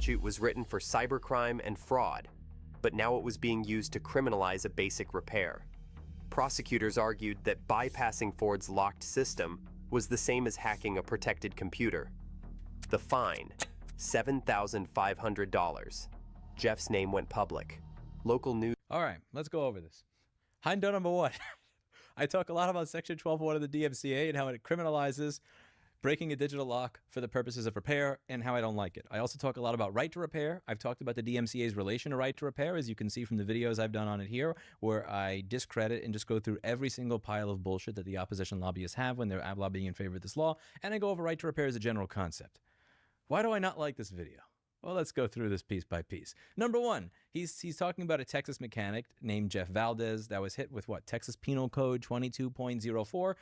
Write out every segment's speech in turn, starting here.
statute was written for cybercrime and fraud, but now it was being used to criminalize a basic repair. Prosecutors argued that bypassing Ford's locked system was the same as hacking a protected computer. The fine, $7,500. Jeff's name went public. Local news. All right, let's go over this. Hundo number one. I talk a lot about Section 12.1 of the DMCA and how it criminalizes breaking a digital lock for the purposes of repair and how I don't like it. I also talk a lot about right to repair. I've talked about the DMCA's relation to right to repair, as you can see from the videos I've done on it here, where I discredit and just go through every single pile of bullshit that the opposition lobbyists have when they're lobbying in favor of this law, and I go over right to repair as a general concept. Why do I not like this video? Well, let's go through this piece by piece. Number one, he's talking about a Texas mechanic named Jeff Valdez that was hit with what? Texas Penal Code 22.04,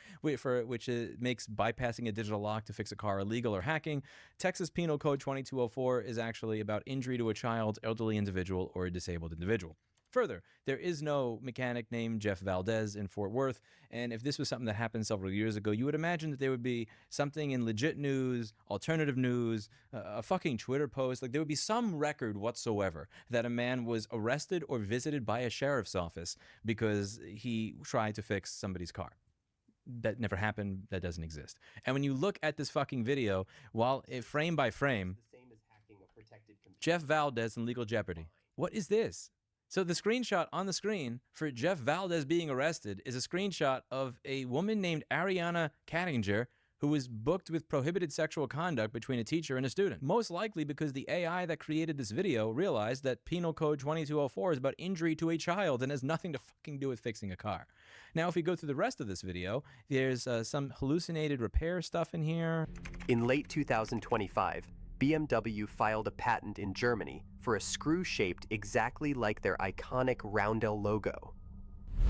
which makes bypassing a digital lock to fix a car illegal or hacking. Texas Penal Code 2204 is actually about injury to a child, elderly individual, or a disabled individual. Further, there is no mechanic named Jeff Valdez in Fort Worth, and if this was something that happened several years ago, you would imagine that there would be something in legit news, alternative news, a fucking Twitter post, like there would be some record whatsoever that a man was arrested or visited by a sheriff's office because he tried to fix somebody's car. That never happened. That doesn't exist. And when you look at this fucking video, while frame by frame, The same as hacking a protected computer. Jeff Valdez in legal jeopardy. What is this? So the screenshot on the screen for Jeff Valdez being arrested is a screenshot of a woman named Ariana Kattinger who was booked with prohibited sexual conduct between a teacher and a student. Most likely because the AI that created this video realized that Penal Code 2204 is about injury to a child and has nothing to fucking do with fixing a car. Now, if we go through the rest of this video, there's some hallucinated repair stuff in here. In late 2025, BMW filed a patent in Germany for a screw shaped exactly like their iconic roundel logo.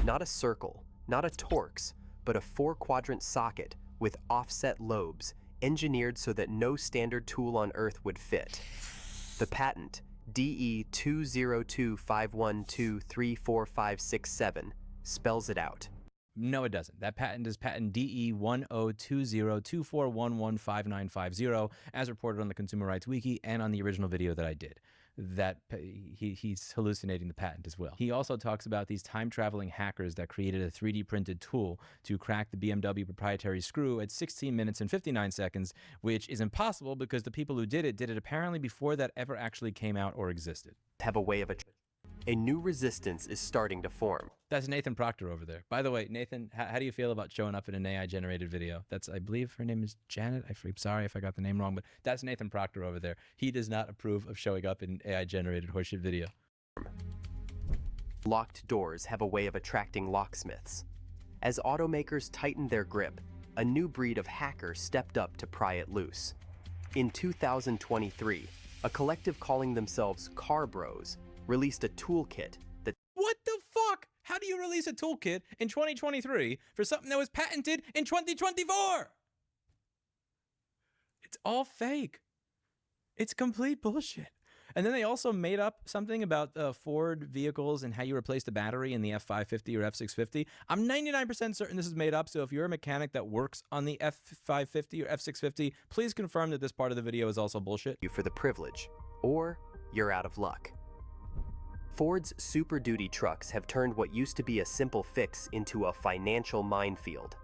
Not a circle, not a Torx, but a 4-quadrant socket with offset lobes, engineered so that no standard tool on Earth would fit. The patent, DE 20251234567, spells it out. No, it doesn't. That patent is patent DE 102024115950, as reported on the Consumer Rights Wiki and on the original video that I did. That he's hallucinating the patent as well. He also talks about these time-traveling hackers that created a 3D printed tool to crack the BMW proprietary screw at 16 minutes and 59 seconds, which is impossible because the people who did it apparently before that ever actually came out or existed. Have a way of a new resistance is starting to form. That's Nathan Proctor over there. By the way, Nathan, how do you feel about showing up in an AI-generated video? That's, I believe her name is Janet. I'm sorry if I got the name wrong, but that's Nathan Proctor over there. He does not approve of showing up in AI-generated horseshit video. Locked doors have a way of attracting locksmiths. As automakers tightened their grip, a new breed of hacker stepped up to pry it loose. In 2023, a collective calling themselves Car Bros released a toolkit that... What the fuck? How do you release a toolkit in 2023 for something that was patented in 2024? It's all fake. It's complete bullshit. And then they also made up something about Ford vehicles and how you replace the battery in the F550 or F650. I'm 99% certain this is made up, so if you're a mechanic that works on the F550 or F650, please confirm that this part of the video is also bullshit. You for the privilege, or you're out of luck. Ford's Super Duty trucks have turned what used to be a simple fix into a financial minefield.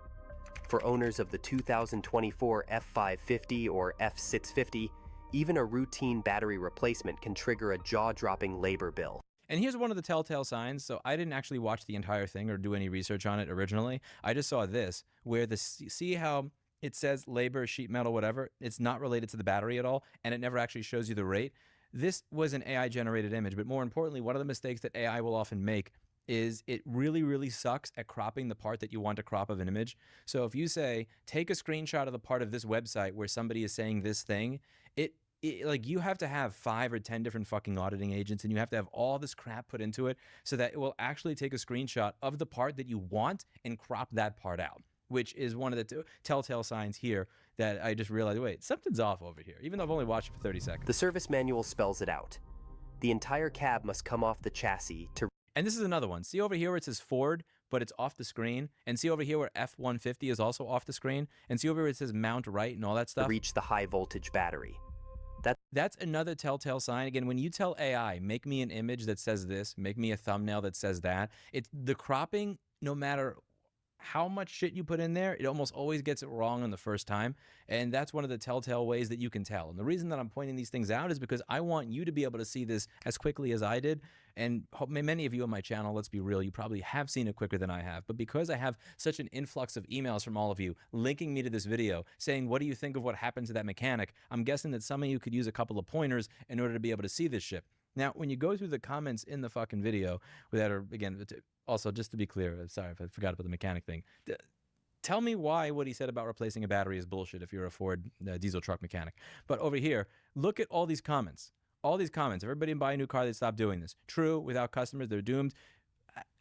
For owners of the 2024 F550 or F650, even a routine battery replacement can trigger a jaw-dropping labor bill. And here's one of the telltale signs. So I didn't actually watch the entire thing or do any research on it originally. I just saw this, where see how it says labor, sheet metal, whatever? It's not related to the battery at all, and it never actually shows you the rate. This was an AI-generated image, but more importantly, one of the mistakes that AI will often make is it really, really sucks at cropping the part that you want to crop of an image. So if you say, take a screenshot of the part of this website where somebody is saying this thing, like you have to have 5 or 10 different fucking auditing agents, and you have to have all this crap put into it so that it will actually take a screenshot of the part that you want and crop that part out, which is one of the telltale signs here that I just realized, wait, something's off over here, even though I've only watched it for 30 seconds. The service manual spells it out. The entire cab must come off the chassis to... And this is another one. See over here where it says Ford, but it's off the screen? And see over here where F-150 is also off the screen? And see over here where it says mount right and all that stuff? reach the high voltage battery. That's another telltale sign. Again, when you tell AI, make me an image that says this, make me a thumbnail that says that, it's the cropping, no matter how much shit you put in there, it almost always gets it wrong on the first time. And that's one of the telltale ways that you can tell. And the reason that I'm pointing these things out is because I want you to be able to see this as quickly as I did. And many of you on my channel, let's be real, you probably have seen it quicker than I have. But because I have such an influx of emails from all of you linking me to this video, saying, what do you think of what happened to that mechanic? I'm guessing that some of you could use a couple of pointers in order to be able to see this shit. Now, when you go through the comments in the fucking video that are, again, also, just to be clear, sorry if I forgot about the mechanic thing. Tell me why what he said about replacing a battery is bullshit if you're a Ford diesel truck mechanic. But over here, look at all these comments. All these comments. If everybody buy a new car, they'd stop doing this. True, without customers, they're doomed.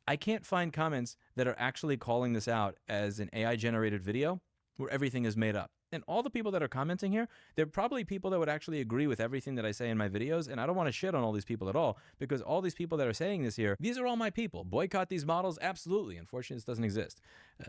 I can't find comments that are actually calling this out as an AI-generated video where everything is made up. And all the people that are commenting here, they're probably people that would actually agree with everything that I say in my videos. And I don't want to shit on all these people at all, because all these people that are saying this here, these are all my people. Boycott these models? Absolutely. Unfortunately, this doesn't exist.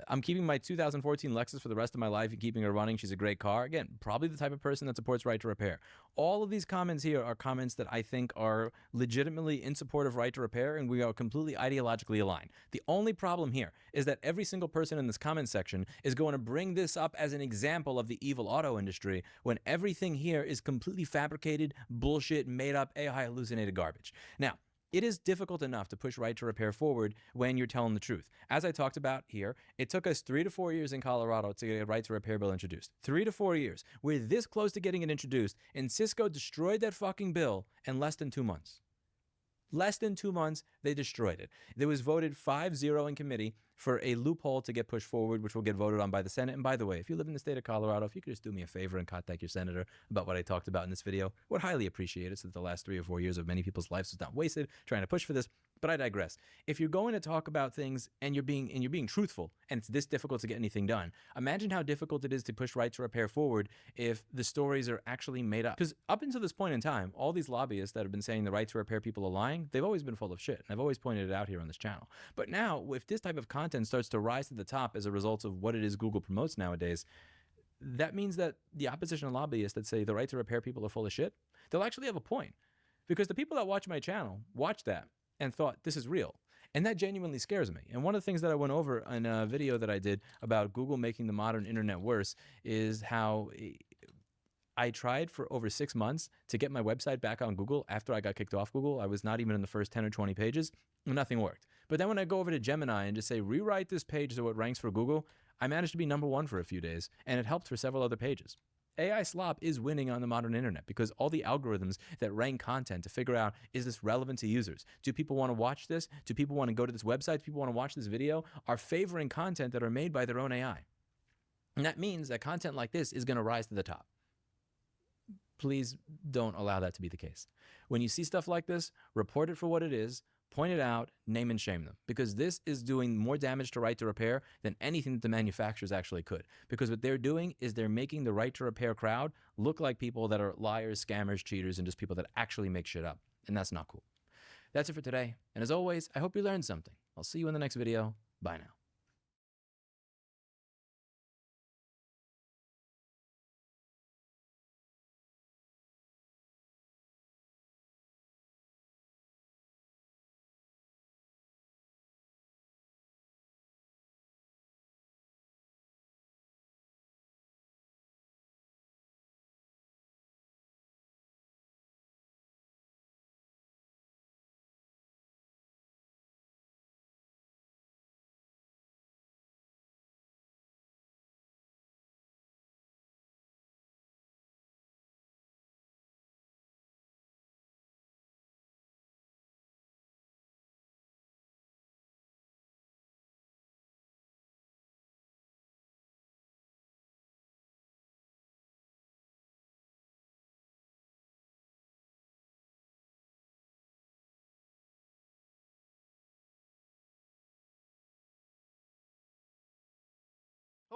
I'm keeping my 2014 Lexus for the rest of my life and keeping her running. She's a great car. Again, probably the type of person that supports right to repair. All of these comments here are comments that I think are legitimately in support of right to repair, and we are completely ideologically aligned. The only problem here is that every single person in this comment section is going to bring this up as an example of the evil auto industry, when everything here is completely fabricated, bullshit, made up, AI hallucinated garbage. Now, it is difficult enough to push right to repair forward when you're telling the truth. As I talked about here, it took us 3 to 4 years in Colorado to get a right to repair bill introduced. 3 to 4 years. We're this close to getting it introduced, and Cisco destroyed that fucking bill in less than 2 months. Less than 2 months, they destroyed it. It was voted 5-0 in committee for a loophole to get pushed forward, which will get voted on by the Senate. And by the way, if you live in the state of Colorado, if you could just do me a favor and contact your senator about what I talked about in this video, would highly appreciate it, so that the last 3 or 4 years of many people's lives was not wasted trying to push for this. But I digress. If you're going to talk about things and you're being truthful, and it's this difficult to get anything done, imagine how difficult it is to push right to repair forward if the stories are actually made up. Because up until this point in time, all these lobbyists that have been saying the right to repair people are lying, they've always been full of shit. And I've always pointed it out here on this channel. But now, if this type of content starts to rise to the top as a result of what it is Google promotes nowadays, that means that the opposition lobbyists that say the right to repair people are full of shit, they'll actually have a point. Because the people that watch my channel watch that and thought, this is real. And that genuinely scares me. And one of the things that I went over in a video that I did about Google making the modern internet worse is how I tried for over 6 months to get my website back on Google after I got kicked off Google. I was not even in the first 10 or 20 pages, and nothing worked. But then when I go over to Gemini and just say, rewrite this page so it ranks for Google, I managed to be #1 for a few days, and it helped for several other pages. AI slop is winning on the modern internet because all the algorithms that rank content to figure out, is this relevant to users? Do people want to watch this? Do people want to go to this website? Do people want to watch this video? Are favoring content that are made by their own AI. And that means that content like this is going to rise to the top. Please don't allow that to be the case. When you see stuff like this, report it for what it is, point it out, name and shame them, because this is doing more damage to right to repair than anything that the manufacturers actually could. Because what they're doing is they're making the right to repair crowd look like people that are liars, scammers, cheaters, and just people that actually make shit up. And that's not cool. That's it for today. And as always, I hope you learned something. I'll see you in the next video. Bye now.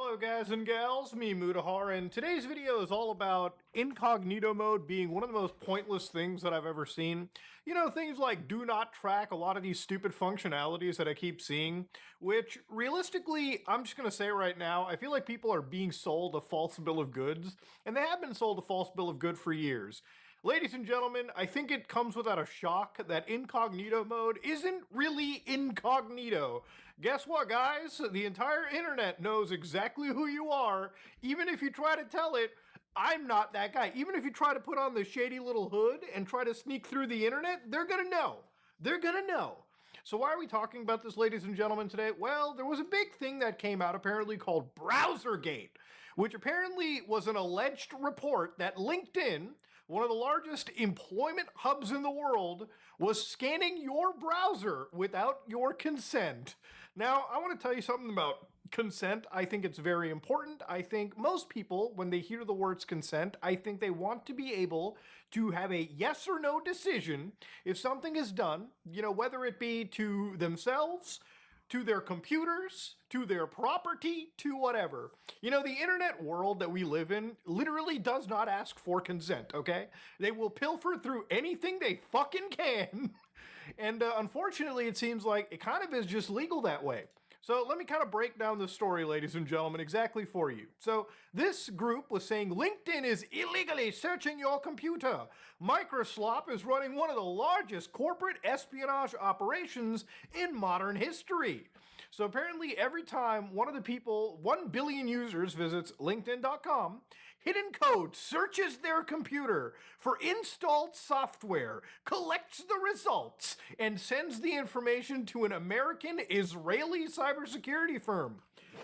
Hello guys and gals, me Mutahar, and today's video is all about incognito mode being one of the most pointless things that I've ever seen. You know, things like do not track, a lot of these stupid functionalities that I keep seeing, which realistically, I'm just going to say right now, I feel like people are being sold a false bill of goods, and they have been sold a false bill of good for years. Ladies and gentlemen, I think it comes without a shock that incognito mode isn't really incognito. Guess what, guys? The entire internet knows exactly who you are, even if you try to tell it. I'm not that guy. Even if you try to put on the shady little hood and try to sneak through the internet, they're gonna know. They're gonna know. So why are we talking about this, ladies and gentlemen, today? Well, there was a big thing that came out apparently called Browsergate, which apparently was an alleged report that LinkedIn, one of the largest employment hubs in the world, was scanning your browser without your consent. Now, I want to tell you something about consent. I think it's very important. I think most people, when they hear the words consent, I think they want to be able to have a yes or no decision if something is done, whether it be to themselves, to their computers, to their property, to whatever. The internet world that we live in literally does not ask for consent, okay? They will pilfer through anything they fucking can. And unfortunately, it seems like it kind of is just legal that way. So let me kind of break down the story, ladies and gentlemen, exactly for you. So this group was saying LinkedIn is illegally searching your computer. Microsoft is running one of the largest corporate espionage operations in modern history. So apparently every time 1 billion users visits LinkedIn.com, Hidden Code searches their computer for installed software, collects the results, and sends the information to an American-Israeli cybersecurity firm.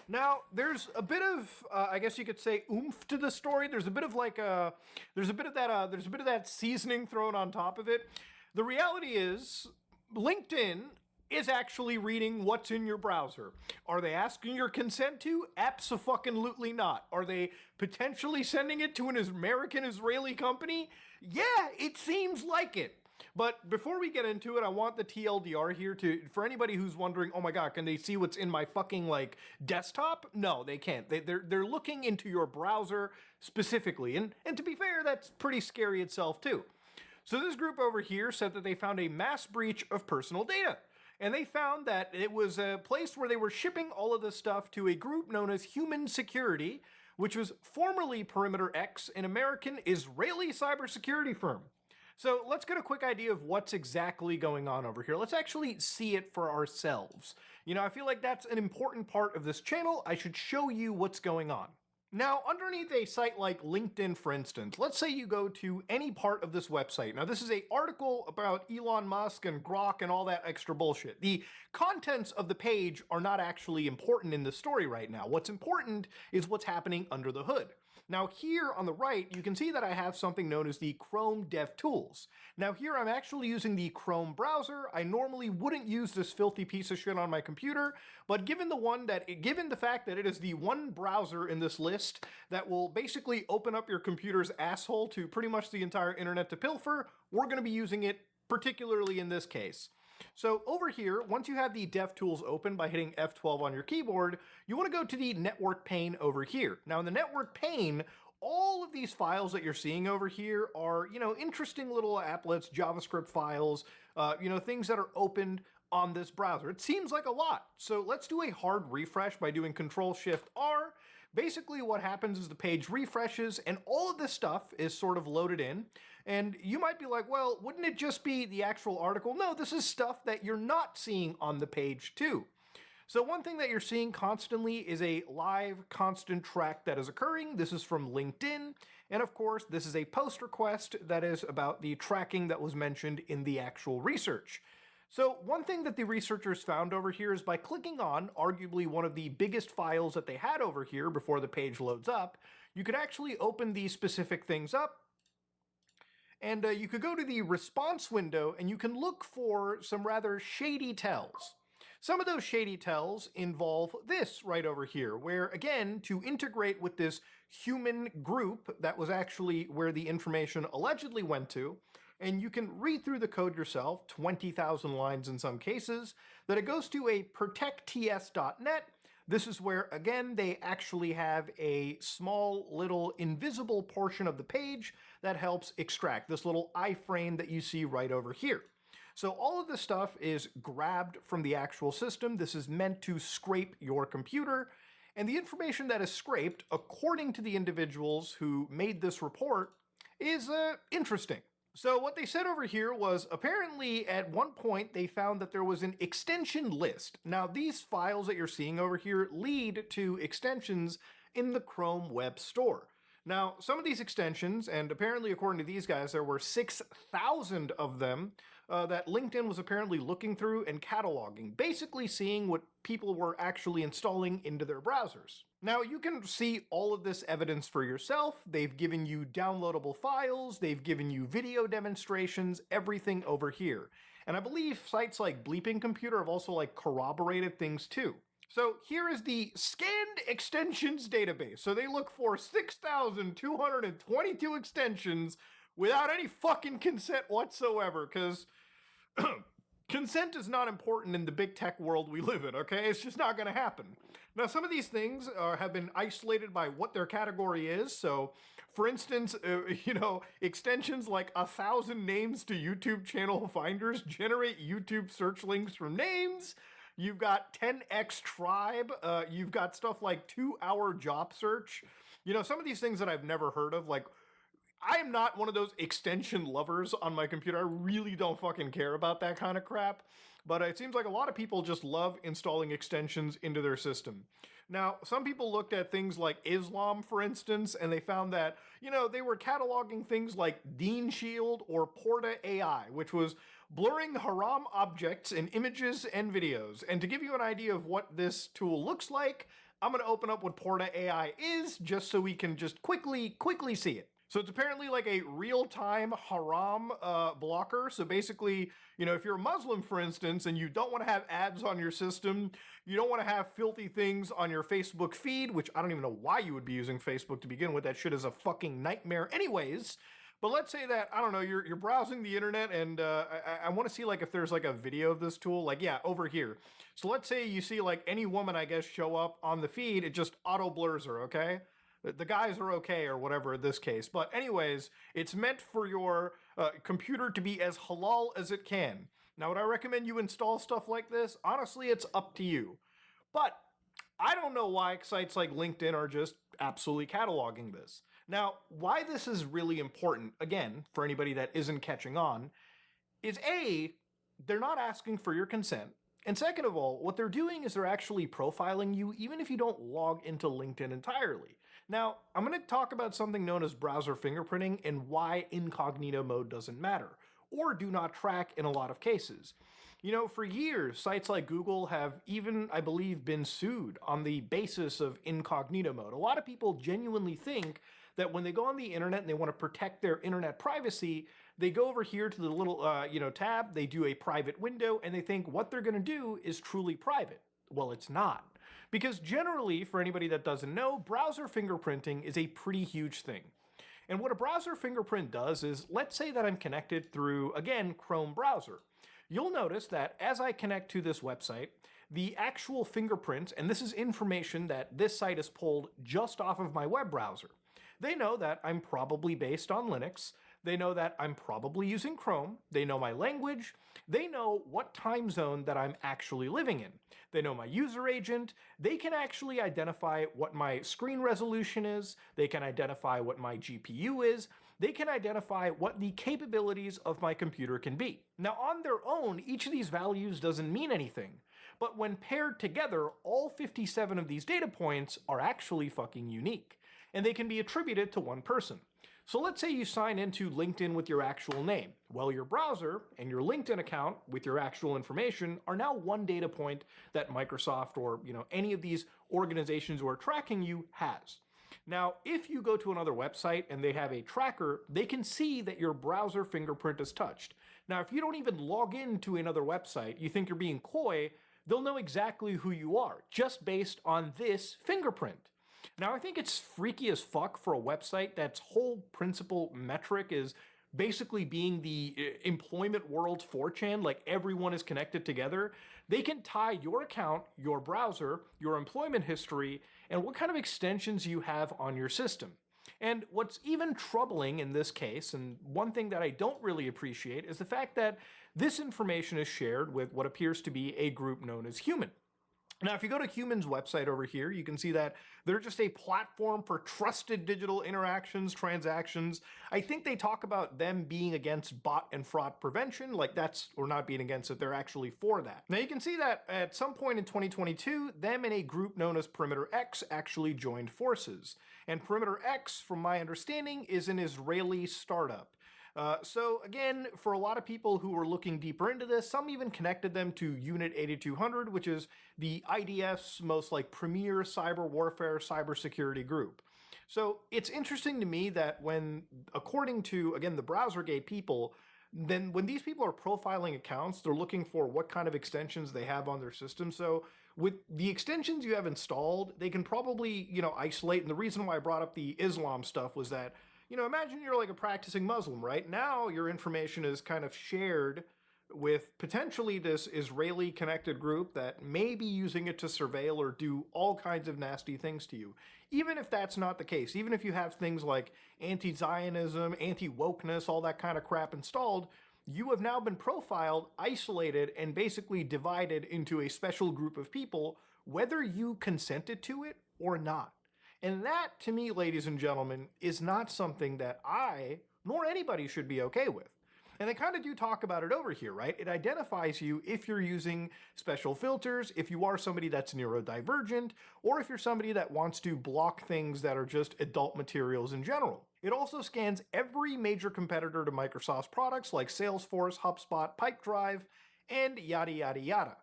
Now, there's a bit of, I guess you could say, oomph to the story. There's a bit of that seasoning thrown on top of it. The reality is, LinkedIn is actually reading what's in your browser. Are they asking your consent to? Abso-fucking-lutely not. Are they potentially sending it to an American-Israeli company? Yeah, it seems like it. But before we get into it, I want the TLDR here for anybody who's wondering, oh my god, can they see what's in my fucking desktop? No, they can't. They're looking into your browser specifically. And to be fair, that's pretty scary itself too. So this group over here said that they found a mass breach of personal data. And they found that it was a place where they were shipping all of this stuff to a group known as Human Security, which was formerly Perimeter X, an American-Israeli cybersecurity firm. So let's get a quick idea of what's exactly going on over here. Let's actually see it for ourselves. I feel like that's an important part of this channel. I should show you what's going on. Now, underneath a site like LinkedIn, for instance, let's say you go to any part of this website. Now, this is an article about Elon Musk and Grok and all that extra bullshit. The contents of the page are not actually important in the story right now. What's important is what's happening under the hood. Now here on the right, you can see that I have something known as the Chrome DevTools. Now here I'm actually using the Chrome browser. I normally wouldn't use this filthy piece of shit on my computer, but given the fact that it is the one browser in this list that will basically open up your computer's asshole to pretty much the entire internet to pilfer, we're going to be using it particularly in this case. So over here, once you have the DevTools open by hitting F12 on your keyboard, you want to go to the network pane over here. Now in the network pane, all of these files that you're seeing over here are, interesting little applets, JavaScript files, things that are opened on this browser. It seems like a lot. So let's do a hard refresh by doing Control-Shift-R. Basically what happens is the page refreshes and all of this stuff is sort of loaded in. And you might be like, well, wouldn't it just be the actual article? No, this is stuff that you're not seeing on the page too. So one thing that you're seeing constantly is a live constant track that is occurring. This is from LinkedIn. And of course, this is a post request that is about the tracking that was mentioned in the actual research. So one thing that the researchers found over here is by clicking on arguably one of the biggest files that they had over here before the page loads up, you could actually open these specific things up. And you could go to the response window and you can look for some rather shady tells. Some of those shady tells involve this right over here, where again, to integrate with this human group that was actually where the information allegedly went to, and you can read through the code yourself, 20,000 lines in some cases, that it goes to a protectts.net. This is where, again, they actually have a small little invisible portion of the page that helps extract this little iframe that you see right over here. So all of this stuff is grabbed from the actual system. This is meant to scrape your computer. And the information that is scraped, according to the individuals who made this report, is interesting. So what they said over here was apparently at one point they found that there was an extension list. Now these files that you're seeing over here lead to extensions in the Chrome Web Store. Now some of these extensions, and apparently according to these guys there were 6,000 of them, that LinkedIn was apparently looking through and cataloging, basically seeing what people were actually installing into their browsers. Now you can see all of this evidence for yourself. They've given you downloadable files, they've given you video demonstrations, everything over here. And I believe sites like Bleeping Computer have also like corroborated things too. So here is the scanned extensions database. So they look for 6,222 extensions without any fucking consent whatsoever, because consent is not important in the big tech world we live in, okay? It's just not going to happen. Now, some of these things have been isolated by what their category is. So, for instance, extensions like 1,000 names to YouTube channel finders generate YouTube search links from names. You've got 10x tribe. You've got stuff like 2-hour job search. Some of these things that I've never heard of, like, I am not one of those extension lovers on my computer. I really don't fucking care about that kind of crap. But it seems like a lot of people just love installing extensions into their system. Now, some people looked at things like Islam, for instance, and they found that, they were cataloging things like Dean Shield or Porta AI, which was blurring haram objects in images and videos. And to give you an idea of what this tool looks like, I'm going to open up what Porta AI is just so we can just quickly see it. So it's apparently like a real-time haram blocker. So basically, if you're a Muslim, for instance, and you don't want to have ads on your system, you don't want to have filthy things on your Facebook feed, which I don't even know why you would be using Facebook to begin with. That shit is a fucking nightmare anyways. But let's say that, I don't know, you're browsing the internet and I want to see like if there's like a video of this tool, like, yeah, over here. So let's say you see like any woman, I guess, show up on the feed, it just auto blurs her, okay? The guys are okay or whatever in this case. But anyways, it's meant for your computer to be as halal as it can. Now, would I recommend you install stuff like this? Honestly, it's up to you. But I don't know why sites like LinkedIn are just absolutely cataloging this. Now, why this is really important, again, for anybody that isn't catching on, is A, they're not asking for your consent. And second of all, what they're doing is they're actually profiling you even if you don't log into LinkedIn entirely. Now, I'm going to talk about something known as browser fingerprinting and why incognito mode doesn't matter, or do not track in a lot of cases. For years, sites like Google have even, I believe, been sued on the basis of incognito mode. A lot of people genuinely think that when they go on the internet and they want to protect their internet privacy, they go over here to the little, tab, they do a private window, and they think what they're going to do is truly private. Well, it's not. Because generally, for anybody that doesn't know, browser fingerprinting is a pretty huge thing. And what a browser fingerprint does is, let's say that I'm connected through, again, Chrome browser. You'll notice that as I connect to this website, the actual fingerprint, and this is information that this site is pulled just off of my web browser. They know that I'm probably based on Linux. They know that I'm probably using Chrome. They know my language. They know what time zone that I'm actually living in. They know my user agent. They can actually identify what my screen resolution is. They can identify what my GPU is. They can identify what the capabilities of my computer can be. Now, on their own, each of these values doesn't mean anything. But when paired together, all 57 of these data points are actually fucking unique. And they can be attributed to one person. So let's say you sign into LinkedIn with your actual name. Well, your browser and your LinkedIn account with your actual information are now one data point that Microsoft or any of these organizations who are tracking you has. Now, if you go to another website and they have a tracker, they can see that your browser fingerprint is touched. Now, if you don't even log into another website, you think you're being coy, they'll know exactly who you are just based on this fingerprint. Now, I think it's freaky as fuck for a website that's whole principal metric is basically being the employment world 4chan, like everyone is connected together. They can tie your account, your browser, your employment history, and what kind of extensions you have on your system. And what's even troubling in this case, and one thing that I don't really appreciate, is the fact that this information is shared with what appears to be a group known as Human. Now, if you go to Human's website over here, you can see that they're just a platform for trusted digital interactions, transactions. I think they talk about them being against bot and fraud prevention, like that's, or not being against it, they're actually for that. Now, you can see that at some point in 2022, them and a group known as Perimeter X actually joined forces. And Perimeter X, from my understanding, is an Israeli startup. So again, for a lot of people who were looking deeper into this, some even connected them to Unit 8200, which is the IDF's most like premier cyber warfare, cybersecurity group. So it's interesting to me that when, according to, again, the BrowserGate people, then when these people are profiling accounts, they're looking for what kind of extensions they have on their system. So with the extensions you have installed, they can probably, isolate. And the reason why I brought up the Islam stuff was that, imagine you're like a practicing Muslim, right? Now your information is kind of shared with potentially this Israeli connected group that may be using it to surveil or do all kinds of nasty things to you. Even if that's not the case, even if you have things like anti-Zionism, anti-wokeness, all that kind of crap installed, you have now been profiled, isolated, and basically divided into a special group of people, whether you consented to it or not. And that, to me, ladies and gentlemen, is not something that I, nor anybody, should be okay with. And they kind of do talk about it over here, right? It identifies you if you're using special filters, if you are somebody that's neurodivergent, or if you're somebody that wants to block things that are just adult materials in general. It also scans every major competitor to Microsoft's products like Salesforce, HubSpot, Pipedrive, and yada yada yada.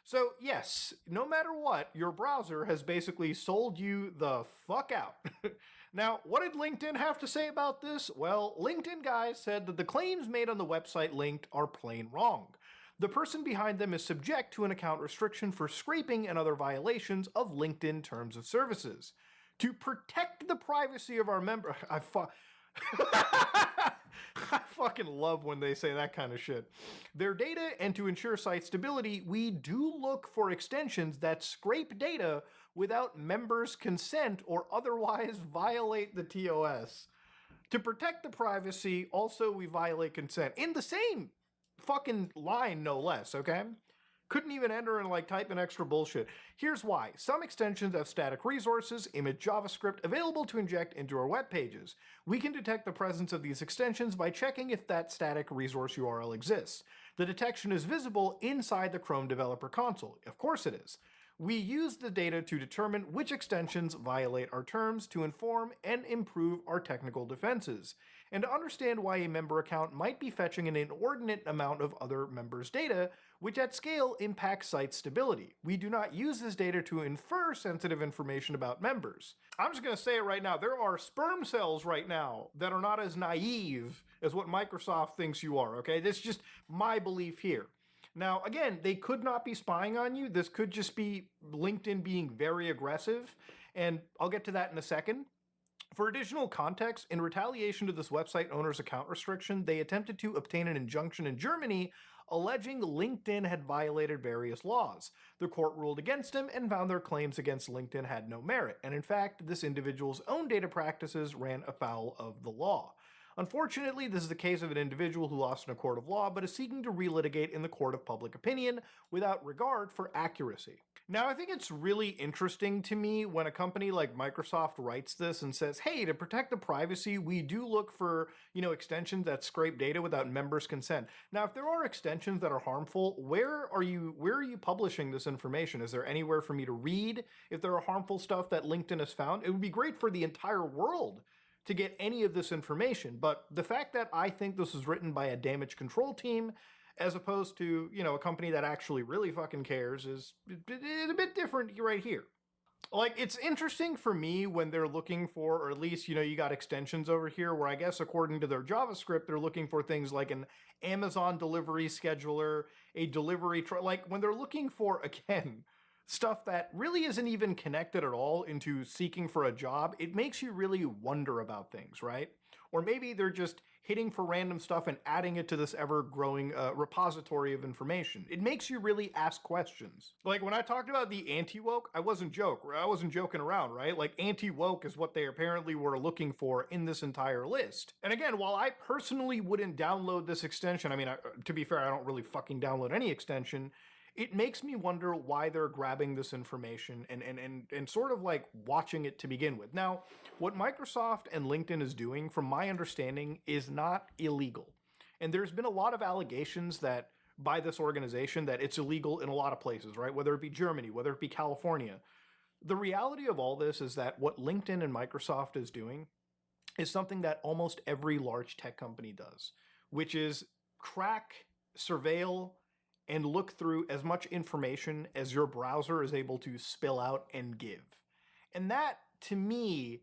So yes, no matter what, your browser has basically sold you the fuck out. Now, what did LinkedIn have to say about this? Well, LinkedIn guys said that the claims made on the website linked are plain wrong. The person behind them is subject to an account restriction for scraping and other violations of LinkedIn terms of services. To protect the privacy of our member, I fucking love when they say that kind of shit. Their data, and to ensure site stability, we do look for extensions that scrape data without members' consent or otherwise violate the TOS. To protect the privacy, also we violate consent. In the same fucking line, no less, okay? Couldn't even enter and type in extra bullshit. Here's why. Some extensions have static resources, image JavaScript, available to inject into our web pages. We can detect the presence of these extensions by checking if that static resource URL exists. The detection is visible inside the Chrome Developer Console. Of course it is. We use the data to determine which extensions violate our terms to inform and improve our technical defenses, and to understand why a member account might be fetching an inordinate amount of other members' data, which at scale impacts site stability. We do not use this data to infer sensitive information about members. I'm just going to say it right now. There are sperm cells right now that are not as naive as what Microsoft thinks you are, okay? That's just my belief here. Now, again, they could not be spying on you. This could just be LinkedIn being very aggressive, and I'll get to that in a second. For additional context, in retaliation to this website owner's account restriction, they attempted to obtain an injunction in Germany alleging LinkedIn had violated various laws. The court ruled against him and found their claims against LinkedIn had no merit, and in fact, this individual's own data practices ran afoul of the law. Unfortunately, this is the case of an individual who lost in a court of law but is seeking to relitigate in the court of public opinion without regard for accuracy. Now, I think it's really interesting to me when a company like Microsoft writes this and says, hey, to protect the privacy, we do look for, extensions that scrape data without members' consent. Now, if there are extensions that are harmful, where are you publishing this information? Is there anywhere for me to read if there are harmful stuff that LinkedIn has found? It would be great for the entire world to get any of this information, but the fact that I think this was written by a damage control team as opposed to, a company that actually really fucking cares is a bit different right here. It's interesting for me when they're looking for, or at least, you got extensions over here where I guess according to their JavaScript, they're looking for things like an Amazon delivery scheduler, a delivery, when they're looking for, again, stuff that really isn't even connected at all into seeking for a job, it makes you really wonder about things, right? Or maybe they're just hitting for random stuff and adding it to this ever-growing repository of information. It makes you really ask questions. When I talked about the anti-woke, I wasn't joking around, right? Anti-woke is what they apparently were looking for in this entire list. And again, while I personally wouldn't download this extension, to be fair, I don't really fucking download any extension, it makes me wonder why they're grabbing this information and sort of like watching it to begin with. Now, what Microsoft and LinkedIn is doing, from my understanding, is not illegal. And there's been a lot of allegations that by this organization that it's illegal in a lot of places, right? Whether it be Germany, whether it be California. The reality of all this is that what LinkedIn and Microsoft is doing is something that almost every large tech company does, which is crack, surveil, and look through as much information as your browser is able to spill out and give. And that, to me,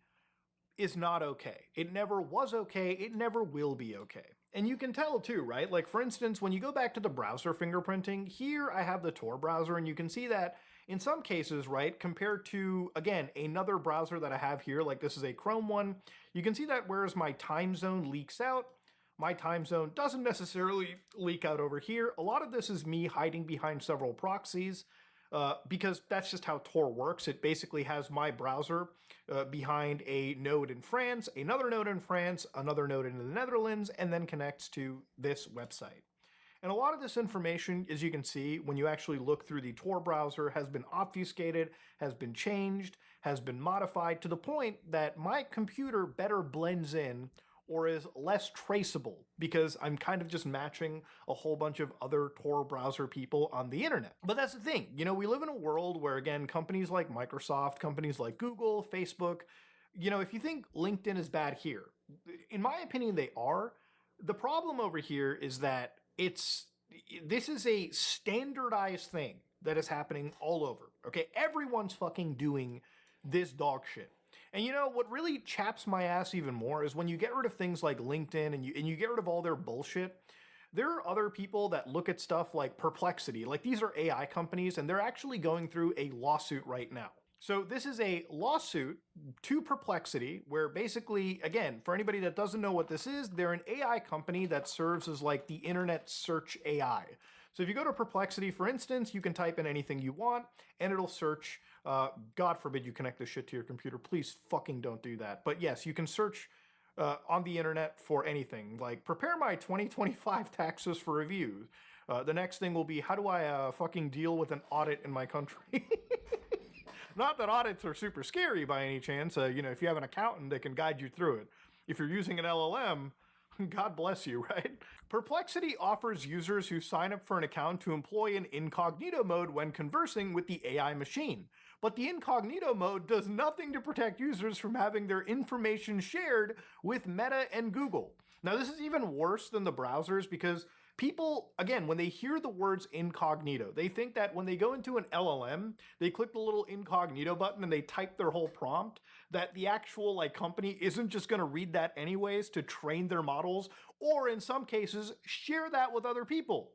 is not okay. It never was okay. It never will be okay. And you can tell too, right? Like, for instance, when you go back to the browser fingerprinting, here I have the Tor browser, and you can see that in some cases, right, compared to, again, another browser that I have here, like this is a Chrome one, you can see that whereas my time zone leaks out, my time zone doesn't necessarily leak out over here. A lot of this is me hiding behind several proxies because that's just how Tor works. It basically has my browser behind a node in France, another node in France, another node in the Netherlands, and then connects to this website. And a lot of this information, as you can see, when you actually look through the Tor browser, has been obfuscated, has been changed, has been modified to the point that my computer better blends in or is less traceable because I'm kind of just matching a whole bunch of other Tor browser people on the internet. But that's the thing, you know, we live in a world where, again, companies like Microsoft, companies like Google, Facebook, you know, if you think LinkedIn is bad here, in my opinion, they are. The problem over here is that this is a standardized thing that is happening all over, okay? Everyone's fucking doing this dog shit. And you know, what really chaps my ass even more is when you get rid of things like LinkedIn and you get rid of all their bullshit, there are other people that look at stuff like Perplexity. Like, these are AI companies, and they're actually going through a lawsuit right now. So this is a lawsuit to Perplexity where basically, again, for anybody that doesn't know what this is, they're an AI company that serves as like the internet search AI. So if you go to Perplexity, for instance, you can type in anything you want and it'll search. God forbid you connect this shit to your computer. Please fucking don't do that. But yes, you can search on the internet for anything. Like, prepare my 2025 taxes for review. The next thing will be, how do I fucking deal with an audit in my country? Not that audits are super scary by any chance. You know, if you have an accountant that can guide you through it. If you're using an LLM, God bless you, right? Perplexity offers users who sign up for an account to employ an incognito mode when conversing with the AI machine. But the incognito mode does nothing to protect users from having their information shared with Meta and Google. Now, this is even worse than the browsers because people, again, when they hear the words incognito, they think that when they go into an LLM, they click the little incognito button and they type their whole prompt, that the actual like company isn't just going to read that anyways to train their models, or in some cases, share that with other people.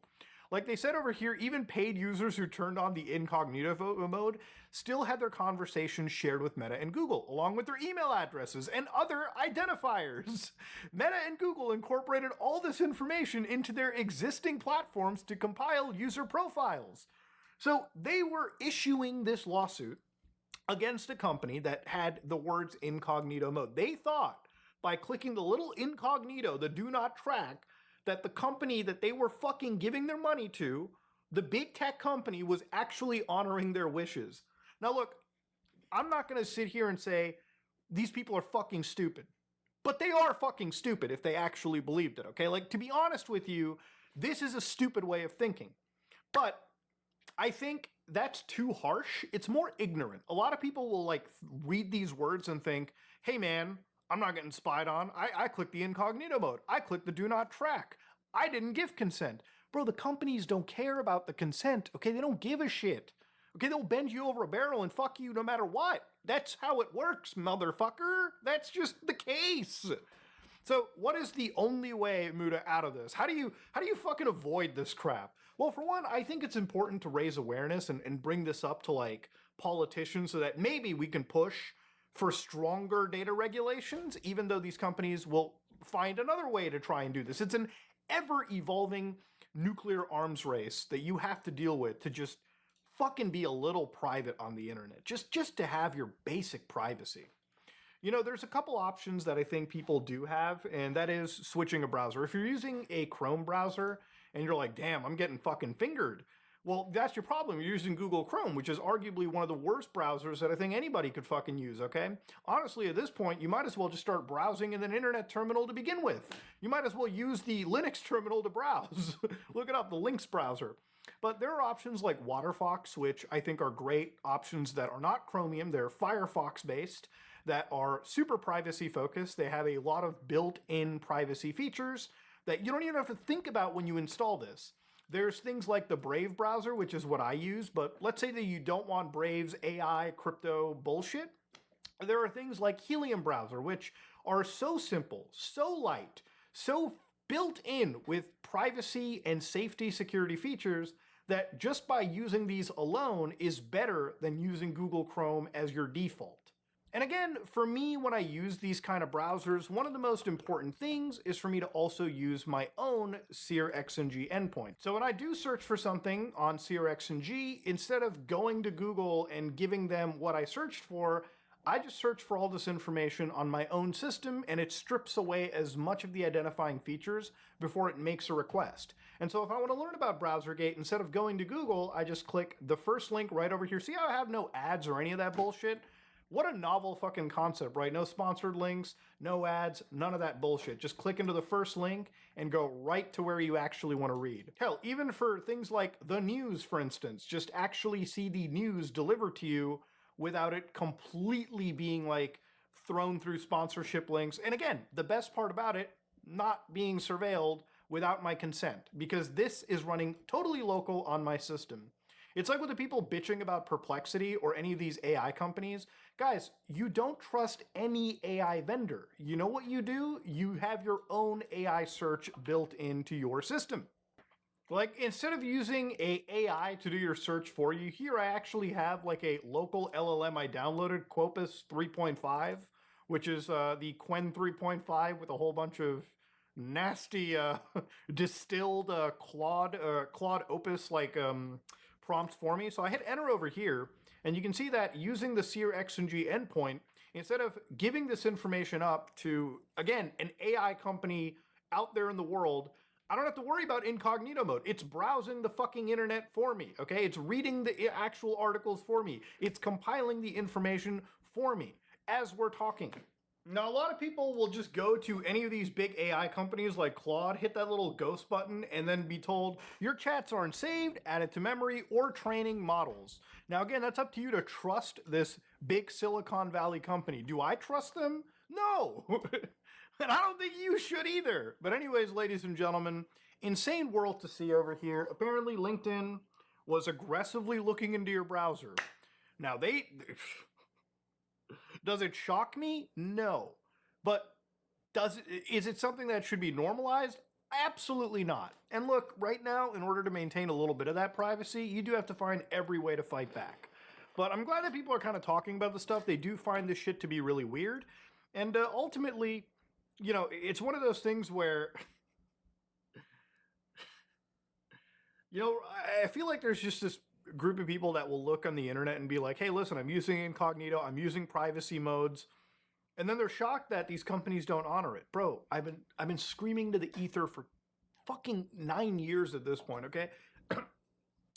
Like they said over here, even paid users who turned on the incognito mode still had their conversations shared with Meta and Google, along with their email addresses and other identifiers. Meta and Google incorporated all this information into their existing platforms to compile user profiles. So they were issuing this lawsuit against a company that had the words incognito mode. They thought by clicking the little incognito, the do not track, that the company that they were fucking giving their money to, the big tech company, was actually honoring their wishes. Now look, I'm not going to sit here and say these people are fucking stupid. But they are fucking stupid if they actually believed it, okay? Like, to be honest with you, this is a stupid way of thinking. But I think that's too harsh. It's more ignorant. A lot of people will like read these words and think, hey man, I'm not getting spied on. I clicked the incognito mode. I clicked the do not track. I didn't give consent. Bro, the companies don't care about the consent, okay? They don't give a shit. Okay, they'll bend you over a barrel and fuck you no matter what. That's how it works, motherfucker. That's just the case. So what is the only way, Muda, out of this? How do you fucking avoid this crap? Well, for one, I think it's important to raise awareness and bring this up to like politicians so that maybe we can push for stronger data regulations, even though these companies will find another way to try and do this. It's an ever-evolving nuclear arms race that you have to deal with to just fucking be a little private on the internet, just to have your basic privacy. You know, there's a couple options that I think people do have, and that is switching a browser. If you're using a Chrome browser and you're like, damn, I'm getting fucking fingered, Well, that's your problem. You're using Google Chrome, which is arguably one of the worst browsers that I think anybody could fucking use, okay? Honestly, at this point, you might as well just start browsing in an internet terminal to begin with. You might as well use the Linux terminal to browse. Look it up, the Lynx browser. But there are options like Waterfox, which I think are great options that are not Chromium. They're Firefox based, that are super privacy focused. They have a lot of built-in privacy features that you don't even have to think about when you install this. There's things like the Brave browser, which is what I use, but let's say that you don't want Brave's AI crypto bullshit. There are things like Helium browser, which are so simple, so light, so built in with privacy and safety security features that just by using these alone is better than using Google Chrome as your default. And again, for me, when I use these kind of browsers, one of the most important things is for me to also use my own SeerXNG endpoint. So when I do search for something on SeerXNG, instead of going to Google and giving them what I searched for, I just search for all this information on my own system, and it strips away as much of the identifying features before it makes a request. And so if I want to learn about BrowserGate, instead of going to Google, I just click the first link right over here. See how I have no ads or any of that bullshit? What a novel fucking concept, right? No sponsored links, no ads, none of that bullshit. Just click into the first link and go right to where you actually want to read. Hell, even for things like the news, for instance, just actually see the news delivered to you without it completely being like thrown through sponsorship links. And again, the best part about it, not being surveilled without my consent, because this is running totally local on my system. It's like with the people bitching about Perplexity or any of these AI companies. Guys, you don't trust any AI vendor. You know what you do? You have your own AI search built into your system. Like, instead of using a AI to do your search for you, here I actually have like a local LLM I downloaded, Quopus 3.5, which is the Quen 3.5 with a whole bunch of nasty distilled Claude Opus like prompts for me. So I hit enter over here, and you can see that using the SeerXNG endpoint, instead of giving this information up to, again, an AI company out there in the world, I don't have to worry about incognito mode. It's browsing the fucking internet for me, okay? It's reading the actual articles for me. It's compiling the information for me as we're talking. Now, a lot of people will just go to any of these big AI companies like Claude, hit that little ghost button, and then be told, your chats aren't saved, added to memory, or training models. Now, again, that's up to you to trust this big Silicon Valley company. Do I trust them? No! And I don't think you should either. But anyways, ladies and gentlemen, insane world to see over here. Apparently, LinkedIn was aggressively looking into your browser. Now, does it shock me? No. But is it something that should be normalized? Absolutely not. And look, right now, in order to maintain a little bit of that privacy, you do have to find every way to fight back. But I'm glad that people are kind of talking about the stuff. They do find this shit to be really weird. And ultimately, you know, it's one of those things where, you know, I feel like there's just this group of people that will look on the internet and be like, hey, listen, I'm using incognito, I'm using privacy modes. And then they're shocked that these companies don't honor it. Bro, I've been screaming to the ether for fucking 9 years at this point, okay?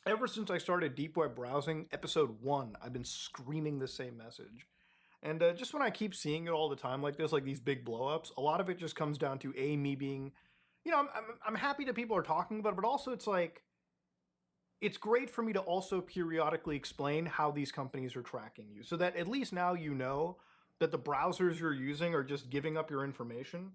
Ever since I started deep web browsing, episode 1, I've been screaming the same message. And just when I keep seeing it all the time like this, like these big blowups, a lot of it just comes down to me being, you know, I'm happy that people are talking about it, but also it's like, it's great for me to also periodically explain how these companies are tracking you, so that at least now you know that the browsers you're using are just giving up your information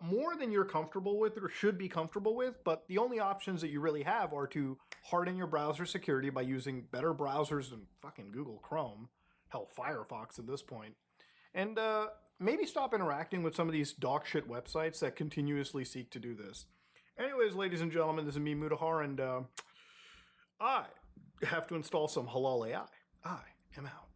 more than you're comfortable with or should be comfortable with. But the only options that you really have are to harden your browser security by using better browsers than fucking Google Chrome, hell, Firefox at this point, and maybe stop interacting with some of these dog shit websites that continuously seek to do this. Anyways, ladies and gentlemen, this is me, Mutahar, and I have to install some halal AI. I am out.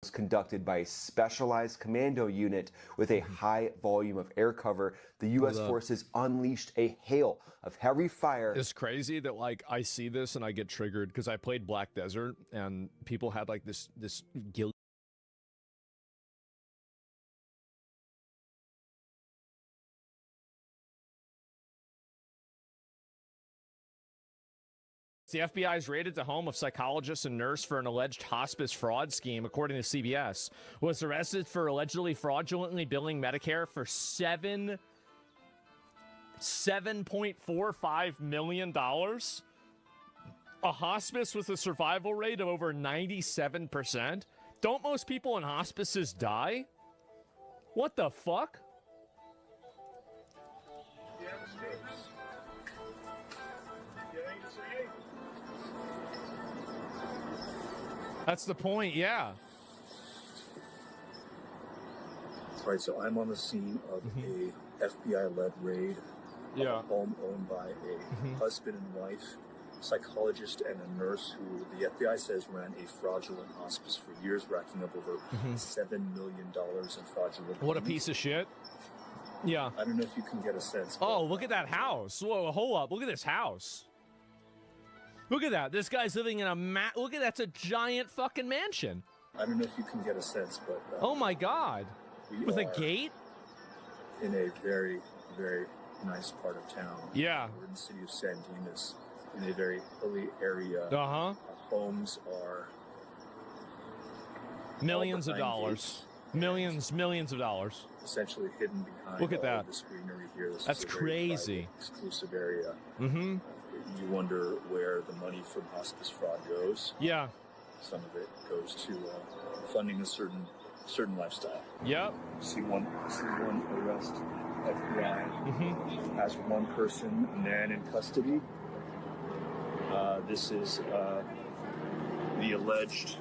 was conducted by a specialized commando unit with a high volume of air cover. The U.S. forces unleashed a hail of heavy fire. It's crazy that, like, I see this and I get triggered because I played Black Desert and people had like this guilt. The FBI's raided the home of psychologist and nurse for an alleged hospice fraud scheme, according to CBS. Was arrested for allegedly fraudulently billing Medicare for $7.45 million. A hospice with a survival rate of over 97%. Don't most people in hospices die? What the fuck? That's the point, yeah. Right, so I'm on the scene of a FBI-led raid of a home owned by a husband and wife, psychologist, and a nurse who the FBI says ran a fraudulent hospice for years, racking up over $7 million in fraudulent What a payments. piece of shit. Yeah. I don't know if you can get a sense. Oh, look at that house. Whoa, hold up. Look at this house. Look at that. This guy's living in a look at that's a giant fucking mansion. I don't know if you can get a sense, but oh my god. With a gate? In a very, very nice part of town. Yeah. We're in the city of San Dimas, in a very hilly area. Homes are millions of dollars. Millions of dollars. Essentially hidden behind look at that. This greenery here. This that's is a crazy. Exclusive area. You wonder where the money from hospice fraud goes. Yeah. Some of it goes to funding a certain lifestyle. Yep. See one arrest. FBI has one person, a man in custody. This is the alleged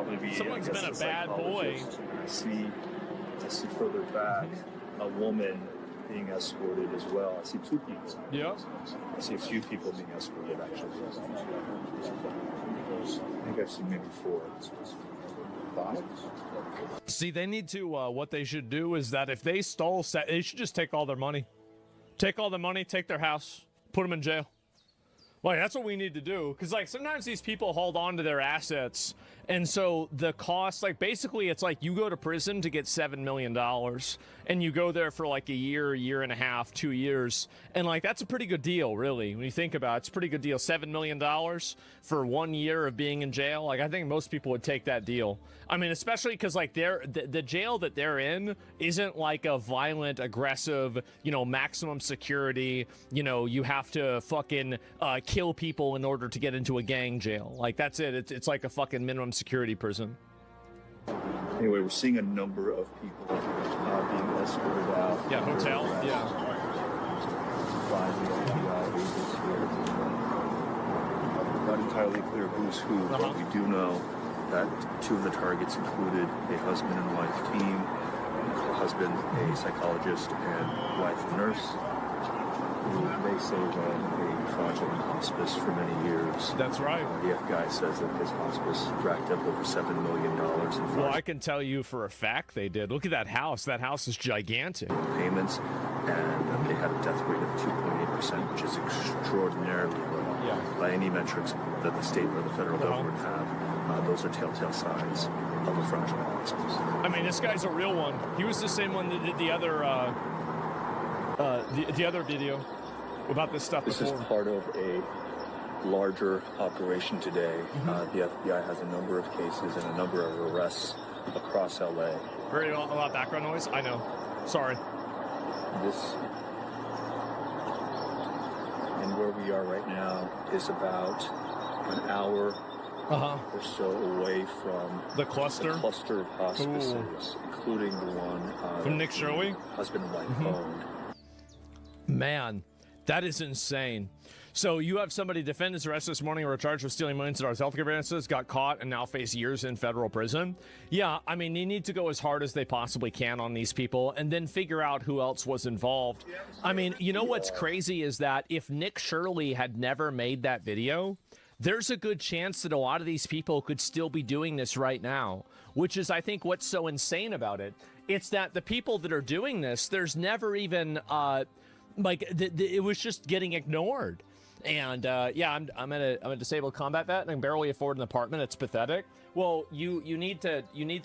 probably be. Someone's been a bad boy. I see further back a woman being escorted as well. I see two people. Yeah. I see a few people being escorted actually. I think I've seen maybe 4. 5. See, they need to, what they should do is that if they stole, they should just take all their money. Take all the money, take their house, put them in jail. Like, that's what we need to do. Because, like, sometimes these people hold on to their assets. And so the cost, like, basically it's like you go to prison to get $7 million. And you go there for, like, a year and a half, 2 years. And, like, that's a pretty good deal, really. When you think about it, it's a pretty good deal. $7 million for 1 year of being in jail. Like, I think most people would take that deal. I mean, especially because, like, the jail that they're in isn't like a violent, aggressive, you know, maximum security, you know, you have to fucking kill people in order to get into a gang jail. Like, that's it. It's like a fucking minimum security prison. Anyway, we're seeing a number of people being escorted out. Yeah, hotel. Yeah. By the FBI agents here. Not entirely clear who's who, but we do know that 2 of the targets included a husband and wife team, a husband, a psychologist, and wife, a nurse, who they say ran a fraudulent hospice for many years. That's right. The FBI says that his hospice racked up over $7 million in fraudulent Well, I can tell you for a fact they did. Look at that house. That house is gigantic. payments, and they had a death rate of 2.8%, which is extraordinarily low by any metrics that the state or the federal government have. Those are telltale signs of a fraudulent hospice. I mean, this guy's a real one. He was the same one that did the other the other video about this stuff This before. is part of a larger operation today. The FBI has a number of cases and a number of arrests across LA. Very a lot of background noise. I know. Sorry. This and where we are right now is about an hour or so away from the cluster of hospices, including the one from Nick Shirley, husband and wife owned. Man, that is insane. So you have somebody defendants arrested this morning were charged with stealing millions of dollars healthcare benefits, got caught, and now face years in federal prison. Yeah, I mean, they need to go as hard as they possibly can on these people and then figure out who else was involved. I mean, you know what's crazy is that if Nick Shirley had never made that video, there's a good chance that a lot of these people could still be doing this right now, which is, I think, what's so insane about it. It's that the people that are doing this, there's never even, it was just getting ignored. And yeah, I'm a disabled combat vet and I can barely afford an apartment. It's pathetic. Well, you need to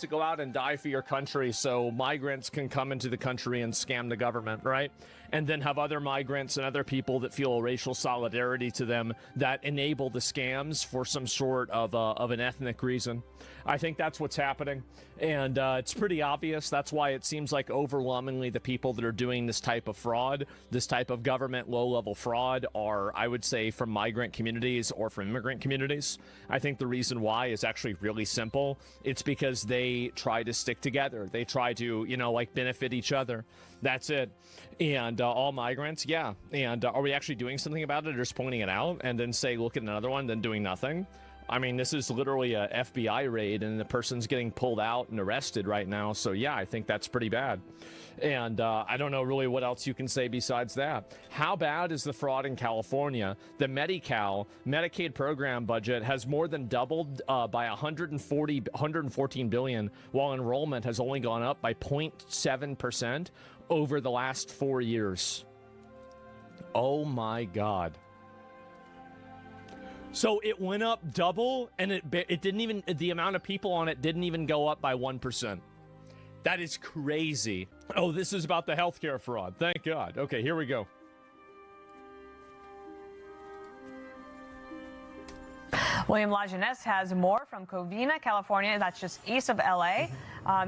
go out and die for your country so migrants can come into the country and scam the government, right? And then have other migrants and other people that feel a racial solidarity to them that enable the scams for some sort of an ethnic reason. I think that's what's happening, and it's pretty obvious. That's why it seems like overwhelmingly the people that are doing this type of fraud, this type of government low-level fraud, are, I would say, from migrant communities or from immigrant communities. I think the reason why is actually really simple. It's because they try to stick together. They try to, benefit each other. That's it. And all migrants, yeah. And are we actually doing something about it or just pointing it out and then say, look at another one, then doing nothing? I mean, this is literally a FBI raid and the person's getting pulled out and arrested right now. So yeah, I think that's pretty bad. And I don't know really what else you can say besides that. How bad is the fraud in California? The Medi-Cal, Medicaid program budget has more than doubled by 114 billion, while enrollment has only gone up by 0.7% over the last 4 years. Oh my God. So it went up double, and it didn't even, the amount of people on it didn't even go up by 1%. That is crazy. Oh, this is about the healthcare fraud. Thank God. Okay, here we go. William Lajeunesse has more from Covina, California. That's just east of LA.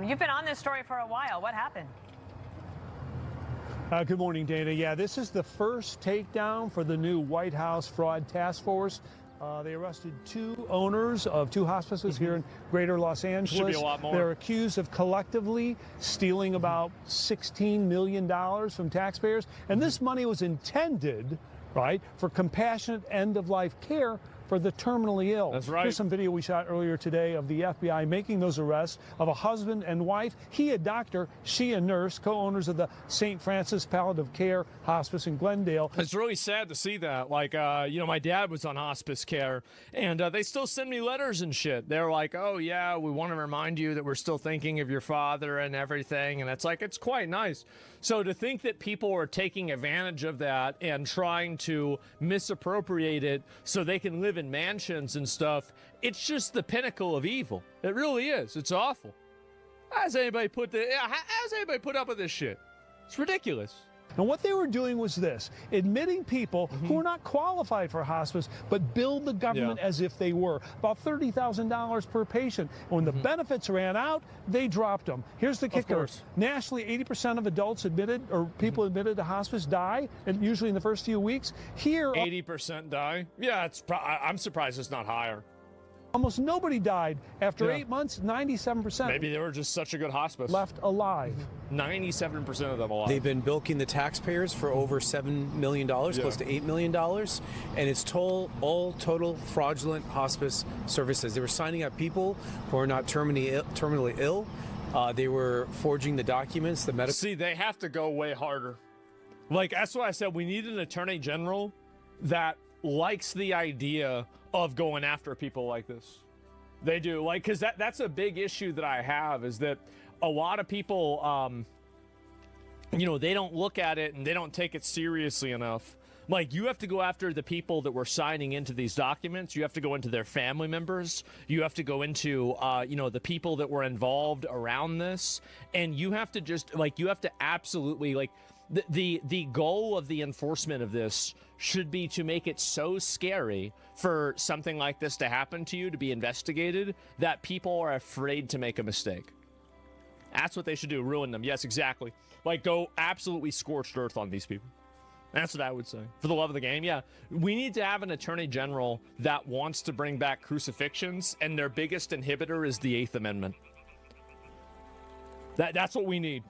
You've been on this story for a while. What happened? Good morning, Dana. Yeah, this is the first takedown for the new White House Fraud Task Force. They arrested 2 owners of 2 hospices here in greater Los Angeles. Should be a lot more. They're accused of collectively stealing about $16 million from taxpayers. And this money was intended, right, for compassionate end-of-life care for the terminally ill. That's right. Here's some video we shot earlier today of the FBI making those arrests of a husband and wife. He a doctor, she a nurse, co-owners of the St. Francis Palliative Care Hospice in Glendale. It's really sad to see that. Like, my dad was on hospice care, and they still send me letters and shit. They're like, oh, yeah, we want to remind you that we're still thinking of your father and everything. And it's like, it's quite nice. So to think that people are taking advantage of that and trying to misappropriate it so they can live in mansions and stuff, it's just the pinnacle of evil. It really is. It's awful. How's anybody put up with this shit? It's ridiculous. And what they were doing was this, admitting people who are not qualified for hospice, but billed the government as if they were. About $30,000 per patient. And when the benefits ran out, they dropped them. Here's the kicker. Nationally, 80% of adults admitted, or people admitted to hospice die, and usually in the first few weeks. Here, 80% die? Yeah, I'm surprised it's not higher. almost nobody died. After 8 months, 97%. Maybe they were just such a good hospice. Left alive. 97% of them alive. They've been bilking the taxpayers for over $7 million, close to $8 million, and it's all total fraudulent hospice services. They were signing up people who are not terminally ill. They were forging the documents, the medical. See, they have to go way harder. Like, that's why I said we need an attorney general that likes the idea of going after people like this. They do. Like, because that's a big issue that I have, is that a lot of people, they don't look at it and they don't take it seriously enough. Like, you have to go after the people that were signing into these documents. You have to go into their family members. You have to go into, the people that were involved around this. And you have to just, like, you have to absolutely, like, the goal of the enforcement of this should be to make it so scary for something like this to happen to you, to be investigated, that people are afraid to make a mistake. That's what they should do, ruin them. Yes, exactly. Like, go absolutely scorched earth on these people. That's what I would say. For the love of the game, yeah. We need to have an attorney general that wants to bring back crucifixions, and their biggest inhibitor is the 8th Amendment. That's what we need.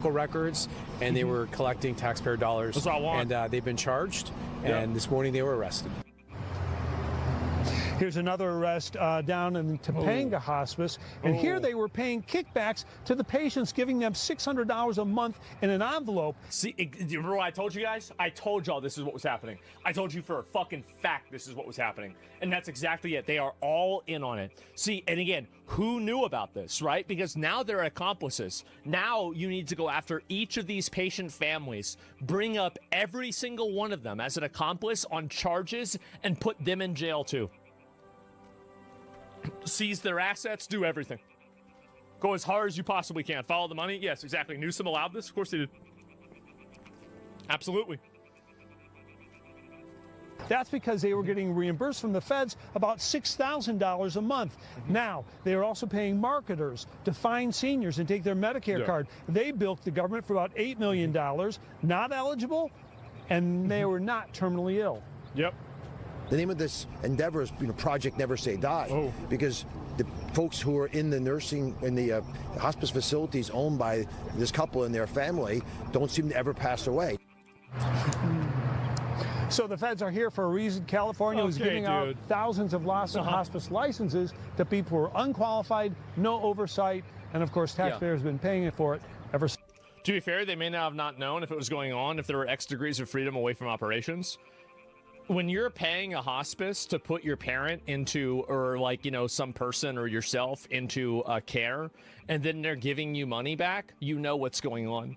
Records, and they were collecting taxpayer dollars. That's what I want. And they've been charged, and this morning they were arrested. Here's another arrest down in Topanga Hospice, and here they were paying kickbacks to the patients, giving them $600 a month in an envelope. See, remember what I told you guys? I told y'all this is what was happening. I told you for a fucking fact this is what was happening. And that's exactly it. They are all in on it. See, and again, who knew about this, right? Because now they're accomplices. Now you need to go after each of these patient families, bring up every single one of them as an accomplice on charges, and put them in jail too. Seize their assets, do everything. Go as hard as you possibly can. Follow the money. Yes, exactly. Newsom allowed this? Of course they did. Absolutely. That's because they were getting reimbursed from the feds about $6,000 a month. Now, they are also paying marketers to find seniors and take their Medicare card. They bilked the government for about $8 million, not eligible, and they were not terminally ill. Yep. The name of this endeavor is Project Never Say Die, because the folks who are in the nursing, in the hospice facilities owned by this couple and their family don't seem to ever pass away. So the feds are here for a reason. California was giving out thousands of lost hospice licenses to people who are unqualified, no oversight, and of course taxpayers have been paying for it ever since. To be fair, they may not have not known if it was going on, if there were X degrees of freedom away from operations. When you're paying a hospice to put your parent into, or some person or yourself into care, and then they're giving you money back, you know what's going on.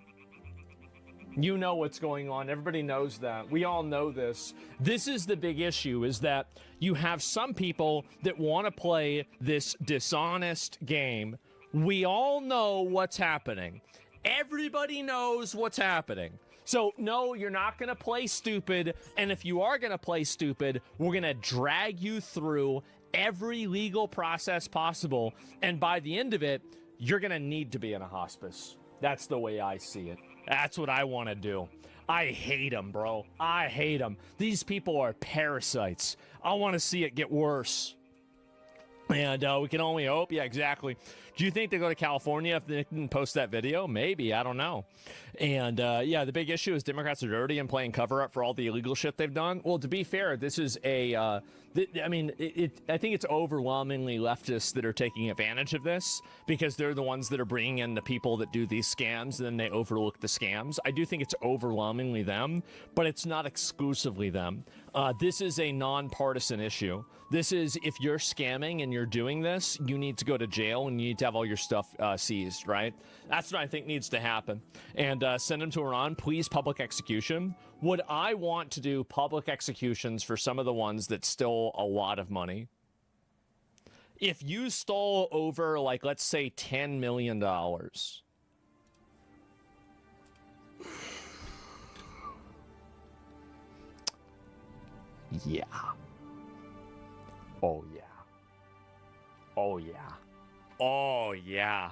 You know what's going on. Everybody knows that. We all know this. This is the big issue, is that you have some people that want to play this dishonest game. We all know what's happening. Everybody knows what's happening. So, no, you're not going to play stupid, and if you are going to play stupid, we're going to drag you through every legal process possible, and by the end of it, you're going to need to be in a hospice. That's the way I see it. That's what I want to do. I hate them, bro. I hate them. These people are parasites. I want to see it get worse. And we can only hope. Yeah, exactly. Do you think they go to California if they didn't post that video? Maybe. I don't know. And, the big issue is Democrats are dirty and playing cover-up for all the illegal shit they've done. Well, to be fair, this is a I mean, I think it's overwhelmingly leftists that are taking advantage of this because they're the ones that are bringing in the people that do these scams, and then they overlook the scams. I do think it's overwhelmingly them, but it's not exclusively them. This is a nonpartisan issue. This is, if you're scamming and you're doing this, you need to go to jail and you need to have all your stuff seized, right? That's what I think needs to happen. And send them to Iran, please, public execution. Would I want to do public executions for some of the ones that stole a lot of money? If you stole over, like, let's say $10 million. Yeah. Oh, yeah. Oh, yeah. Oh, yeah.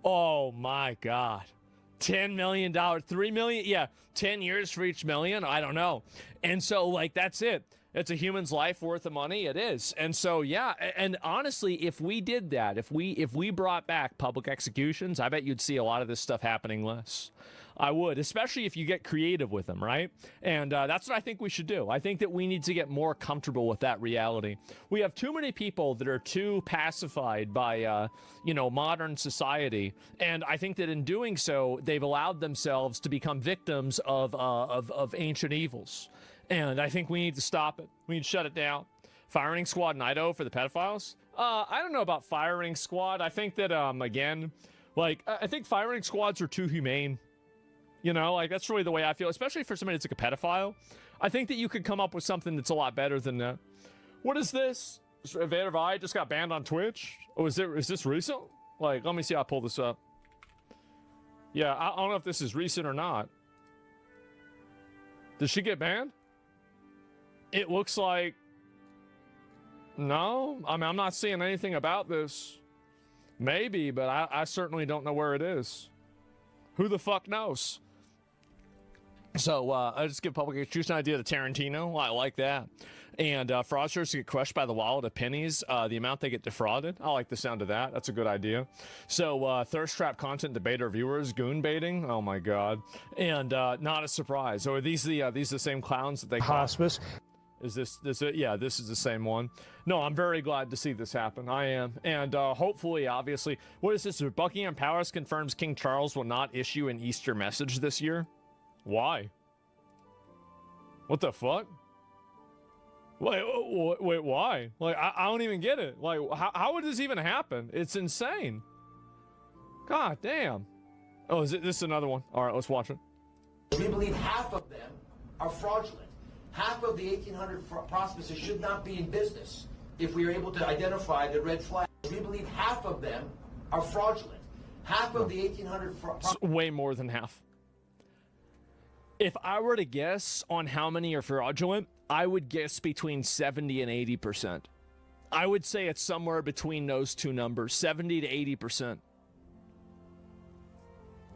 Oh, my God. $10 million, $3 million. Yeah, 10 years for each million. I don't know. And so, like, that's it. It's a human's life worth of money. It is. And so, yeah. And honestly, if we did that, if we brought back public executions, I bet you'd see a lot of this stuff happening less. I would, especially if you get creative with them, right? And that's what I think we should do. I think that we need to get more comfortable with that reality. We have too many people that are too pacified by, modern society. And I think that in doing so, they've allowed themselves to become victims of ancient evils. And I think we need to stop it. We need to shut it down. Firing squad in Idaho for the pedophiles? I don't know about firing squad. I think that, I think firing squads are too humane. You know, like, that's really the way I feel, especially for somebody that's like a pedophile. I think that you could come up with something that's a lot better than that. What is this? Vader Vi just got banned on Twitch? Oh, is this recent? Like, let me see. I'll pull this up. Yeah, I don't know if this is recent or not. Did she get banned? It looks like... No? I mean, I'm not seeing anything about this. Maybe, but I certainly don't know where it is. Who the fuck knows? So, I just give public execution idea to Tarantino. I like that. And fraudsters get crushed by the wallet of pennies, the amount they get defrauded. I like the sound of that. That's a good idea. So, thirst trap content debater viewers, goon baiting. Oh my god. And not a surprise. So are these the same clowns that they call? Hospice. Is this it? Yeah, this is the same one. No, I'm very glad to see this happen. I am. And hopefully, obviously, what is this? Buckingham Palace confirms King Charles will not issue an Easter message this year. Why? What the fuck? Wait, why? Like, I don't even get it. Like, how would this even happen? It's insane. God damn. Oh, is this another one? All right, let's watch it. We believe half of them are fraudulent. Half of the 1,800 prospectors should not be in business if we are able to identify the red flags. We believe half of them are fraudulent. Half of the 1,800... way more than half. If I were to guess on how many are fraudulent, I would guess between 70 and 80%. I would say it's somewhere between those two numbers, 70 to 80%.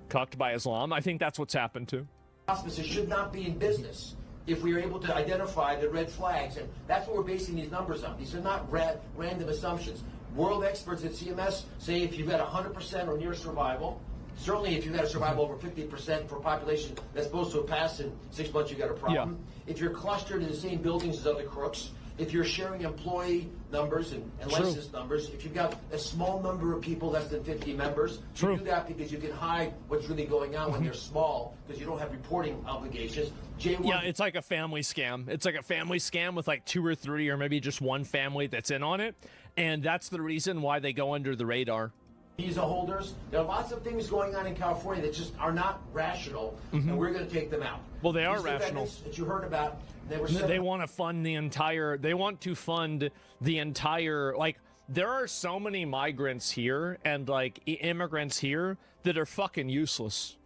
Cucked by Islam. I think that's what's happened too. Prospectors should not be in business if we are able to identify the red flags, and that's what we're basing these numbers on. These are not random assumptions. World experts at CMS say if you've got 100% or near survival, certainly if you've got a survival over 50% for a population that's supposed to have passed in 6 months, you've got a problem. Yeah. If you're clustered in the same buildings as other crooks, if you're sharing employee numbers and license numbers, if you've got a small number of people, less than 50 members, you do that because you can hide what's really going on when they're small, because you don't have reporting obligations. Yeah, it's like a family scam. It's like a family scam with like 2 or 3 or maybe just one family that's in on it. And that's the reason why they go under the radar. Visa holders. There are lots of things going on in California that just are not rational, and we're going to take them out. Well, they are rational. That you heard about. They want to fund the entire. They want to fund the entire. Like, there are so many migrants here and like immigrants here that are fucking useless.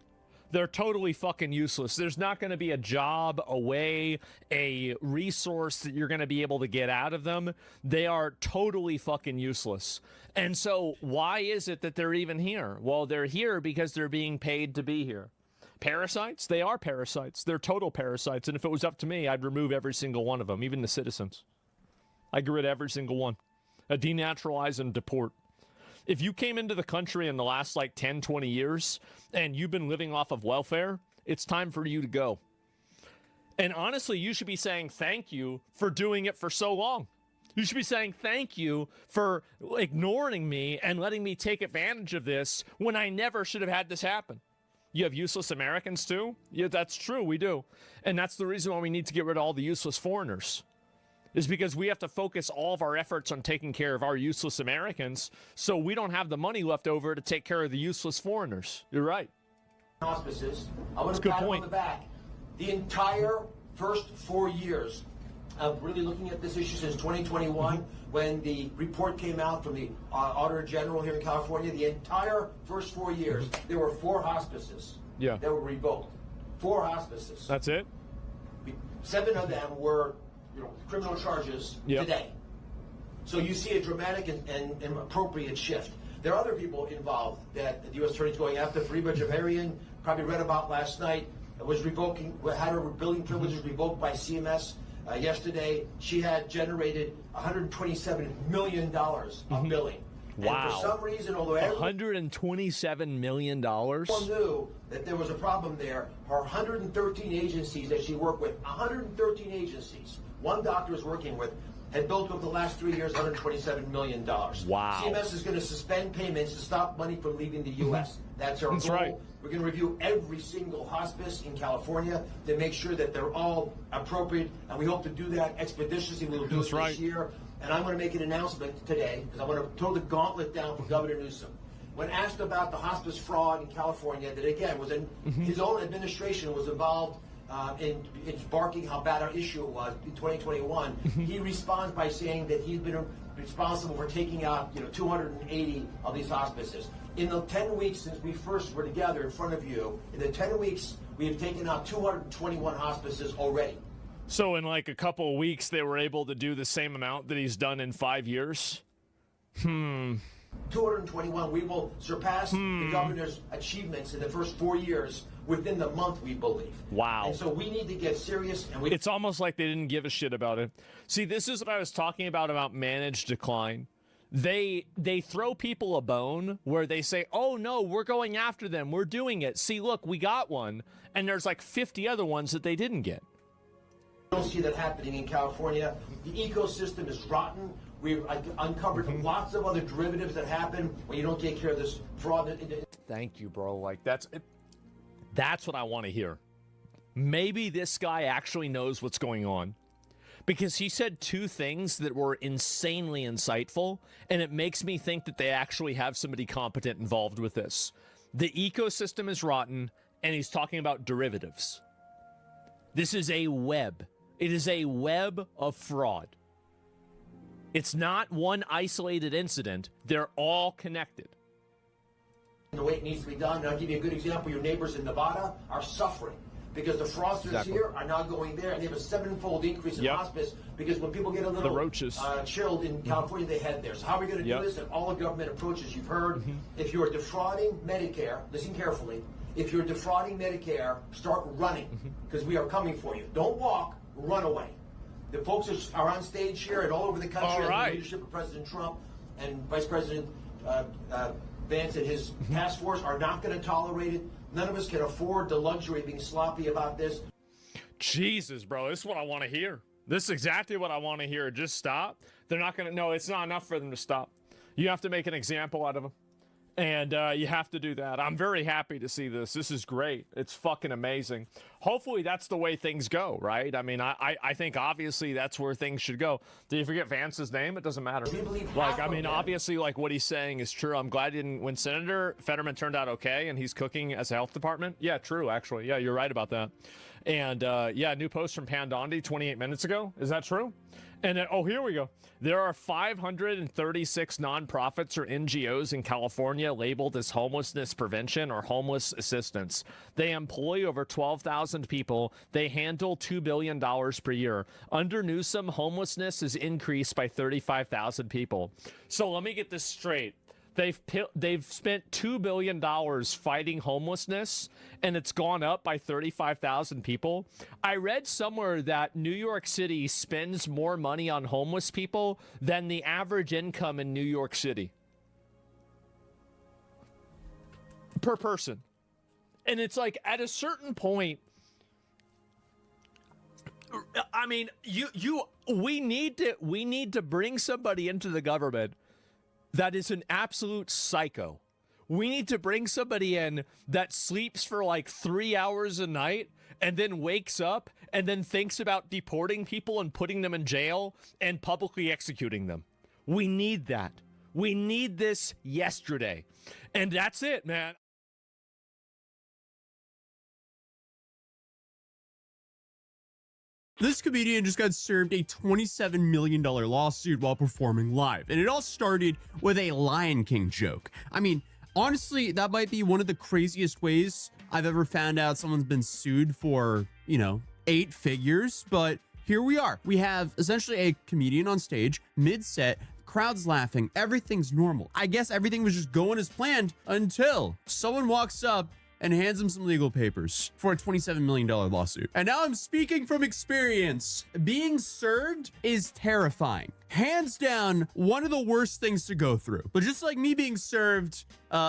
They're totally fucking useless. There's not going to be a job, a way, a resource that you're going to be able to get out of them. They are totally fucking useless. And so why is it that they're even here? Well, they're here because they're being paid to be here. Parasites? They are parasites. They're total parasites. And if it was up to me, I'd remove every single one of them, even the citizens. I'd get rid of every single one. I'd denaturalize and deport. If you came into the country in the last like 10, 20 years and you've been living off of welfare, it's time for you to go. And honestly, you should be saying thank you for doing it for so long. You should be saying thank you for ignoring me and letting me take advantage of this when I never should have had this happen. You have useless Americans too? Yeah, that's true, we do. And that's the reason why we need to get rid of all the useless foreigners. Is because we have to focus all of our efforts on taking care of our useless Americans, so we don't have the money left over to take care of the useless foreigners. You're right. Hospices. I want to pat him on the back. The entire first 4 years of really looking at this issue since 2021, when the report came out from the Auditor General here in California, the entire first 4 years, there were 4 hospices that were revoked. 4 hospices. That's it? 7 of them were criminal charges today. So you see a dramatic and appropriate shift. There are other people involved that the U.S. Attorney's going after. Fariba Javarian, probably read about last night, was had her billing privileges revoked by CMS yesterday. She had generated $127 million of billing. Wow. And for some reason, although everyone $127 million? knew that there was a problem there, her 113 agencies that she worked with, 113 agencies, one doctor is working with, had built up the last 3 years $127 million. Wow. CMS is going to suspend payments to stop money from leaving the U.S. That's our goal. Right. We're going to review every single hospice in California to make sure that they're all appropriate, and we hope to do that expeditiously. We'll do it this year. And I'm going to make an announcement today, because I want to throw the gauntlet down for Governor Newsom. When asked about the hospice fraud in California, that again was in his own administration was involved in barking how bad our issue was in 2021, he responds by saying that he's been responsible for taking out 280 of these hospices. In the 10 weeks since we first were together in front of you, in the 10 weeks we have taken out 221 hospices already. So in like a couple of weeks, they were able to do the same amount that he's done in 5 years? 221. We will surpass the governor's achievements in the first 4 years within the month, we believe. Wow. And so we need to get serious. And it's almost like they didn't give a shit about it. See, this is what I was talking about managed decline. They throw people a bone where they say, oh, no, we're going after them. We're doing it. See, look, we got one. And there's like 50 other ones that they didn't get. We don't see that happening in California. The ecosystem is rotten. We've uncovered lots of other derivatives that happen when you don't take care of this fraud. Thank you, bro. Like, that's what I want to hear. Maybe this guy actually knows what's going on, because he said 2 things that were insanely insightful, and it makes me think that they actually have somebody competent involved with this. The ecosystem is rotten, and he's talking about derivatives. This is a web. It is a web of fraud. It's not one isolated incident. They're all connected. The way it needs to be done, and I'll give you a good example. Your neighbors in Nevada are suffering because the fraudsters here are now going there, and they have a 7-fold increase in hospice, because when people get a little chilled in California, they head there. So how are we going to do this? And all the government approaches you've heard. If you're defrauding Medicare, listen carefully, if you're defrauding Medicare, start running, because we are coming for you. Don't walk, run away. The folks are on stage here and all over the country under the leadership of President Trump and Vice President Vance and his task force are not going to tolerate it. None of us can afford the luxury of being sloppy about this. Jesus, bro, this is what I want to hear. This is exactly what I want to hear. Just stop. They're not going to. No, it's not enough for them to stop. You have to make an example out of them. And you have to do that. I'm very happy to see this. This is great. It's fucking amazing. Hopefully that's the way things go, right? I mean, I think obviously that's where things should go. Did you forget Vance's name? It doesn't matter. Like, I mean, obviously, like, what he's saying is true. I'm glad he didn't. When Senator Fetterman turned out okay and he's cooking as a health department. Yeah, true, actually. Yeah, you're right about that. And yeah, new post from Pandondi 28 minutes ago. Is that true? And then, oh, here we go. There are 536 nonprofits or NGOs in California labeled as homelessness prevention or homeless assistance. They employ over 12,000 people. They handle $2 billion per year. Under Newsom, homelessness has increased by 35,000 people. So let me get this straight. They've spent $2 billion fighting homelessness, and it's gone up by 35,000 people. I read somewhere that New York City spends more money on homeless people than the average income in New York City per person. And it's like, at a certain point, I mean, we need to bring somebody into the government that is an absolute psycho. We need to bring somebody in that sleeps for like 3 hours a night and then wakes up and then thinks about deporting people and putting them in jail and publicly executing them. We need that. We need this yesterday. And that's it, man. This comedian just got served a $27 million lawsuit while performing live. And it all started with a Lion King joke. I mean, honestly, that might be one of the craziest ways I've ever found out someone's been sued for, 8 figures. But here we are. We have essentially a comedian on stage, mid-set, crowd's laughing, everything's normal. I guess everything was just going as planned until someone walks up and hands him some legal papers for a $27 million lawsuit. And now I'm speaking from experience. Being served is terrifying. Hands down, one of the worst things to go through. But just like me being served,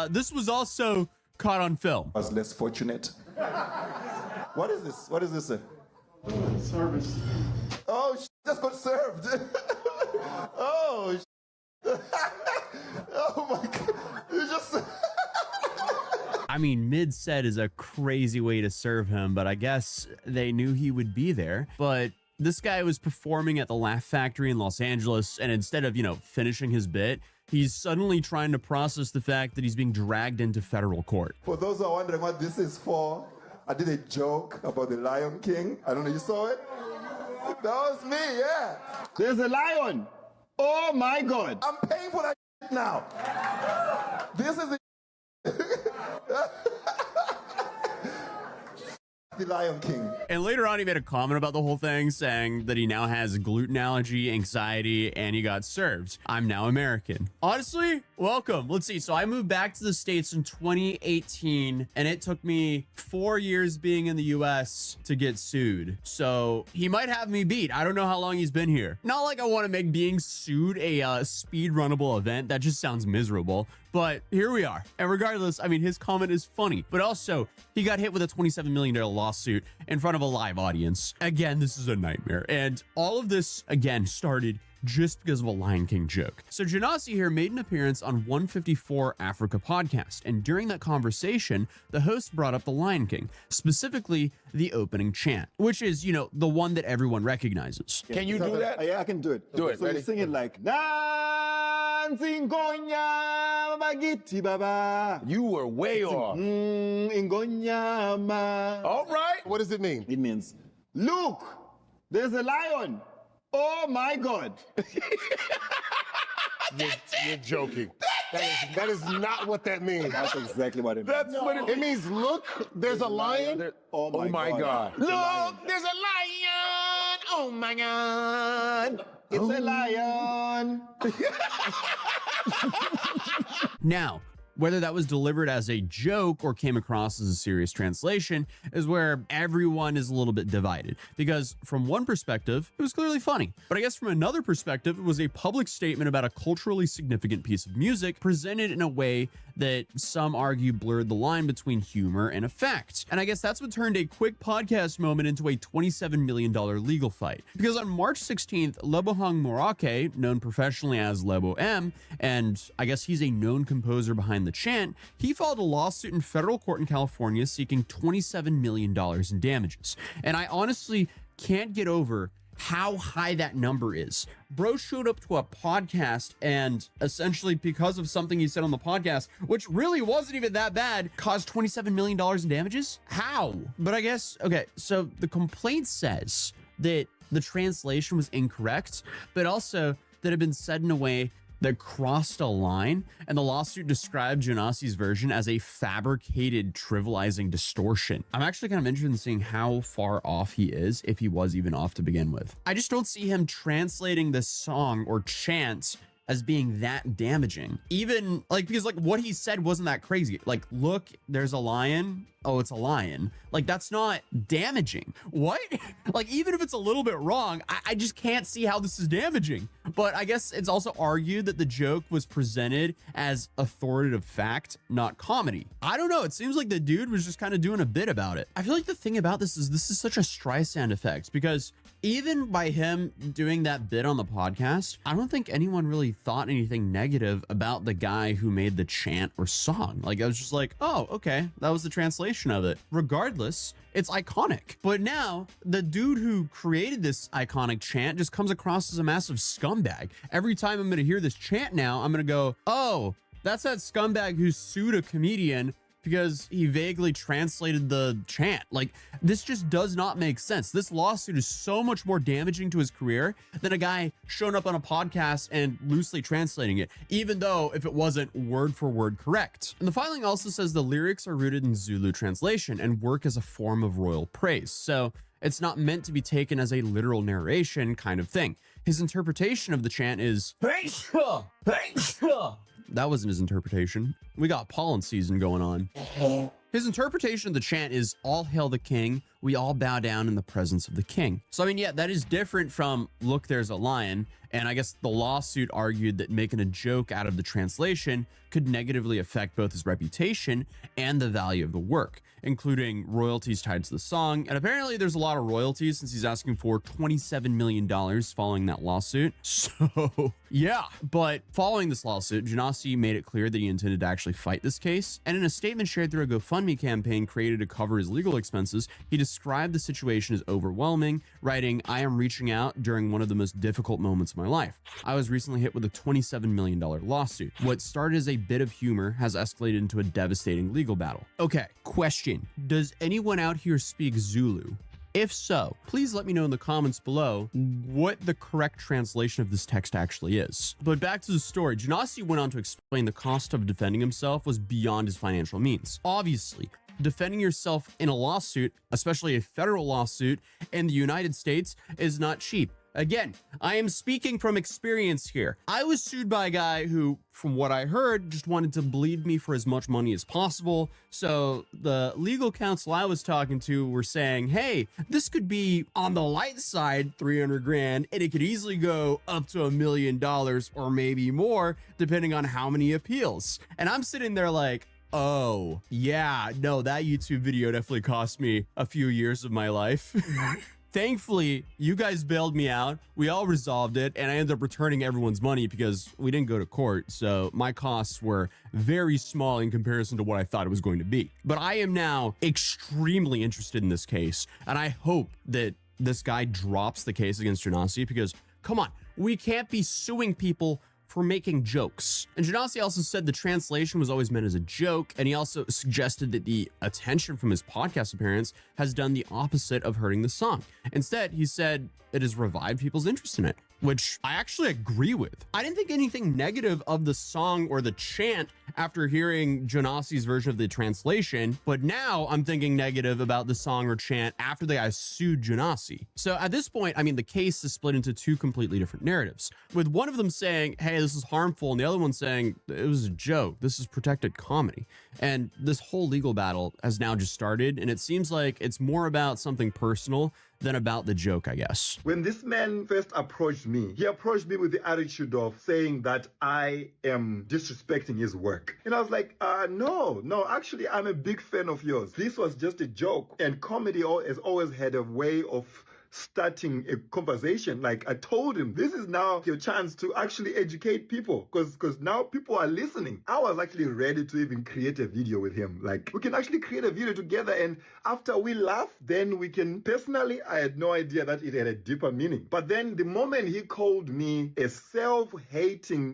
this was also caught on film. I was less fortunate. What is this? What is this? Service. Oh, just got served. Oh, oh my God. You just... I mean, mid-set is a crazy way to serve him, but I guess they knew he would be there. But this guy was performing at the Laugh Factory in Los Angeles, and instead of, finishing his bit, he's suddenly trying to process the fact that he's being dragged into federal court. For those who are wondering what this is for, I did a joke about the Lion King. I don't know, you saw it? That was me, yeah. There's a lion. Oh my God. I'm paying for that now. This is the the Lion King. And later on, he made a comment about the whole thing, saying that he now has gluten allergy, anxiety, and he got served. I'm now American. Honestly, welcome. Let's see. So I moved back to the States in 2018, and it took me 4 years being in the US to get sued. So he might have me beat. I don't know how long he's been here. Not like I want to make being sued a speed runnable event. That just sounds miserable. But here we are. And regardless, I mean, his comment is funny, but also he got hit with a $27 million lawsuit in front of a live audience. Again, this is a nightmare. And all of this, again, started just because of a Lion King joke. So Genasi here made an appearance on 154 Africa podcast. And during that conversation, the host brought up the Lion King, specifically the opening chant, which is, the one that everyone recognizes. Can you do that? Yeah, I can do it. Do it. So you sing it like, Dancing Gonya Bagiti Baba. You were way off. All right. What does it mean? It means, look, there's a lion. Oh my God. You're joking. That is not what that means. That's exactly what it means. It means, look, there's a lion. Oh my God. Look, there's a lion. Oh my God. It's a lion. Now, whether that was delivered as a joke or came across as a serious translation is where everyone is a little bit divided. Because from one perspective, it was clearly funny. But I guess from another perspective, it was a public statement about a culturally significant piece of music presented in a way that some argue blurred the line between humor and effect. And I guess that's what turned a quick podcast moment into a $27 million legal fight. Because on March 16th, Lebohang Morake, known professionally as Lebo M, and I guess he's a known composer behind the chant, he filed a lawsuit in federal court in California seeking $27 million in damages. And I honestly can't get over how high that number is. Bro showed up to a podcast and essentially because of something he said on the podcast, which really wasn't even that bad, caused $27 million in damages? How? But I guess, okay, so the complaint says that the translation was incorrect, but also that it had been said in a way that crossed a line, and the lawsuit described Genasi's version as a fabricated, trivializing distortion. I'm actually kind of interested in seeing how far off he is, if he was even off to begin with. I just don't see him translating this song or chant as being that damaging. Even, because what he said wasn't that crazy. Like, look, there's a lion. oh, it's a lion. Like, that's not damaging. What? Like, even if it's a little bit wrong, I just can't see how this is damaging. But I guess it's also argued that the joke was presented as authoritative fact, not comedy. I don't know. It seems like the dude was just kind of doing a bit about it. I feel like the thing about this is such a Streisand effect, because even by him doing that bit on the podcast, I don't think anyone really thought anything negative about the guy who made the chant or song. Like, I was just like, oh, okay, that was the translation of it. Regardless, it's iconic. But now the dude who created this iconic chant just comes across as a massive scumbag. Every time I'm going to hear this chant now, I'm going to go, oh, that's that scumbag who sued a comedian because he vaguely translated the chant. Like, this just does not make sense. This lawsuit is so much more damaging to his career than a guy showing up on a podcast and loosely translating it, even though if it wasn't word for word correct. And the filing also says the lyrics are rooted in Zulu translation and work as a form of royal praise. So it's not meant to be taken as a literal narration kind of thing. His interpretation of the chant is that wasn't his interpretation. We got pollen season going on. His interpretation of the chant is all hail the king. We all bow down in the presence of the king. So, I mean, yeah, that is different from look, there's a lion. And I guess the lawsuit argued that making a joke out of the translation could negatively affect both his reputation and the value of the work, including royalties tied to the song. And apparently there's a lot of royalties since he's asking for $27 million following that lawsuit. So yeah, but following this lawsuit, Janasi made it clear that he intended to actually fight this case. And in a statement shared through a GoFundMe campaign created to cover his legal expenses, he described the situation as overwhelming, writing, "I am reaching out during one of the most difficult moments of my life. I was recently hit with a $27 million lawsuit. What started as a bit of humor has escalated into a devastating legal battle." Okay, question. Does anyone out here speak Zulu? If so, please let me know in the comments below what the correct translation of this text actually is. But back to the story, Janasi went on to explain the cost of defending himself was beyond his financial means. Obviously, defending yourself in a lawsuit, especially a federal lawsuit in the United States, is not cheap. Again, I am speaking from experience here. I was sued by a guy who, from what I heard, just wanted to bleed me for as much money as possible. So the legal counsel I was talking to were saying, hey, this could be on the light side, 300 grand, and it could easily go up to $1 million or maybe more, depending on how many appeals. And I'm sitting there like, oh, yeah, no, that YouTube video definitely cost me a few years of my life. Thankfully, you guys bailed me out. We all resolved it, and I ended up returning everyone's money because we didn't go to court. So my costs were very small in comparison to what I thought it was going to be. But I am now extremely interested in this case, and I hope that this guy drops the case against Janasi because, come on, we can't be suing people for making jokes. And Janasi also said the translation was always meant as a joke, and he also suggested that the attention from his podcast appearance has done the opposite of hurting the song. Instead, he said it has revived people's interest in it, which I actually agree with. I didn't think anything negative of the song or the chant after hearing Janasi's version of the translation, but now I'm thinking negative about the song or chant after the guy sued Janasi. So at this point, I mean, the case is split into two completely different narratives, with one of them saying, hey, this is harmful, and the other one saying, it was a joke, this is protected comedy. And this whole legal battle has now just started, and it seems like it's more about something personal than about the joke, I guess. When this man first approached me, he approached me with the attitude of saying that I am disrespecting his work. And I was like, no, actually, I'm a big fan of yours. This was just a joke. And comedy has always had a way of starting a conversation. Like I told him, this is now your chance to actually educate people because now people are listening. I was actually ready to even create a video with him. Like we can actually create a video together, and after we laugh, then we can. Personally, I had no idea that it had a deeper meaning. But then the moment he called me a self-hating,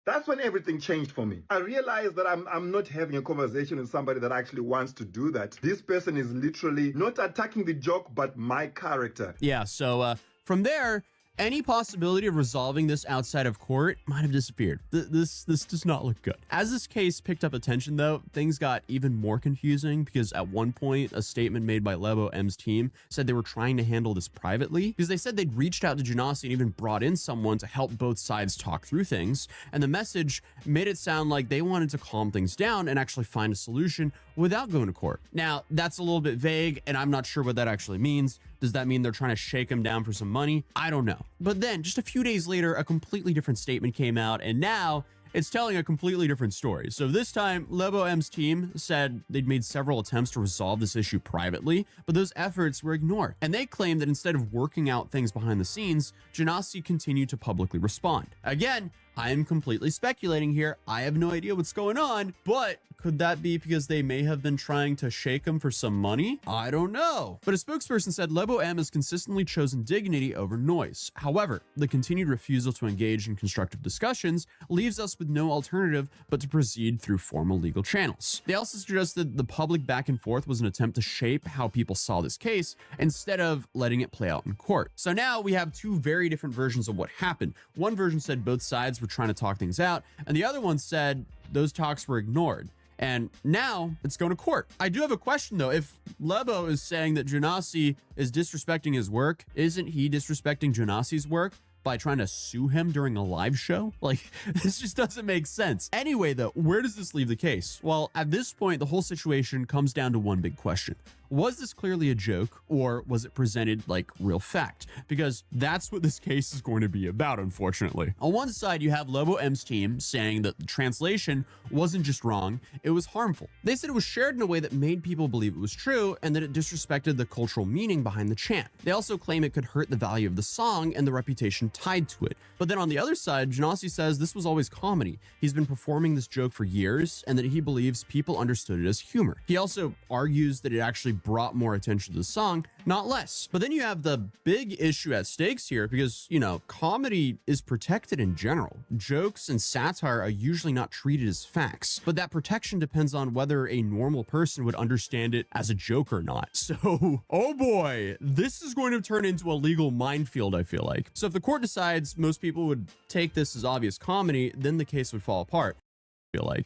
that's when everything changed for me. I realized that I'm not having a conversation with somebody that actually wants to do that. This person is literally not attacking the joke, but my character. Yeah, so from there, any possibility of resolving this outside of court might have disappeared. This does not look good. As this case picked up attention, though, things got even more confusing because at one point, a statement made by Borov9's team said they were trying to handle this privately because they said they'd reached out to Janasi and even brought in someone to help both sides talk through things. And the message made it sound like they wanted to calm things down and actually find a solution without going to court. Now, that's a little bit vague, and I'm not sure what that actually means. Does that mean they're trying to shake him down for some money? I don't know. But then, just a few days later, a completely different statement came out, and now it's telling a completely different story. So this time, Borov9's team said they'd made several attempts to resolve this issue privately, but those efforts were ignored. And they claimed that instead of working out things behind the scenes, Janasi continued to publicly respond. Again, I am completely speculating here. I have no idea what's going on, but could that be because they may have been trying to shake him for some money? I don't know. But a spokesperson said Borov9 has consistently chosen dignity over noise. However, the continued refusal to engage in constructive discussions leaves us with no alternative but to proceed through formal legal channels. They also suggested the public back and forth was an attempt to shape how people saw this case instead of letting it play out in court. So now we have two very different versions of what happened. One version said both sides were trying to talk things out, and the other one said those talks were ignored. And now it's going to court. I do have a question though. If Lebo is saying that Janasi is disrespecting his work, isn't he disrespecting Janasi's work by trying to sue him during a live show? Like, this just doesn't make sense. Anyway, though, where does this leave the case? Well, at this point, the whole situation comes down to one big question. Was this clearly a joke, or was it presented like real fact? Because that's what this case is going to be about, unfortunately. On one side, you have Borov9's team saying that the translation wasn't just wrong, it was harmful. They said it was shared in a way that made people believe it was true and that it disrespected the cultural meaning behind the chant. They also claim it could hurt the value of the song and the reputation tied to it. But then on the other side, Janasi says this was always comedy. He's been performing this joke for years and that he believes people understood it as humor. He also argues that it actually brought more attention to the song, not less. But then you have the big issue at stakes here because, you know, comedy is protected in general. Jokes and satire are usually not treated as facts, but that protection depends on whether a normal person would understand it as a joke or not. So, oh boy, this is going to turn into a legal minefield, I feel like. So if the court decides most people would take this as obvious comedy, then the case would fall apart.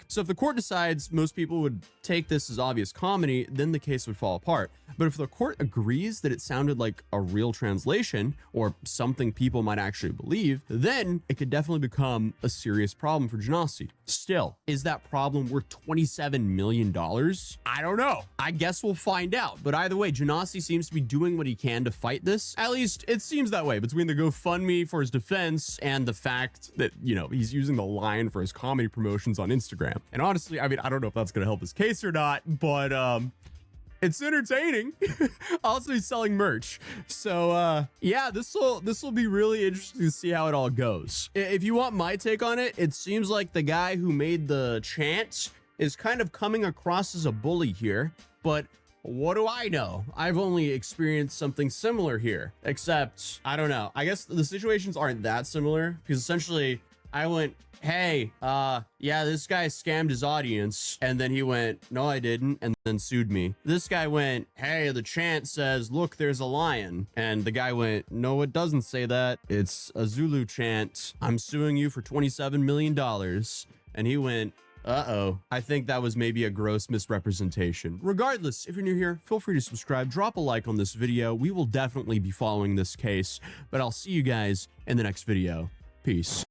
So if the court decides most people would take this as obvious comedy, then the case would fall apart. But if the court agrees that it sounded like a real translation or something people might actually believe, then it could definitely become a serious problem for Janasi. Still, is that problem worth $27 million? I don't know. I guess we'll find out. But either way, Janasi seems to be doing what he can to fight this. At least it seems that way between the GoFundMe for his defense and the fact that, you know, he's using the line for his comedy promotions on Instagram. And honestly, I mean, I don't know if that's going to help his case or not, but it's entertaining. Also, he's selling merch. So yeah, this will be really interesting to see how it all goes. If you want my take on it, it seems like the guy who made the chant is kind of coming across as a bully here, but what do I know? I've only experienced something similar here, except I don't know. I guess the situations aren't that similar because essentially I went, hey, yeah, this guy scammed his audience. And then he went, no, I didn't. And then sued me. This guy went, hey, the chant says, look, there's a lion. And the guy went, no, it doesn't say that. It's a Zulu chant. I'm suing you for $27 million. And he went, uh-oh. I think that was maybe a gross misrepresentation. Regardless, if you're new here, feel free to subscribe, drop a like on this video. We will definitely be following this case, but I'll see you guys in the next video. Peace.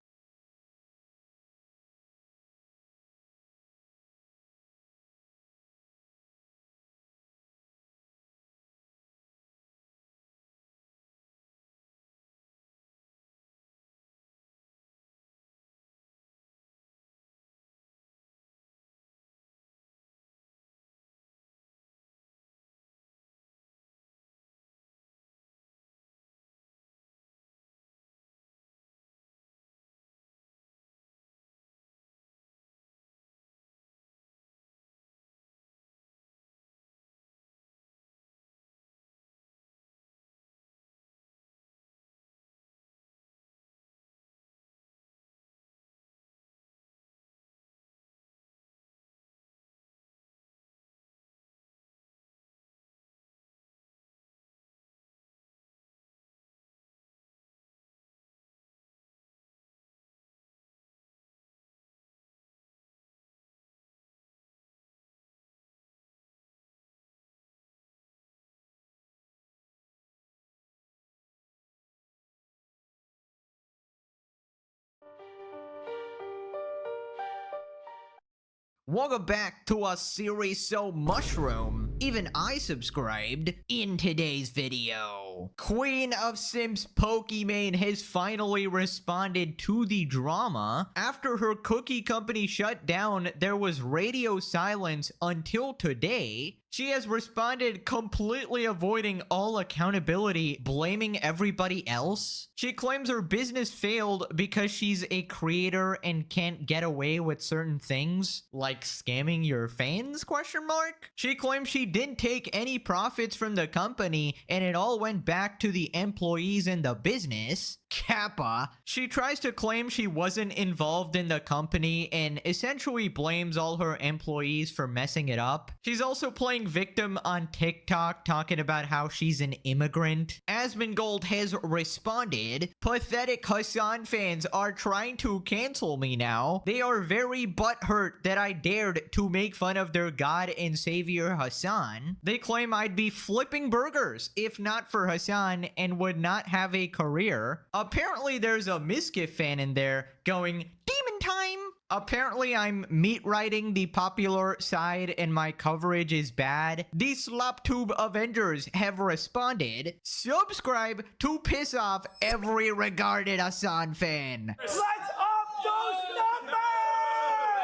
Welcome back to a series so mushroom, even I subscribed. In today's video, Queen of Sims Pokimane has finally responded to the drama. After her cookie company shut down, there was radio silence until today. She has responded, completely avoiding all accountability, blaming everybody else. She claims her business failed because she's a creator and can't get away with certain things, like scamming your fans, ? She claims she didn't take any profits from the company and it all went back to the employees and the business. Kappa. She tries to claim she wasn't involved in the company and essentially blames all her employees for messing it up. She's also playing victim on TikTok, talking about how she's an immigrant. Asmongold has responded, pathetic Hassan fans are trying to cancel me now. They are very butthurt that I dared to make fun of their god and savior Hassan. They claim I'd be flipping burgers if not for Hassan and would not have a career. Apparently there's a Miskiff fan in there going, demon time! Apparently I'm meat writing the popular side and my coverage is bad. The SlopTube Avengers have responded, subscribe to piss off every regarded Hassan fan. Let's up those numbers!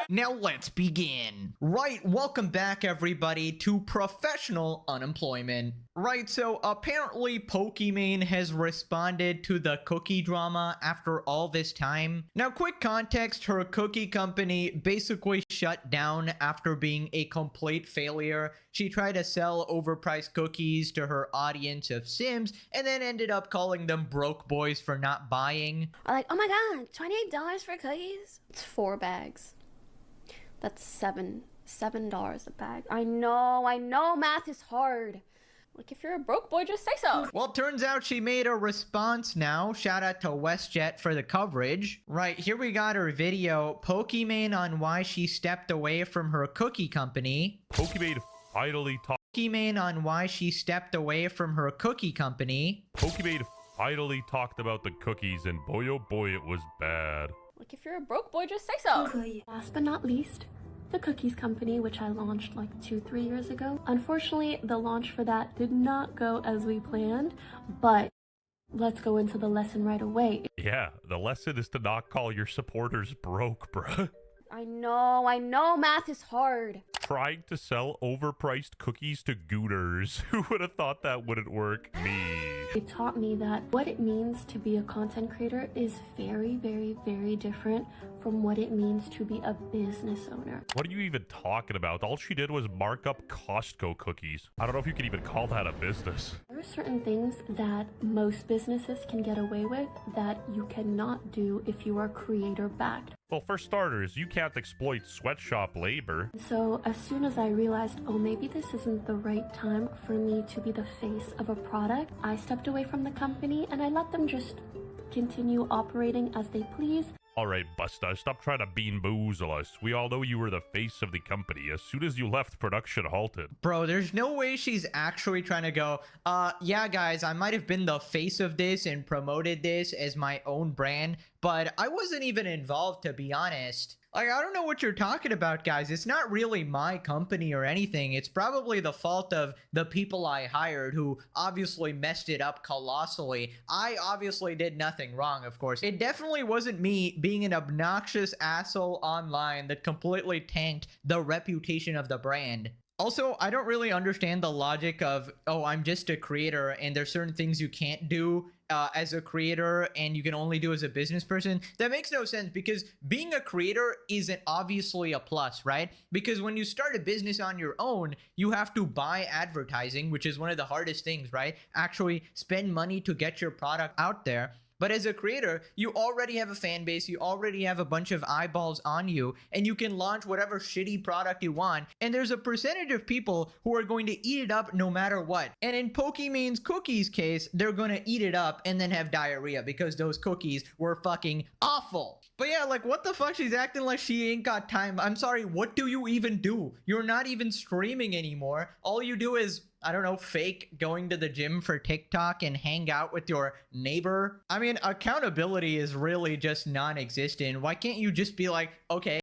Now let's begin. Right, welcome back everybody to professional unemployment. Right, so apparently Pokimane has responded to the cookie drama after all this time. Now, quick context, her cookie company basically shut down after being a complete failure. She tried to sell overpriced cookies to her audience of Sims and then ended up calling them broke boys for not buying. Like, oh my god, $28 for cookies? It's 4 bags. That's $7 a bag. I know math is hard. Like, if you're a broke boy, just say so. Well, turns out she made a response now. Shout out to WestJet for the coverage. Right, here we got her video. Pokimane on why she stepped away from her cookie company. Pokimane finally talked. Pokimane on why she stepped away from her cookie company. Pokimane finally talked about the cookies, and boy oh boy, it was bad. Like, if you're a broke boy, just say so. Last but not least, the cookies company, which I launched like 2-3 years ago. Unfortunately, the launch for that did not go as we planned, but let's go into the lesson right away. Yeah, the lesson is to not call your supporters broke, bruh. I know math is hard. Trying to sell overpriced cookies to gooners. Who would have thought that wouldn't work? Me. It taught me that what it means to be a content creator is very, very, very different from what it means to be a business owner. What are you even talking about? All she did was mark up Costco cookies. I don't know if you can even call that a business. There are certain things that most businesses can get away with that you cannot do if you are creator backed. Well, for starters, you can't exploit sweatshop labor. So as soon as I realized, oh, maybe this isn't the right time for me to be the face of a product, I stepped away from the company and I let them just continue operating as they please. All right, Busta, stop trying to bean boozle us. We all know you were the face of the company. As soon as you left, production halted. Bro, there's no way she's actually trying to go, yeah, guys, I might have been the face of this and promoted this as my own brand, but I wasn't even involved, to be honest. Like, I don't know what you're talking about, guys. It's not really my company or anything. It's probably the fault of the people I hired who obviously messed it up colossally. I obviously did nothing wrong, of course. It definitely wasn't me being an obnoxious asshole online that completely tanked the reputation of the brand. Also, I don't really understand the logic of, oh, I'm just a creator and there's certain things you can't do as a creator and you can only do as a business person. That makes no sense because being a creator isn't obviously a plus, right? Because when you start a business on your own, you have to buy advertising, which is one of the hardest things, right? Actually spend money to get your product out there. But as a creator, you already have a fan base, you already have a bunch of eyeballs on you, and you can launch whatever shitty product you want, and there's a percentage of people who are going to eat it up no matter what. And in Pokimane's cookies case, they're going to eat it up and then have diarrhea because those cookies were fucking awful. But yeah, like, what the fuck? She's acting like she ain't got time. I'm sorry, what do you even do? You're not even streaming anymore. All you do is, I don't know, fake going to the gym for TikTok and hang out with your neighbor. I mean, accountability is really just non-existent. Why can't you just be like, okay,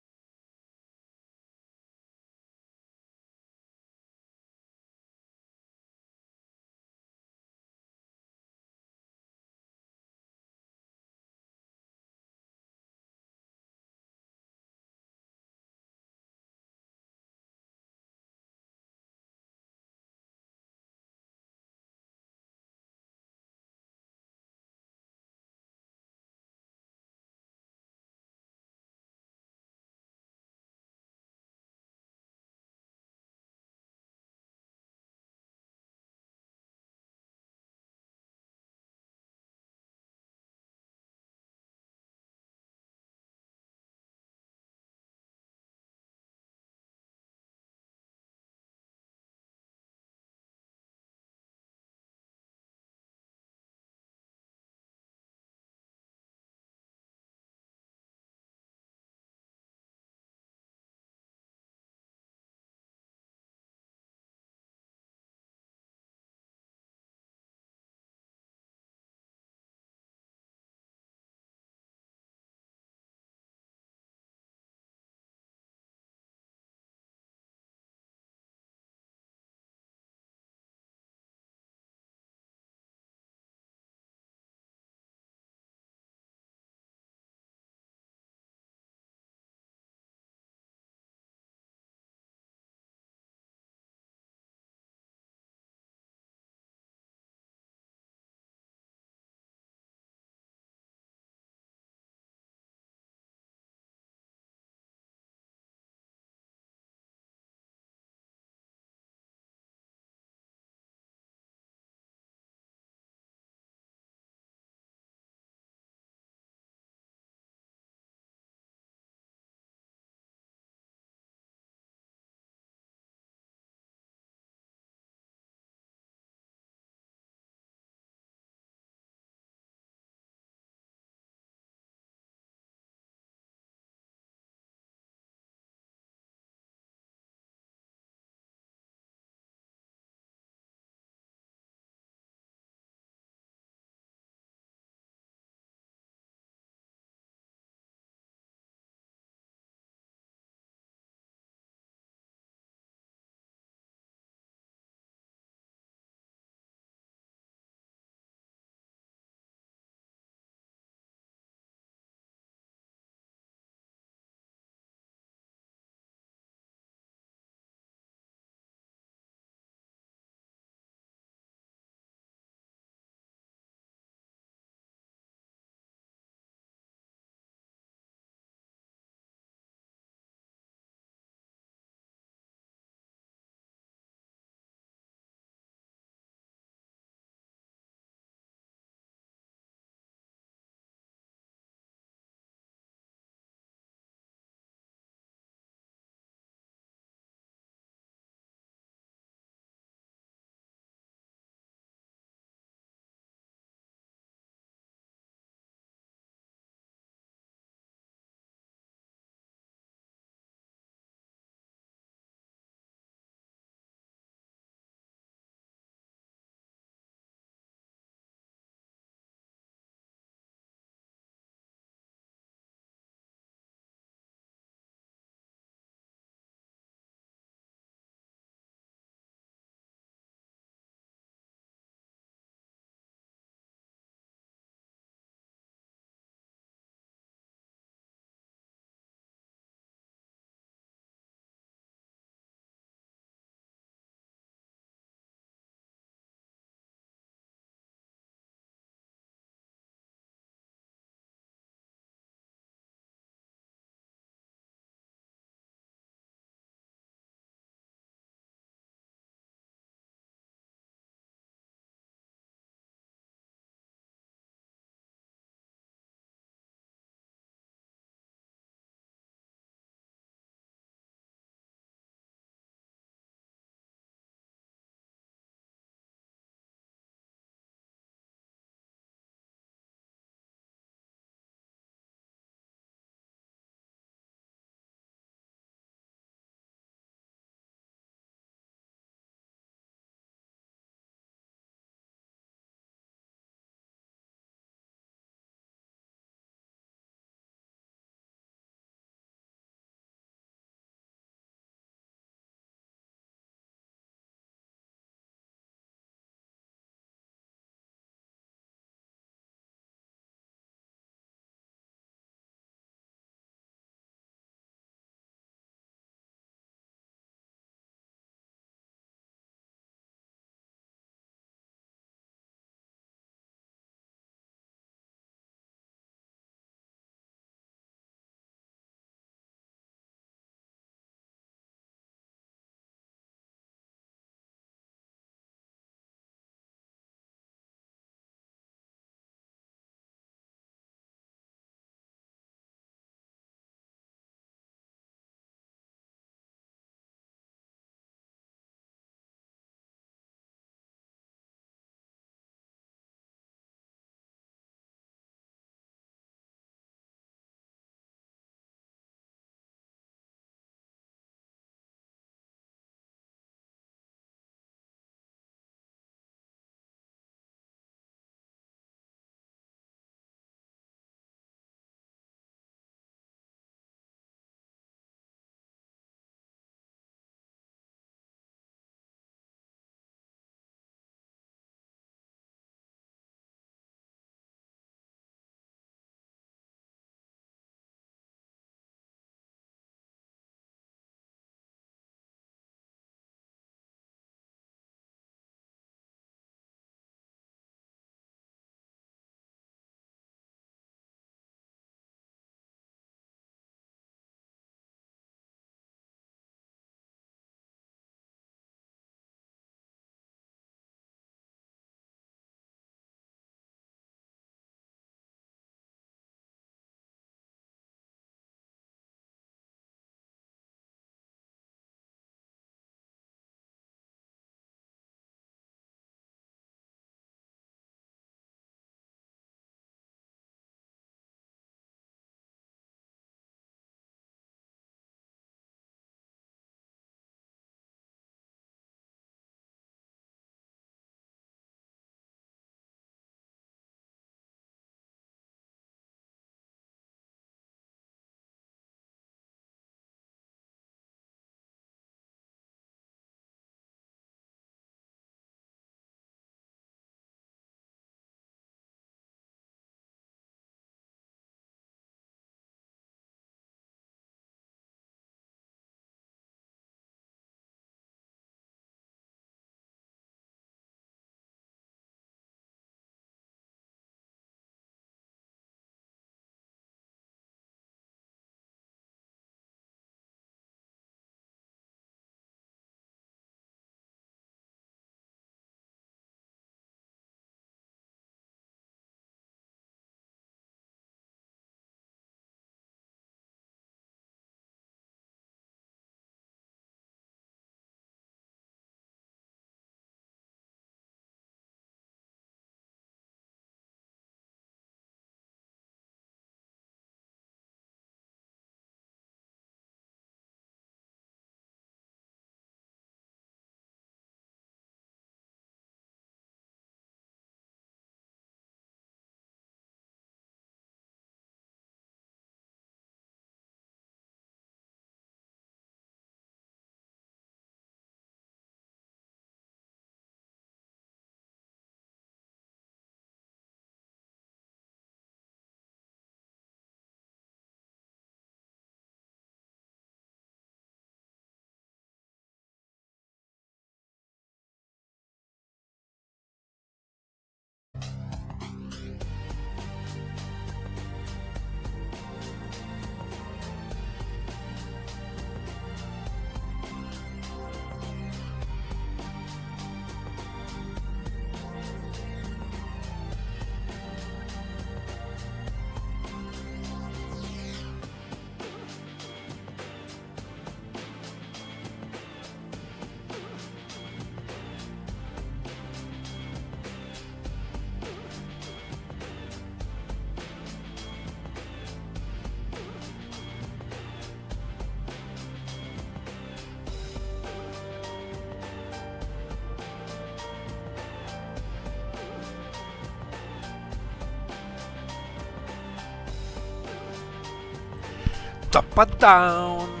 up or down.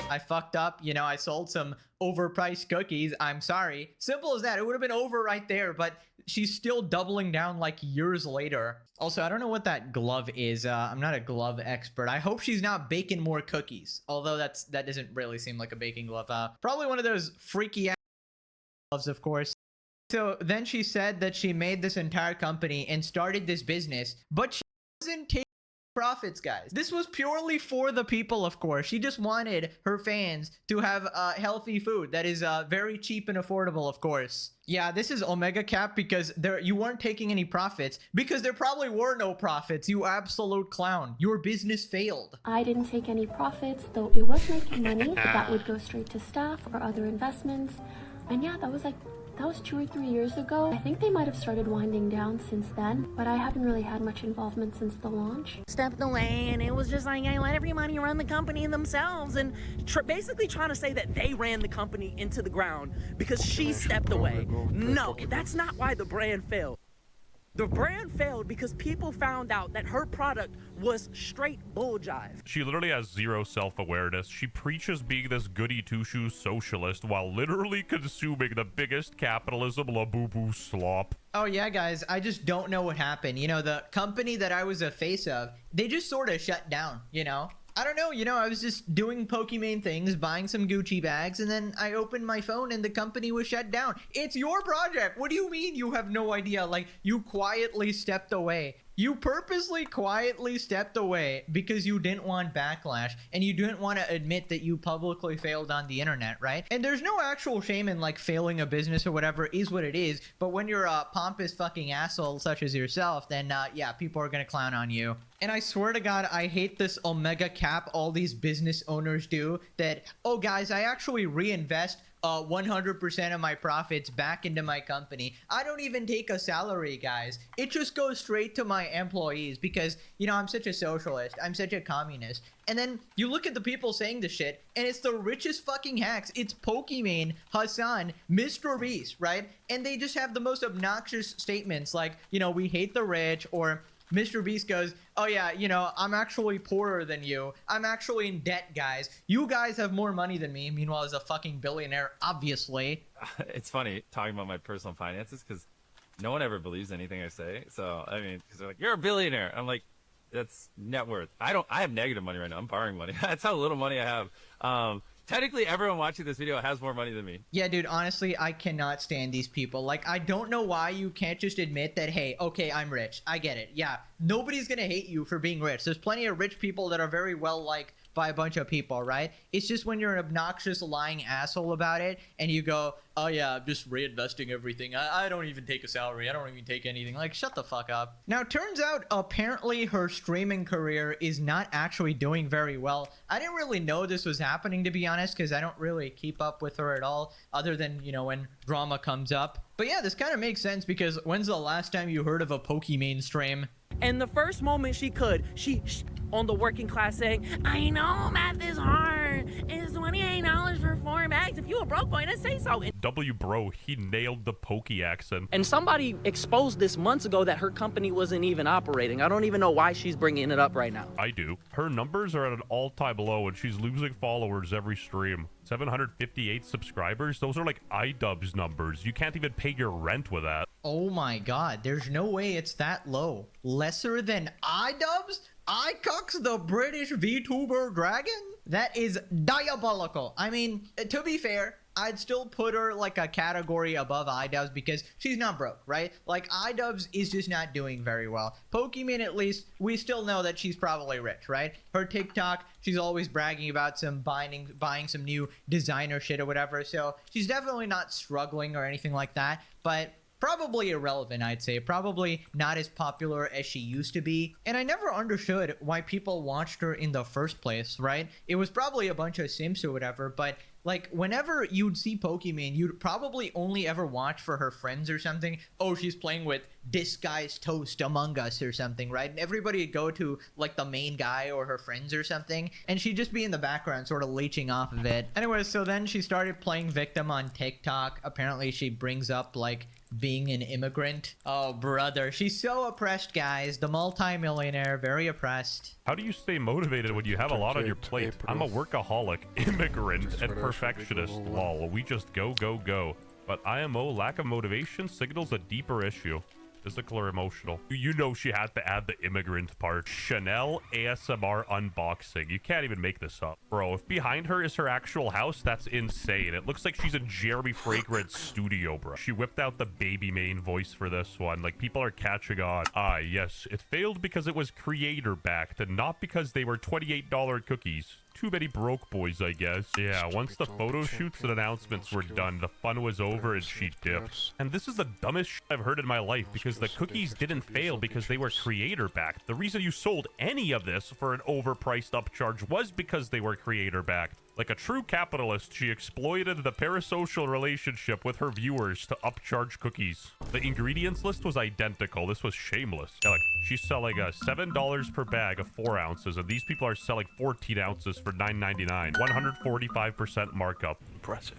I fucked up. You know, I sold some overpriced cookies. I'm sorry. Simple as that. It would have been over right there, but she's still doubling down like years later. Also, I don't know what that glove is. I'm not a glove expert. I hope she's not baking more cookies. Although that doesn't really seem like a baking glove. Probably one of those freaky ass gloves, of course. So then she said that she made this entire company and started this business, but she wasn't taking profits, guys. This was purely for the people, of course. She just wanted her fans to have healthy food that is very cheap and affordable, of course. Yeah, this is Omega Cap because you weren't taking any profits because there probably were no profits, you absolute clown. Your business failed. I didn't take any profits, though it was making money that would go straight to staff or other investments. And yeah, that was 2 or 3 years ago. I think they might have started winding down since then, but I haven't really had much involvement since the launch. Stepped away, and it was just like, I let everybody run the company themselves, and basically trying to say that they ran the company into the ground because she stepped away. No, that's not why the brand failed. The brand failed because people found out that her product was straight bull jive. She literally has zero self-awareness. She preaches being this goody two-shoes socialist while literally consuming the biggest capitalism la-boo-boo slop. Oh yeah, guys, I just don't know what happened. You know, the company that I was a face of, they just sort of shut down, you know? I don't know, you know, I was just doing Pokimane things, buying some Gucci bags, and then I opened my phone and the company was shut down. It's your project. What do you mean you have no idea? Like, you quietly stepped away. You purposely quietly stepped away because you didn't want backlash and you didn't want to admit that you publicly failed on the internet, right? And there's no actual shame in like failing a business or whatever is what it is. But when you're a pompous fucking asshole such as yourself, then yeah, people are going to clown on you. And I swear to God, I hate this Omega Cap all these business owners do that, oh guys, I actually reinvest 100% of my profits back into my company. I don't even take a salary, guys. It just goes straight to my employees because, you know, I'm such a socialist. I'm such a communist. And then you look at the people saying this shit, and it's the richest fucking hacks. It's Pokimane, Hassan, Mr. Beast, right? And they just have the most obnoxious statements like, you know, we hate the rich, or Mr. Beast goes, oh yeah, you know, I'm actually poorer than you. I'm actually in debt, guys. You guys have more money than me. Meanwhile, he's a fucking billionaire, obviously. It's funny talking about my personal finances because no one ever believes anything I say. So, I mean, because they're like, you're a billionaire. I'm like, that's net worth. I have negative money right now. I'm borrowing money. That's how little money I have. Technically, everyone watching this video has more money than me. Yeah, dude, honestly, I cannot stand these people. Like, I don't know why you can't just admit that, hey, okay, I'm rich. I get it. Yeah, nobody's gonna hate you for being rich. There's plenty of rich people that are very well liked by a bunch of people, right? It's just when you're an obnoxious, lying asshole about it, and you go, oh yeah, I'm just reinvesting everything. I don't even take a salary. I don't even take anything. Like, shut the fuck up. Now, turns out, apparently, her streaming career is not actually doing very well. I didn't really know this was happening, to be honest, because I don't really keep up with her at all, other than, you know, when drama comes up. But yeah, this kind of makes sense, because when's the last time you heard of a Pokimane stream? And the first moment she could, she on the working class saying, I know math is hard. It's $28 for 4 bags. If you a broke boy, then say so. W bro, he nailed the pokey accent. And somebody exposed this months ago that her company wasn't even operating. I don't even know why she's bringing it up right now. I do. Her numbers are at an all-time low and she's losing followers every stream. 758 subscribers? Those are like iDubbbz numbers. You can't even pay your rent with that. Oh my god, there's no way it's that low. Lesser than iDubbbz? iCucks the British VTuber dragon? That is diabolical. I mean, to be fair, I'd still put her like a category above iDubbbz because she's not broke, right? Like, iDubbbz is just not doing very well. Pokimane, at least, we still know that she's probably rich, right? Her TikTok, she's always bragging about some buying some new designer shit or whatever, so she's definitely not struggling or anything like that, but probably irrelevant, I'd say. Probably not as popular as she used to be. And I never understood why people watched her in the first place, right? It was probably a bunch of simps or whatever, but Like, whenever you'd see Pokimane, you'd probably only ever watch for her friends or something. Oh, she's playing with Disguised Toast Among Us or something, right? And everybody would go to, like, the main guy or her friends or something, and she'd just be in the background sort of leeching off of it. Anyway, so then she started playing victim on TikTok. Apparently, she brings up, like, being an immigrant. Oh, brother. She's so oppressed, guys. The multi-millionaire, very oppressed. How do you stay motivated when you have a lot on your plate? I'm a workaholic, immigrant, and perfectionist. Lol, we just go, go, go. But IMO, lack of motivation, signals a deeper issue. Physical or emotional. You know she had to add the immigrant part. Chanel ASMR unboxing. You can't even make this up. Bro, if behind her is her actual house, that's insane. It looks like she's in Jeremy Fragrant's studio, bro. She whipped out the baby main voice for this one. Like, people are catching on. Ah, yes. It failed because it was creator-backed and not because they were $28 cookies. Too many broke boys, I guess. Yeah, once the photo shoots and announcements were done, the fun was over and she dipped. And this is the dumbest shit I've heard in my life, because the cookies didn't fail because they were creator-backed. The reason you sold any of this for an overpriced upcharge was because they were creator-backed. Like a true capitalist, she exploited the parasocial relationship with her viewers to upcharge cookies. The ingredients list was identical. This was shameless. Yeah, like, she's selling $7 per bag of 4 ounces, and these people are selling 14 ounces for $9.99. 145% markup. Impressive.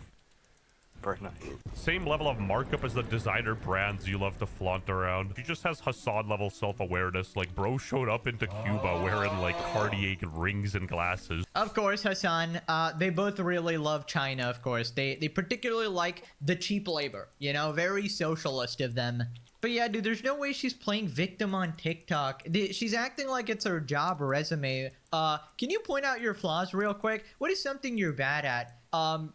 Very nice. Same level of markup as the designer brands you love to flaunt around. She just has Hassan level self-awareness. Like, bro showed up into Cuba wearing like Cartier rings and glasses. Of course, Hassan. They both really love China, of course. They particularly like the cheap labor. You know, very socialist of them. But yeah, dude, there's no way she's playing victim on TikTok. She's acting like it's her job resume. Can you point out your flaws real quick? What is something you're bad at?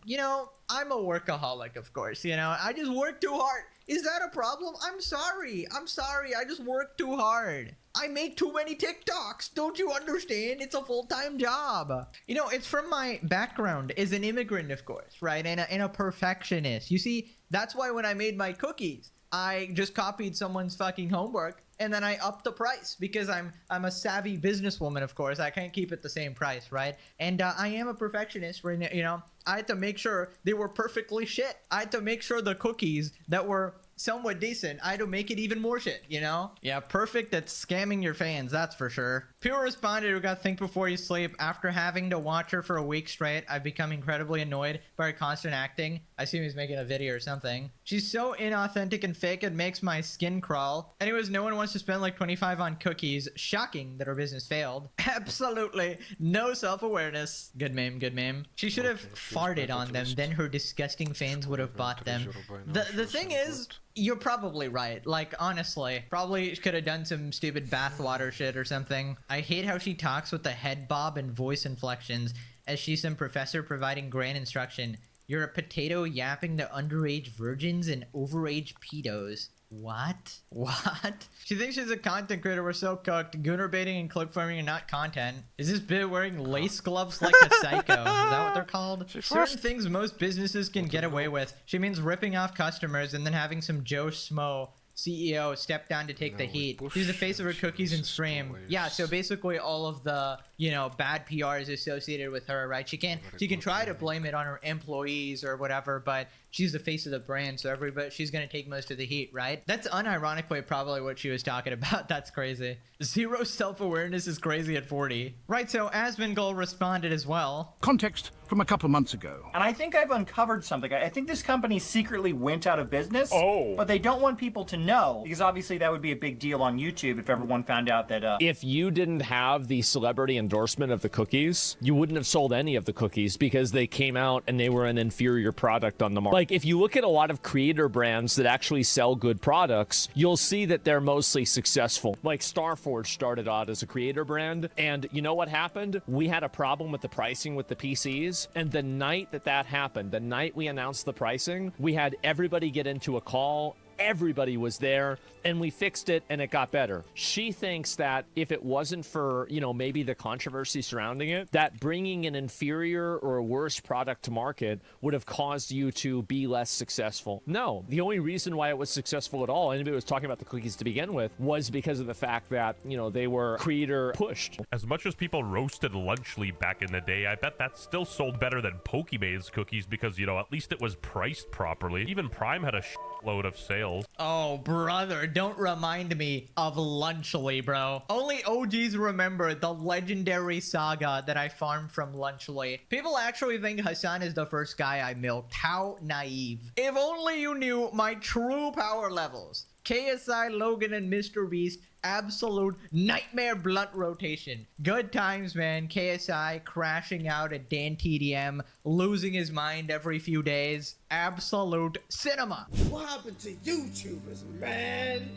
You know, I'm a workaholic, of course. You know, I just work too hard. Is that a problem? I'm sorry. I just work too hard. I make too many TikToks. Don't you understand? It's a full-time job. You know, it's from my background as an immigrant, of course, right? And a perfectionist. You see, that's why when I made my cookies, I just copied someone's fucking homework and then I upped the price because I'm a savvy businesswoman, of course. I can't keep it the same price, right? And I am a perfectionist, right? You know, I had to make sure they were perfectly shit. I had to make sure the cookies that were somewhat decent, I had to make it even more shit, you know? Yeah, perfect at scamming your fans, that's for sure. Pure responded, we gotta think before you sleep. After having to watch her for a week straight, I've become incredibly annoyed by her constant acting. I assume he's making a video or something. She's so inauthentic and fake, it makes my skin crawl. Anyways, no one wants to spend like 25 on cookies. Shocking that her business failed. Absolutely no self-awareness. Good meme, good meme. She should have farted on them, then her disgusting fans would have bought them. The thing is, you're probably right. Like, honestly, probably could have done some stupid bathwater shit or something. I hate how she talks with the head bob and voice inflections as she's some professor providing grand instruction. You're a potato yapping to underage virgins and overage pedos. What? What? She thinks she's a content creator. We're so cooked. Gooner baiting and clip farming are not content. Is this bitch wearing lace gloves like a psycho? Is that what they're called? Certain things most businesses can get away with. She means ripping off customers and then having some Joe Schmo CEO step down to take the heat. She's the face of her cookies and stream. Yeah, so basically all of the, you know, bad PR is associated with her, right? She can try to blame it on her employees or whatever, but she's the face of the brand, so she's gonna take most of the heat, right? That's unironically probably what she was talking about. That's crazy. Zero self-awareness is crazy at 40. Right, so Asmongold responded as well. Context from a couple of months ago. And I think I've uncovered something. I think this company secretly went out of business. Oh. But they don't want people to know, because obviously that would be a big deal on YouTube if everyone found out that, If you didn't have the celebrity endorsement of the cookies, you wouldn't have sold any of the cookies because they came out and they were an inferior product on the market. Like, if you look at a lot of creator brands that actually sell good products, you'll see that they're mostly successful. Like, Starforge started out as a creator brand, and you know what happened? We had a problem with the pricing with the PCs, and the night that happened, the night we announced the pricing, we had everybody get into a call everybody was there and we fixed it and it got better. She thinks that if it wasn't for, you know, maybe the controversy surrounding it, that bringing an inferior or a worse product to market would have caused you to be less successful. No, the only reason why it was successful at all, anybody was talking about the cookies to begin with, was because of the fact that, you know, they were creator pushed. As much as people roasted Lunchly back in the day, I bet that still sold better than Pokemon's cookies because, you know, at least it was priced properly. Even Prime had a load of sales. Oh, brother, don't remind me of Lunchly, bro. Only OGs remember the legendary saga that I farmed from Lunchly. People actually think Hassan is the first guy I milked. How naive. If only you knew my true power levels. KSI, Logan, and Mr. Beast, absolute nightmare blunt rotation. Good times, man. KSI crashing out at Dan TDM, losing his mind every few days. Absolute cinema. What happened to YouTubers, man?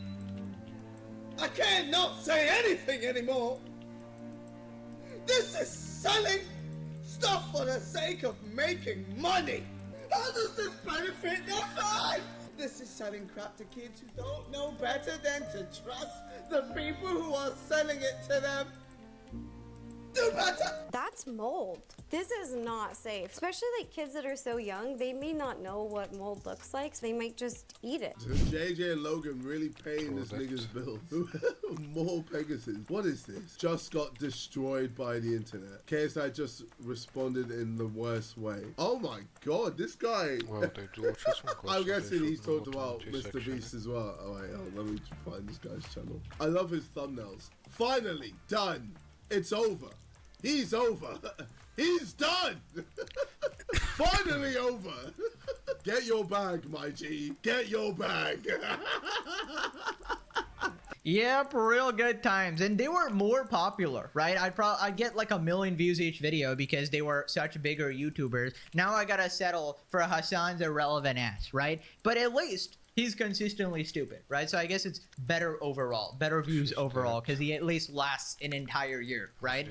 I can't not say anything anymore. This is selling stuff for the sake of making money. How does this benefit their fans? This is selling crap to kids who don't know better than to trust the people who are selling it to them. Do better! That's mold. This is not safe. Especially like kids that are so young, they may not know what mold looks like, so they might just eat it. JJ and Logan really paying this nigga's bills. More Pegasus. What is this? Just got destroyed by the internet. KSI just responded in the worst way. Oh my god, this guy. I'm guessing he's talked about Mr. Beast as well. Oh wait, let me find this guy's channel. I love his thumbnails. Finally, done. It's over. He's over. He's done. Finally over. Get your bag, my G. Get your bag. Yep, real good times. And they were more popular, right? I'd get like 1 million views each video because they were such bigger YouTubers. Now I gotta settle for Hassan's irrelevant ass, right? But at least he's consistently stupid, right? So I guess it's better overall, better views overall, because he at least lasts an entire year, right?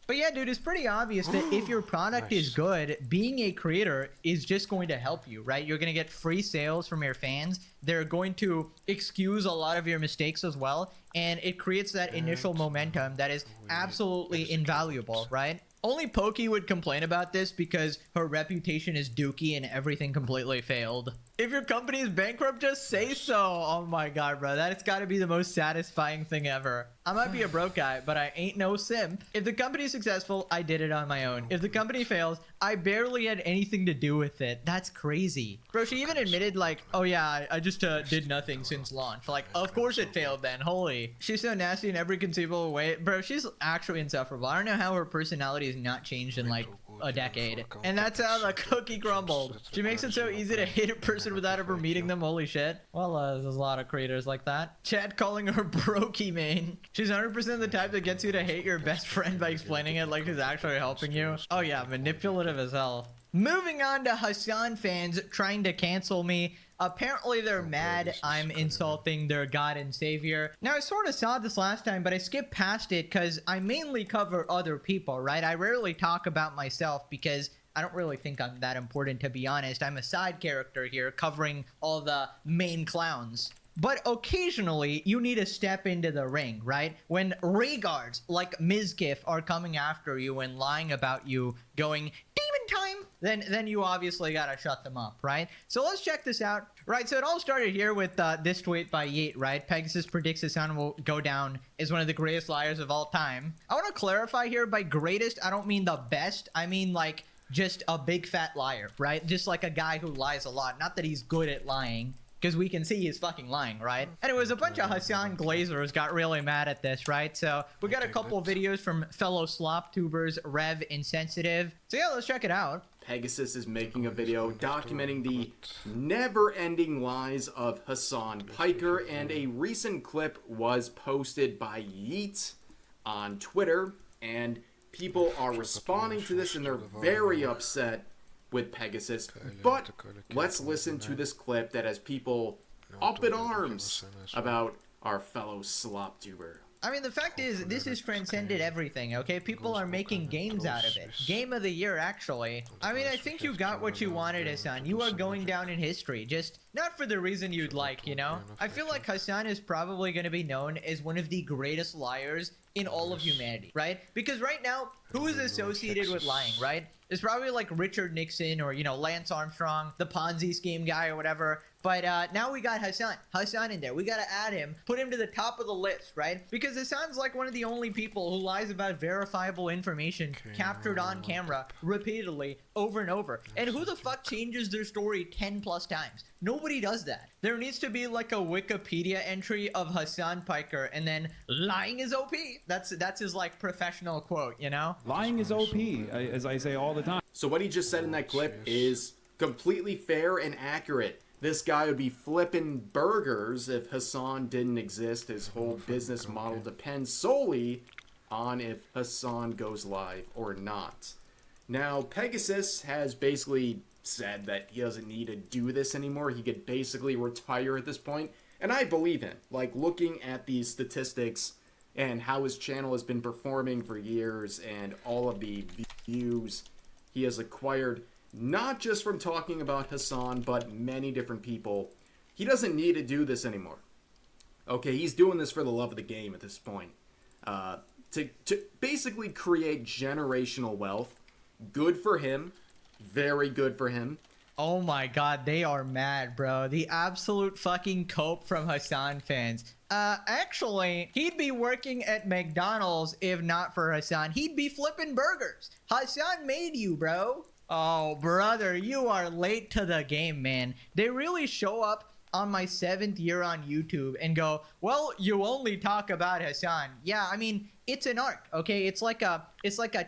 But yeah, dude, it's pretty obvious that if your product is good, being a creator is just going to help you, right? You're going to get free sales from your fans. They're going to excuse a lot of your mistakes as well. And it creates that initial momentum that is absolutely invaluable, right? Only Pokey would complain about this because her reputation is dookie and everything completely failed. If your company is bankrupt, just say so. Oh my god, bro. That's got to be the most satisfying thing ever. I might be a broke guy, but I ain't no simp. If the company is successful, I did it on my own. If the company fails, I barely had anything to do with it. That's crazy. Bro, she even admitted like, oh yeah, I just did nothing since launch. Like, of course it failed then. Holy. She's so nasty in every conceivable way. Bro, she's actually insufferable. I don't know how her personality has not changed in like a decade. And that's how the cookie crumbled. She makes it so easy to hate a person without ever meeting them. Holy shit. Well, there's a lot of creators like that. Chad calling her brokey main. She's 100% the type that gets you to hate your best friend by explaining it like she's actually helping you. Oh yeah, manipulative as hell. Moving on to Hassan fans trying to cancel me. Apparently they're mad I'm insulting their god and savior. Now I sort of saw this last time, but I skipped past it because I mainly cover other people, right? I rarely talk about myself because I don't really think I'm that important, to be honest. I'm a side character here covering all the main clowns. But occasionally, you need to step into the ring, right? When regards like Mizkif are coming after you and lying about you, going, demon time, then you obviously gotta shut them up, right? So let's check this out. Right, so it all started here with this tweet by Yeet, right? Pegasus predicts Hassan will go down as one of the greatest liars of all time. I want to clarify here, by greatest, I don't mean the best. I mean, like, just a big fat liar, right? Just like a guy who lies a lot. Not that he's good at lying, because we can see he's fucking lying, right? Anyways, a bunch of Hassan Glazers got really mad at this, right? So we got a couple videos from fellow slop tubers, Rev Insensitive. So yeah, let's check it out. Pegasus is making a video documenting the never-ending lies of Hassan Piker, and a recent clip was posted by Yeet on Twitter, and people are responding to this and they're very upset with Pegasus. But let's listen to this clip that has people up in arms about our fellow slop tuber. I mean, the fact is, this has transcended everything, okay? People are making games out of it. Game of the year, actually. I mean, I think you got what you wanted, Hassan. You are going down in history, just not for the reason you'd like, you know? I feel like Hassan is probably going to be known as one of the greatest liars in all of humanity, right? Because right now, who is associated with lying, right? It's probably like Richard Nixon or, you know, Lance Armstrong, the Ponzi scheme guy or whatever. But now we got Hassan in there. We got to add him, put him to the top of the list, right? Because Hassan's like one of the only people who lies about verifiable information captured on camera repeatedly over and over. And who the fuck changes their story 10 plus times? Nobody does that. There needs to be like a Wikipedia entry of Hassan Piker and then lying is OP. That's his like professional quote, you know? Lying is OP, as I say all the time. So what he just said in that clip is completely fair and accurate. This guy would be flipping burgers if Hassan didn't exist. His whole business model depends solely on if Hassan goes live or not. Now, Pegasus has basically said that he doesn't need to do this anymore. He could basically retire at this point. And I believe him. Like, looking at these statistics and how his channel has been performing for years and all of the views he has acquired, not just from talking about Hassan, but many different people. He doesn't need to do this anymore. Okay, he's doing this for the love of the game at this point. To basically create generational wealth. Good for him. Very good for him. Oh my god, they are mad, bro. The absolute fucking cope from Hassan fans. Actually, he'd be working at McDonald's if not for Hassan. He'd be flipping burgers. Hassan made you, bro. Oh, brother, you are late to the game, man. They really show up on my 7th year on YouTube and go, well, you only talk about Hassan. Yeah, I mean, it's an arc, okay? It's like a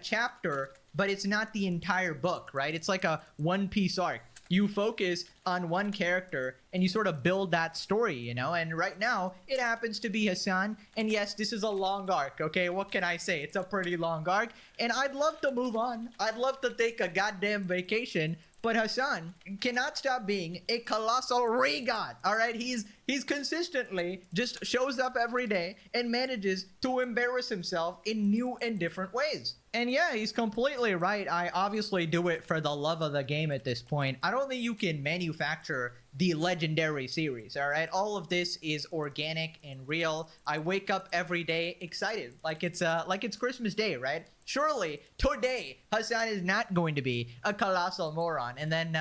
chapter, but it's not the entire book, right? It's like a One Piece arc. You focus on one character and you sort of build that story, you know? And right now, it happens to be Hassan. And yes, this is a long arc, okay? What can I say? It's a pretty long arc. And I'd love to move on. I'd love to take a goddamn vacation. But Hassan cannot stop being a colossal re-god, all right? He's consistently just shows up every day and manages to embarrass himself in new and different ways. And yeah, he's completely right. I obviously do it for the love of the game at this point. I don't think you can manufacture the legendary series, all right? All of this is organic and real. I wake up every day excited, like it's Christmas Day, right? Surely today Hassan is not going to be a colossal moron. And then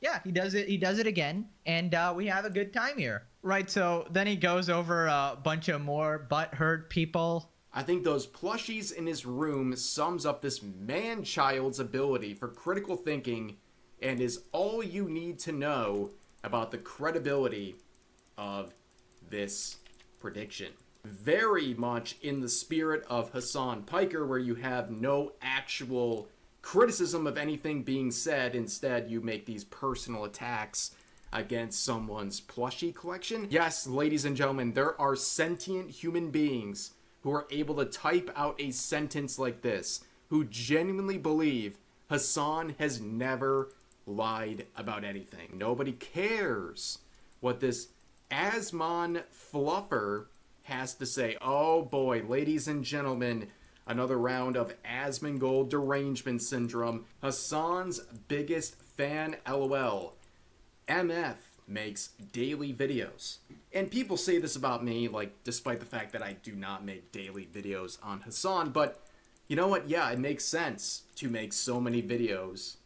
yeah, he does it again, and we have a good time here. Right, so then he goes over a bunch of more butthurt people. I think those plushies in his room sums up this man-child's ability for critical thinking and is all you need to know about the credibility of this prediction. Very much in the spirit of Hassan Piker, where you have no actual criticism of anything being said. Instead, you make these personal attacks against someone's plushie collection. Yes, ladies and gentlemen, there are sentient human beings who are able to type out a sentence like this, who genuinely believe Hassan has never lied about anything. Nobody cares what this Asmon fluffer has to say. Oh boy, ladies and gentlemen, another round of Asmongold derangement syndrome. Hassan's biggest fan, LOL. MF makes daily videos. And people say this about me, like, despite the fact that I do not make daily videos on Hassan, but you know what? Yeah, it makes sense to make so many videos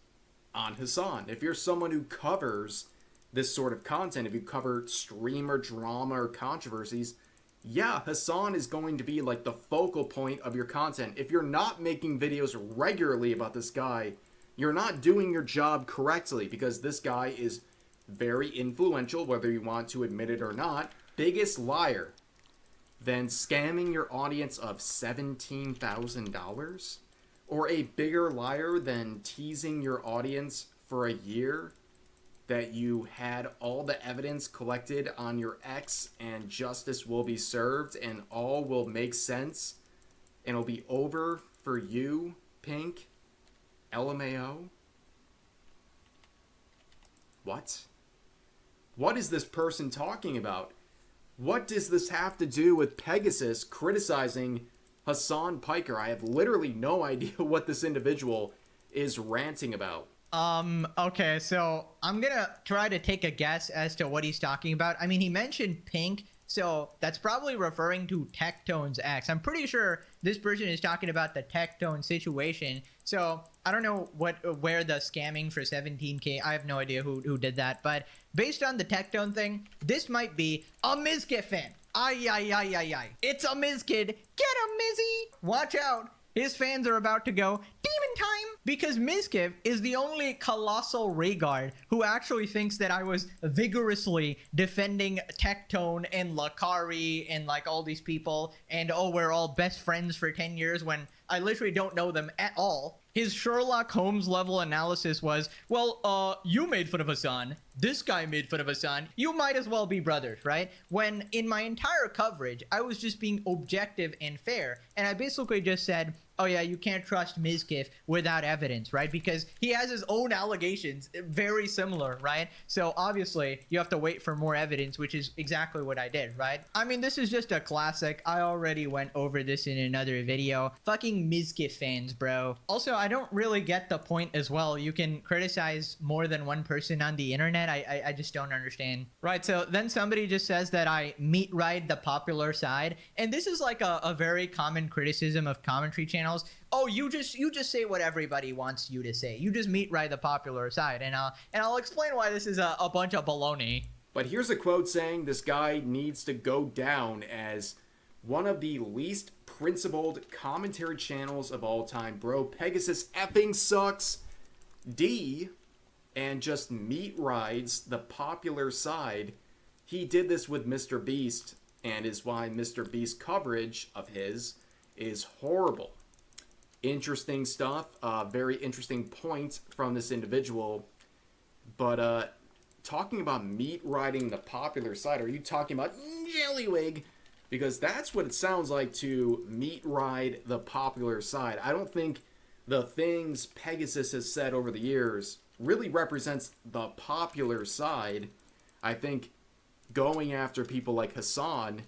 on Hassan. If you're someone who covers this sort of content, if you cover streamer drama or controversies, yeah, Hassan is going to be like the focal point of your content. If you're not making videos regularly about this guy, you're not doing your job correctly, because this guy is very influential, whether you want to admit it or not. Biggest liar. Then scamming your audience of $17,000? Or a bigger liar than teasing your audience for a year that you had all the evidence collected on your ex and justice will be served and all will make sense and it'll be over for you, Pink? LMAO? What? What is this person talking about? What does this have to do with Pegasus criticizing Hassan Piker? I have literally no idea what this individual is ranting about. Okay, so I'm gonna try to take a guess as to what he's talking about. I mean, he mentioned pink, so that's probably referring to Tectone's ex. I'm pretty sure this person is talking about the Tectone situation. So I don't know where the scamming for 17K, I have no idea who did that. But based on the Tectone thing, this might be a Mizkit fan. Ay. It's a Miz kid. Get him, Mizzy. Watch out. His fans are about to go demon time, because Mizkiv is the only colossal Rhaegar who actually thinks that I was vigorously defending Tectone and Lakari and like all these people, and oh, we're all best friends for 10 years when I literally don't know them at all. His Sherlock Holmes level analysis was, well, you made fun of Hassan. This guy made fun of Hassan. You might as well be brothers, right? When in my entire coverage, I was just being objective and fair. And I basically just said, oh yeah, you can't trust Mizkif without evidence, right? Because he has his own allegations, very similar, right? So obviously, you have to wait for more evidence, which is exactly what I did, right? I mean, this is just a classic. I already went over this in another video. Fucking Mizkif fans, bro. Also, I don't really get the point as well. You can criticize more than one person on the internet. I just don't understand. Right, so then somebody just says that I meat ride the popular side. And this is like a very common criticism of commentary channels. Oh, you just say what everybody wants you to say. You just meat ride the popular side. And I'll explain why this is a bunch of baloney. But here's a quote saying this guy needs to go down as one of the least principled commentary channels of all time. Bro, Pegasus effing sucks. D, and just meat rides the popular side. He did this with Mr. Beast, and is why Mr. Beast's coverage of his is horrible. Interesting stuff. Very interesting point from this individual. But talking about meat riding the popular side, are you talking about Jellywig? Because that's what it sounds like to meat ride the popular side. I don't think the things Pegasus has said over the years really represents the popular side. I think going after people like Hassan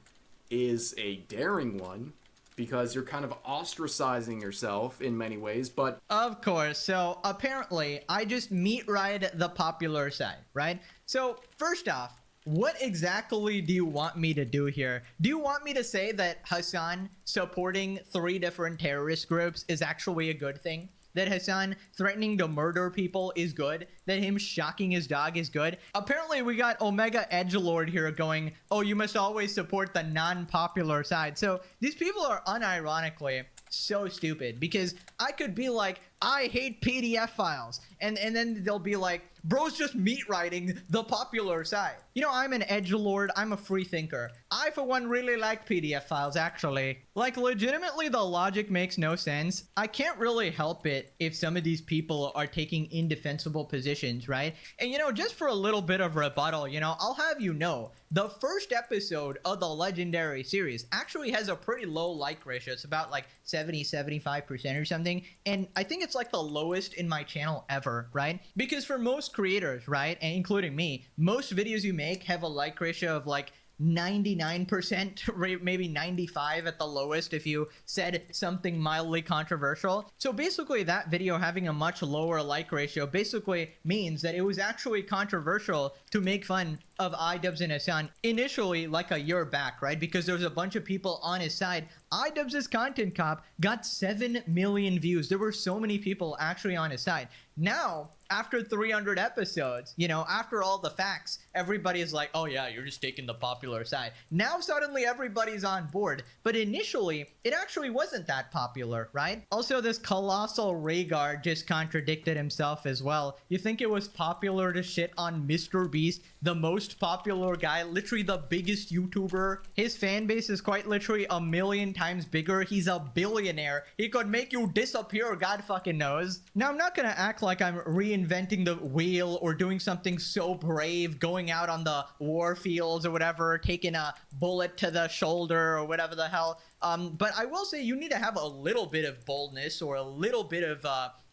is a daring one, because you're kind of ostracizing yourself in many ways, but... Of course, so apparently I just meat ride the popular side, right? So first off, what exactly do you want me to do here? Do you want me to say that Hassan supporting 3 different terrorist groups is actually a good thing? That Hassan threatening to murder people is good? That him shocking his dog is good? Apparently we got Omega Edgelord here going, oh, you must always support the non-popular side. So these people are unironically so stupid, because I could be like, I hate PDF files, and then they'll be like, bro's just meat riding the popular side. You know, I'm an edgelord, I'm a free thinker. I, for one, really like PDF files, actually. Like, legitimately, the logic makes no sense. I can't really help it if some of these people are taking indefensible positions, right? And, you know, just for a little bit of rebuttal, you know, I'll have you know, the first episode of the Legendary series actually has a pretty low like ratio. It's about like 70-75% or something. And I think it's like the lowest in my channel ever, right? Because for most creators, right, and including me, most videos you make have a like ratio of like 99%, maybe 95 at the lowest if you said something mildly controversial. So basically that video having a much lower like ratio basically means that it was actually controversial to make fun of iDubbbz and Hassan initially, like a year back, right? Because there was a bunch of people on his side. iDubbbz's Content Cop got 7 million views. There were so many people actually on his side. Now, after 300 episodes, you know, after all the facts, everybody is like, oh yeah, you're just taking the popular side. Now suddenly everybody's on board. But initially, it actually wasn't that popular, right? Also, this colossal Rhaegar just contradicted himself as well. You think it was popular to shit on Mr. Beast, the most popular guy, literally the biggest YouTuber? His fan base is quite literally 1 million times bigger. He's a billionaire. He could make you disappear, God fucking knows. Now, I'm not gonna act like I'm reinventing the wheel or doing something so brave, going out on the war fields or whatever, taking a bullet to the shoulder or whatever the hell. But I will say you need to have a little bit of boldness or a little bit of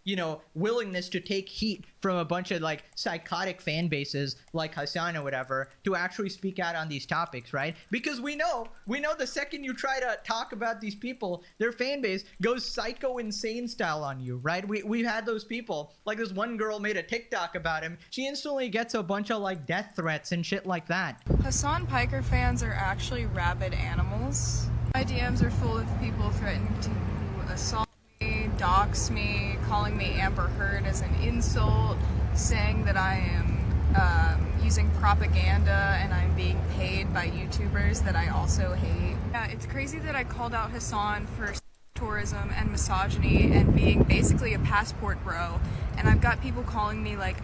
you know, willingness to take heat from a bunch of like psychotic fan bases like Hassan or whatever to actually speak out on these topics, right? Because we know the second you try to talk about these people, their fan base goes psycho insane style on you, right? We've had those people, like this one girl made a TikTok about him. She instantly gets a bunch of like death threats and shit like that. Hassan Piker fans are actually rabid animals. My DMs are full of people threatening to assault me, dox me, calling me Amber Heard as an insult, saying that I am using propaganda and I'm being paid by YouTubers that I also hate. Yeah, it's crazy that I called out Hassan for tourism and misogyny and being basically a passport bro, and I've got people calling me like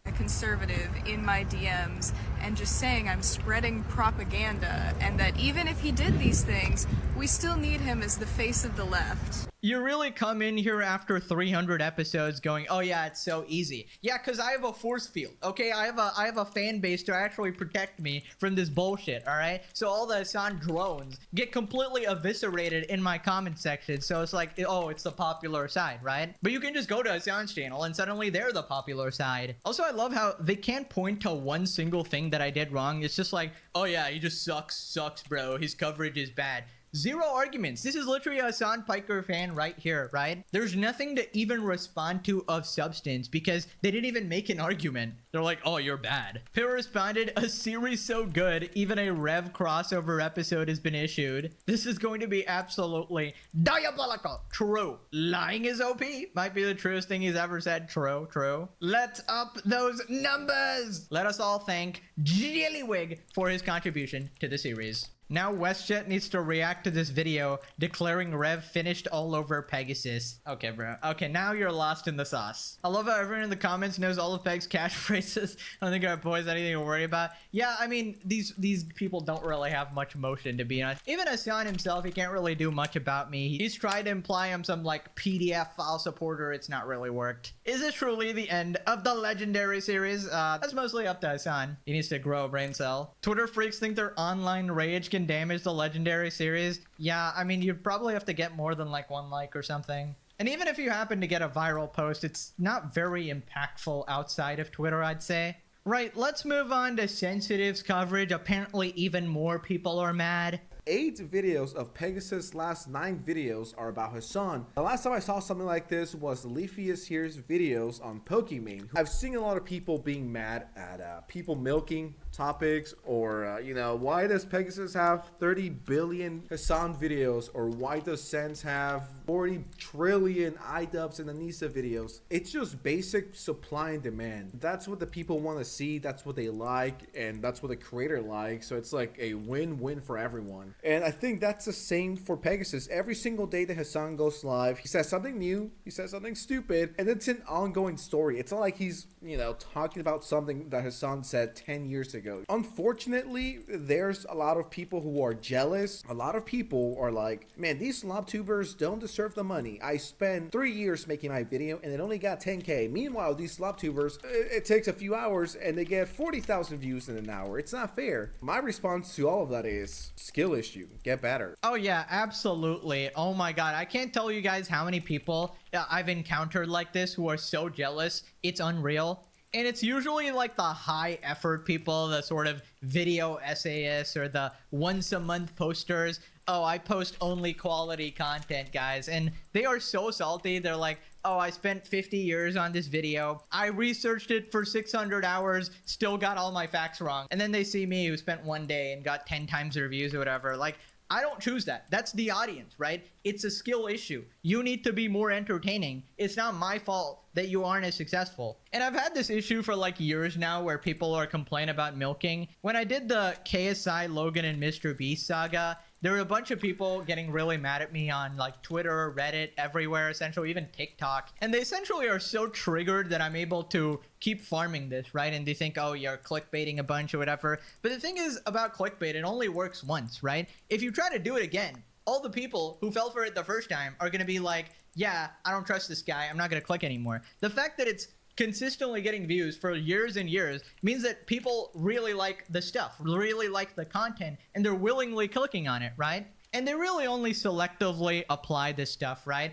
a conservative in my DMs and just saying I'm spreading propaganda, and that even if he did these things, we still need him as the face of the left. You really come in here after 300 episodes going, oh yeah, it's so easy. Yeah, because I have a force field, okay? I have a fan base to actually protect me from this bullshit, all right? So all the Hassan drones get completely eviscerated in my comment section. So it's like, oh, it's the popular side, right? But you can just go to Hassan's channel and suddenly they're the popular side. Also, I love how they can't point to one single thing that I did wrong. It's just like, oh yeah, he just sucks, bro. His coverage is bad. Zero arguments. This is literally a Hassan Piker fan right here, right? There's nothing to even respond to of substance because they didn't even make an argument. They're like, oh, you're bad. Pill responded, a series so good, even a Rev crossover episode has been issued. This is going to be absolutely diabolical. True. Lying is OP. Might be the truest thing he's ever said. True, true. Let's up those numbers. Let us all thank Jillywig for his contribution to the series. Now WestJet needs to react to this video declaring Rev finished all over Pegasus. Okay, bro. Okay, now you're lost in the sauce. I love how everyone in the comments knows all of Peg's catchphrases. I don't think our boys have anything to worry about. Yeah, I mean, these people don't really have much emotion, to be honest. Even Hassan himself, he can't really do much about me. He's tried to imply I'm some like PDF file supporter. It's not really worked. Is this truly the end of the legendary series? That's mostly up to Hassan. He needs to grow a brain cell. Twitter freaks think their online rage can damage the legendary series. Yeah, I mean, you'd probably have to get more than like 1 like or something. And even if you happen to get a viral post, it's not very impactful outside of Twitter, I'd say. Right, let's move on to Sensitive's coverage. Apparently even more people are mad. 8 videos of Pegasus' last 9 videos are about Hassan. The last time I saw something like this was Leafius here's videos on Pokimane. I've seen a lot of people being mad at people milking topics, or you know, why does Pegasus have 30 billion Hassan videos, or why does Sens have 40 trillion iDubbbz and Anissa videos? It's just basic supply and demand. That's what the people want to see, that's what they like, and that's what the creator likes. So it's like a win-win for everyone. And I think that's the same for Pegasus. Every single day that Hassan goes live, he says something new, he says something stupid, and it's an ongoing story. It's not like he's, you know, talking about something that Hassan said 10 years ago. Unfortunately, there's a lot of people who are jealous. A lot of people are like, man, these slobtubers don't deserve the money. I spent 3 years making my video and it only got 10K. Meanwhile, these slobtubers, it takes a few hours and they get 40,000 views in an hour. It's not fair. My response to all of that is skill issue. Get better. Oh yeah, absolutely. Oh my god, I can't tell you guys how many people I've encountered like this who are so jealous. It's unreal. And it's usually like the high effort people, the sort of video essayists or the once a month posters. Oh, I post only quality content, guys. And they are so salty. They're like, oh, I spent 50 years on this video. I researched it for 600 hours, still got all my facts wrong. And then they see me who spent 1 day and got 10 times the reviews or whatever. Like, I don't choose that. That's the audience, right? It's a skill issue. You need to be more entertaining. It's not my fault that you aren't as successful. And I've had this issue for like years now where people are complaining about milking. When I did the KSI, Logan, and Mr. Beast saga, there were a bunch of people getting really mad at me on like Twitter, Reddit, everywhere, essentially, even TikTok. And they essentially are so triggered that I'm able to keep farming this, right? And they think, oh, you're clickbaiting a bunch or whatever. But the thing is about clickbait, it only works once, right? If you try to do it again, all the people who fell for it the first time are going to be like, yeah, I don't trust this guy. I'm not going to click anymore. The fact that it's consistently getting views for years and years means that people really like the stuff, really like the content, and they're willingly clicking on it, right? And they really only selectively apply this stuff, right?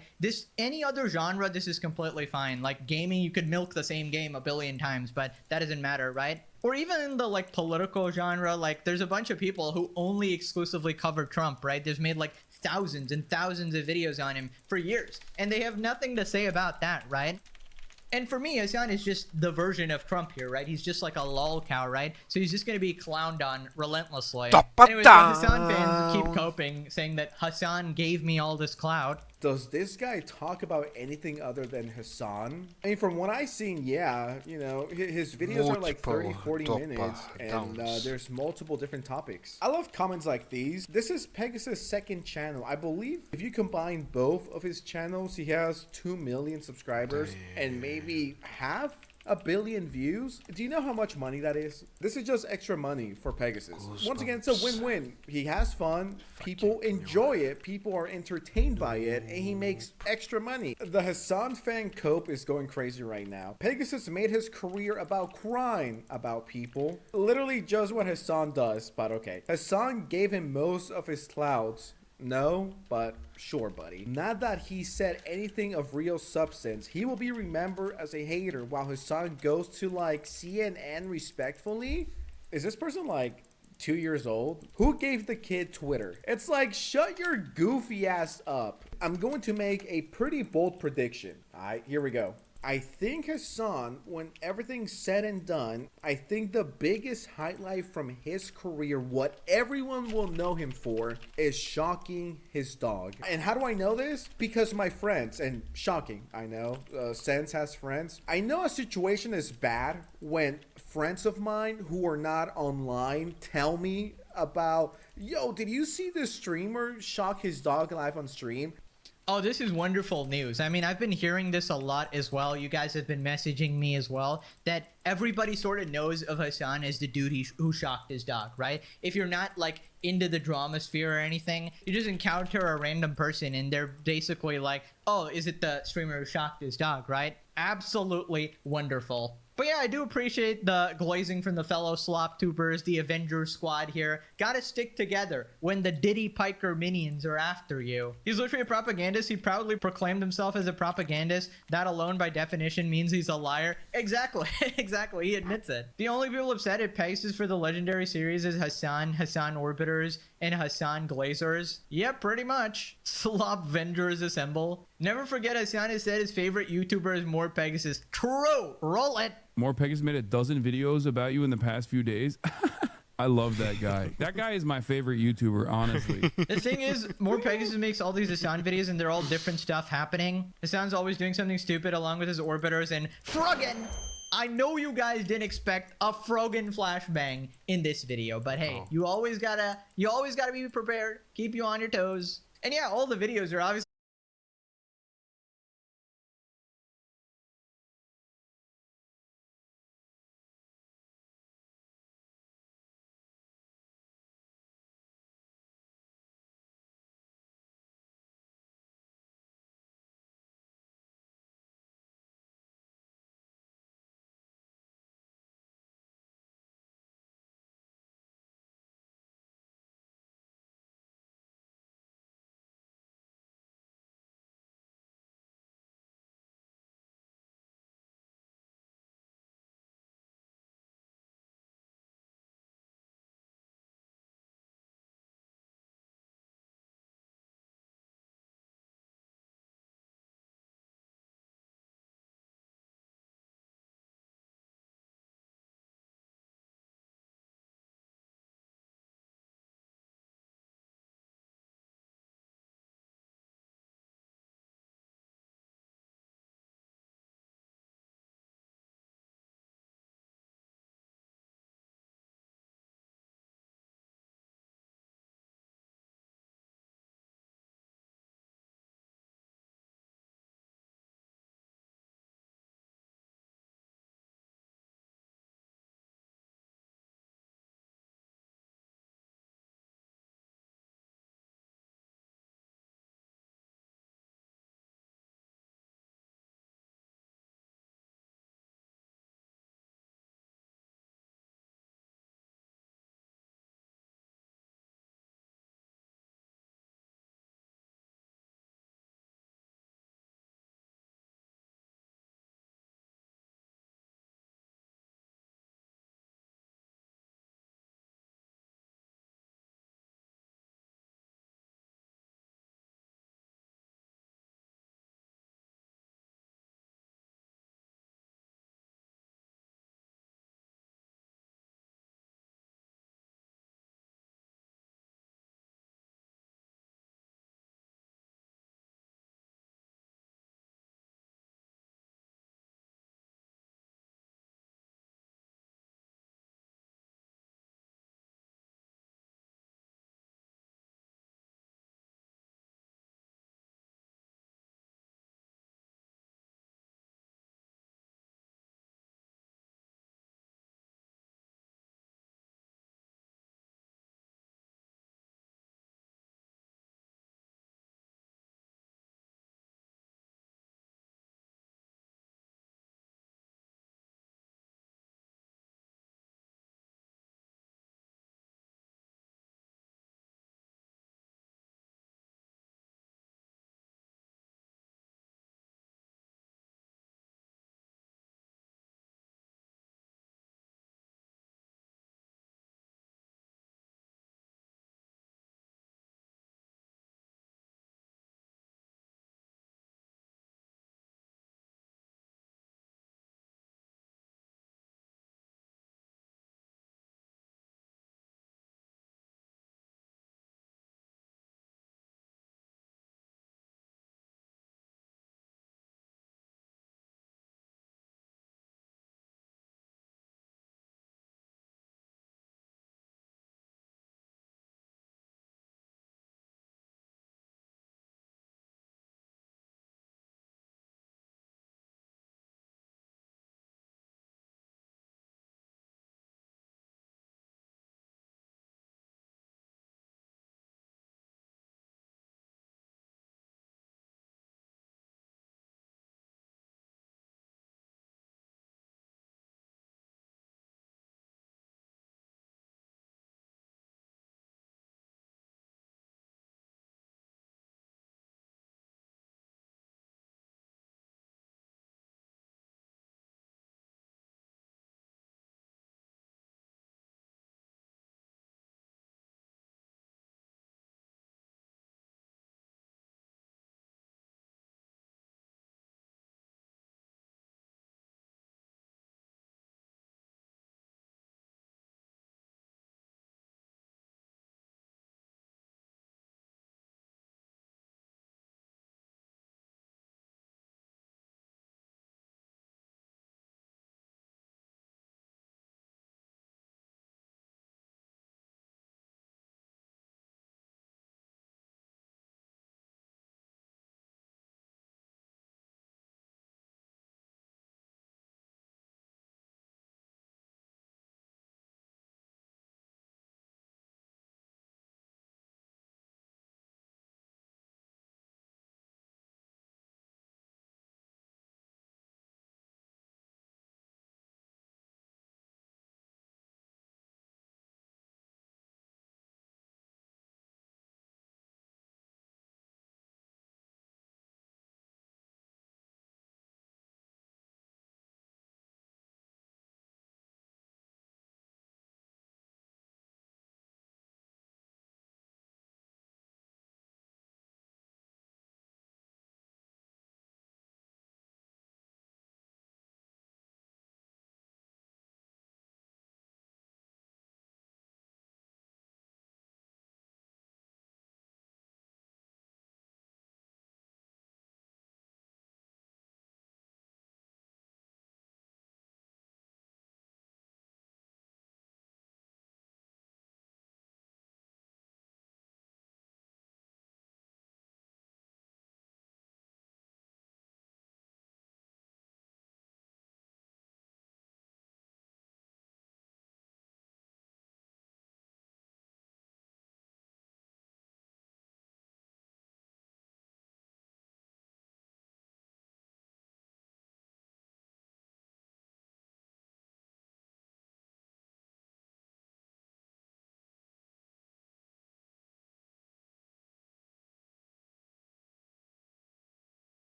Any other genre, this is completely fine. Like gaming, you could milk the same game a billion times, but that doesn't matter, right? Or even in the like political genre, like there's a bunch of people who only exclusively cover Trump, right? There's made like thousands and thousands of videos on him for years, and they have nothing to say about that, right? And for me, Hassan is just the version of Trump here, right? He's just like a lol cow, right? So he's just going to be clowned on relentlessly. Anyways, the Hassan fans keep coping, saying that Hassan gave me all this clout. Does this guy talk about anything other than Hassan? I mean, from what I've seen, yeah, you know, his videos are like 30, 40 minutes, and there's multiple different topics. I love comments like these. This is Pegasus' second channel. I believe if you combine both of his channels, he has 2 million subscribers and maybe half a billion views. Do you know how much money that is? This is just extra money for Pegasus. Once again, it's a win-win. He has fun, people enjoy it, people are entertained by it, and he makes extra money. The Hassan fan cope is going crazy right now. Pegasus made his career about crying about people. Literally just what Hassan does, but okay. Hassan gave him most of his clouds. No, but sure, buddy. Not that he said anything of real substance. He will be remembered as a hater while his son goes to like CNN respectfully. Is this person like 2 years old? Who gave the kid Twitter? It's like, shut your goofy ass up. I'm going to make a pretty bold prediction. All right, here we go. I think Hassan, when everything's said and done, I think the biggest highlight from his career, what everyone will know him for, is shocking his dog. And how do I know this? Because my friends, and shocking, I know, Sense has friends. I know a situation is bad when friends of mine who are not online tell me about, yo, did you see this streamer shock his dog live on stream? Oh, this is wonderful news. I mean, I've been hearing this a lot as well. You guys have been messaging me as well, that everybody sort of knows of Hassan as the dude who shocked his dog, right? If you're not like into the drama sphere or anything, you just encounter a random person and they're basically like, oh, is it the streamer who shocked his dog, right? Absolutely wonderful. But yeah, I do appreciate the glazing from the fellow slop tubers, the Avengers squad here. Gotta stick together when the Diddy Piker minions are after you. He's literally a propagandist. He proudly proclaimed himself as a propagandist. That alone by definition means he's a liar. Exactly. Exactly. He admits it. The only people upset at Pegasus for the legendary series is Hassan, Hassan Orbiters, and Hassan Glazers. Yep, pretty much. Slop Vendors assemble. Never forget Hassan has said his favorite YouTuber is More Pegasus. True. Roll it. More Pegasus made a dozen videos about you in the past few days. I love that guy. That guy is my favorite YouTuber, honestly. The thing is, More Pegasus makes all these Hassan videos and they're all different stuff happening. Hassan's always doing something stupid along with his Orbiters and Froggen. I know you guys didn't expect a Froggen flashbang in this video, but hey, you always gotta be prepared. Keep you on your toes. And yeah, all the videos are obviously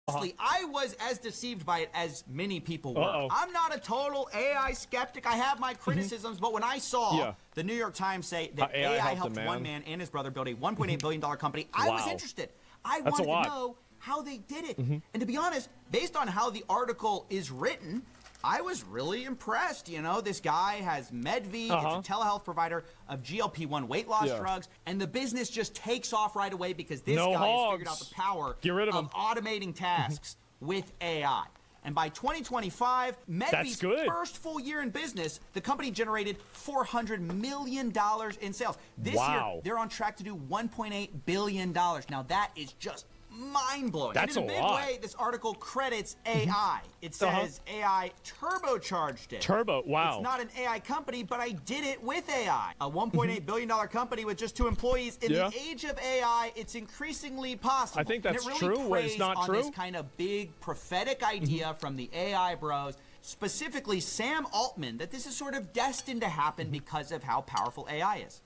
Honestly, I was as deceived by it as many people were. Uh-oh. I'm not a total AI skeptic. I have my criticisms, but when I saw the New York Times say that AI helped one man and his brother build a $1.8 billion company, I was interested. I wanted to know how they did it. And to be honest, based on how the article is written, I was really impressed. You know, this guy has Medv. It's a telehealth provider of GLP-1 weight loss drugs, and the business just takes off right away because this guy has figured out the power of automating tasks with AI. And by 2025, Medv's first full year in business, the company generated $400 million in sales. This year, they're on track to do $1.8 billion. Now, that is just mind-blowing. That's and in a a big lot. way, this article credits AI. It says AI turbocharged it. Wow. It's not an AI company, but I did it with AI. A $1.8 billion company with just 2 employees. In the age of AI, it's increasingly possible. I think that's and it really true when it's preys not on true. this kind of big prophetic idea from the AI bros, specifically Sam Altman, that this is sort of destined to happen because of how powerful AI is.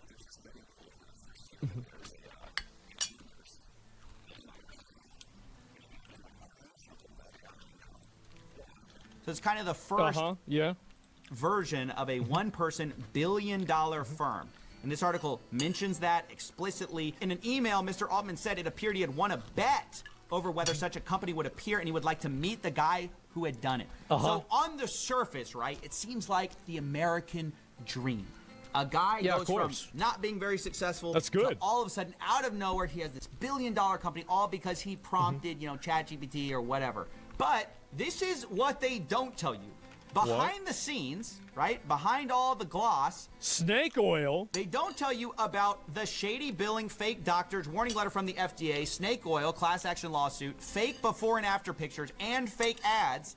So it's kind of the first version of a one-person billion-dollar firm. And this article mentions that explicitly. In an email, Mr. Altman said it appeared he had won a bet over whether such a company would appear, and he would like to meet the guy who had done it. So on the surface, right, it seems like the American dream. A guy goes from not being very successful to all of a sudden, out of nowhere, he has this billion-dollar company, all because he prompted, you know, ChatGPT or whatever. But this is what they don't tell you. Behind the scenes, right, behind all the gloss, snake oil, they don't tell you about the shady billing, fake doctors, warning letter from the FDA, snake oil, class action lawsuit, fake before and after pictures, and fake ads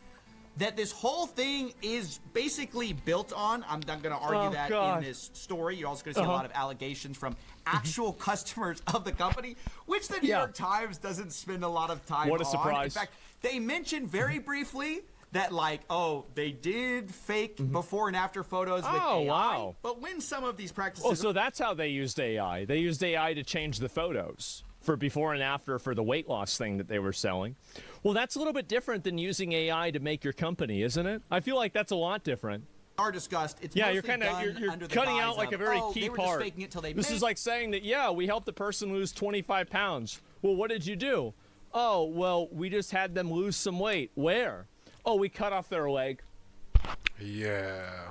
that this whole thing is basically built on. I'm not going to argue that in this story. You're also going to see a lot of allegations from actual customers of the company, which the New York Times doesn't spend a lot of time on. What a surprise. In fact, they mentioned very briefly that, like, they did fake before and after photos with AI. Wow. But when some of these practices... Oh, so that's how they used AI. They used AI to change the photos for before and after for the weight loss thing that they were selling. Well, that's a little bit different than using AI to make your company, isn't it? I feel like that's a lot different. Are discussed. It's you're kind of you're cutting out like a very key they were part. Just faking it till they this is like saying that we helped the person lose 25 pounds. Well, what did you do? Oh, well, we just had them lose some weight. Where? Oh, we cut off their leg. Yeah.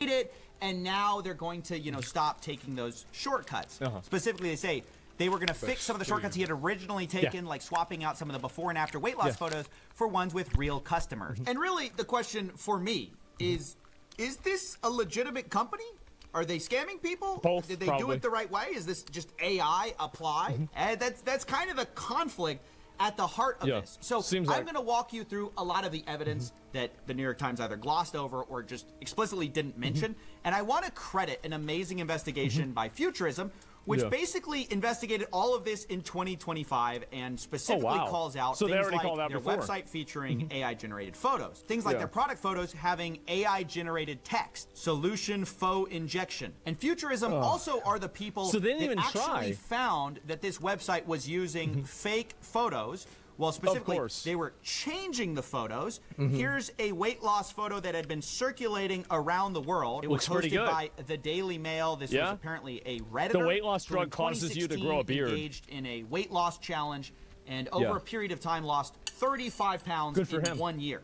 It, and now they're going to, stop taking those shortcuts. Specifically, they say they were going to fix some of the shortcuts he had originally taken, like swapping out some of the before and after weight loss photos for ones with real customers. And really, the question for me is this a legitimate company? Are they scamming people? Both, Did they do it the right way? Is this just AI apply? And that's kind of the conflict at the heart of this. So I'm going to walk you through a lot of the evidence that the New York Times either glossed over or just explicitly didn't mention. And I want to credit an amazing investigation by Futurism, which basically investigated all of this in 2025 and specifically calls out things like their website featuring AI-generated photos. Things like their product photos having AI-generated text, solution faux injection. And Futurism also are the people that actually found that this website was using fake photos. Well, specifically, they were changing the photos. Here's a weight loss photo that had been circulating around the world. It was hosted by the Daily Mail. This was apparently a Redditor. The weight loss drug causes you to grow a beard. Engaged in a weight loss challenge, and over a period of time lost 35 pounds in 1 year.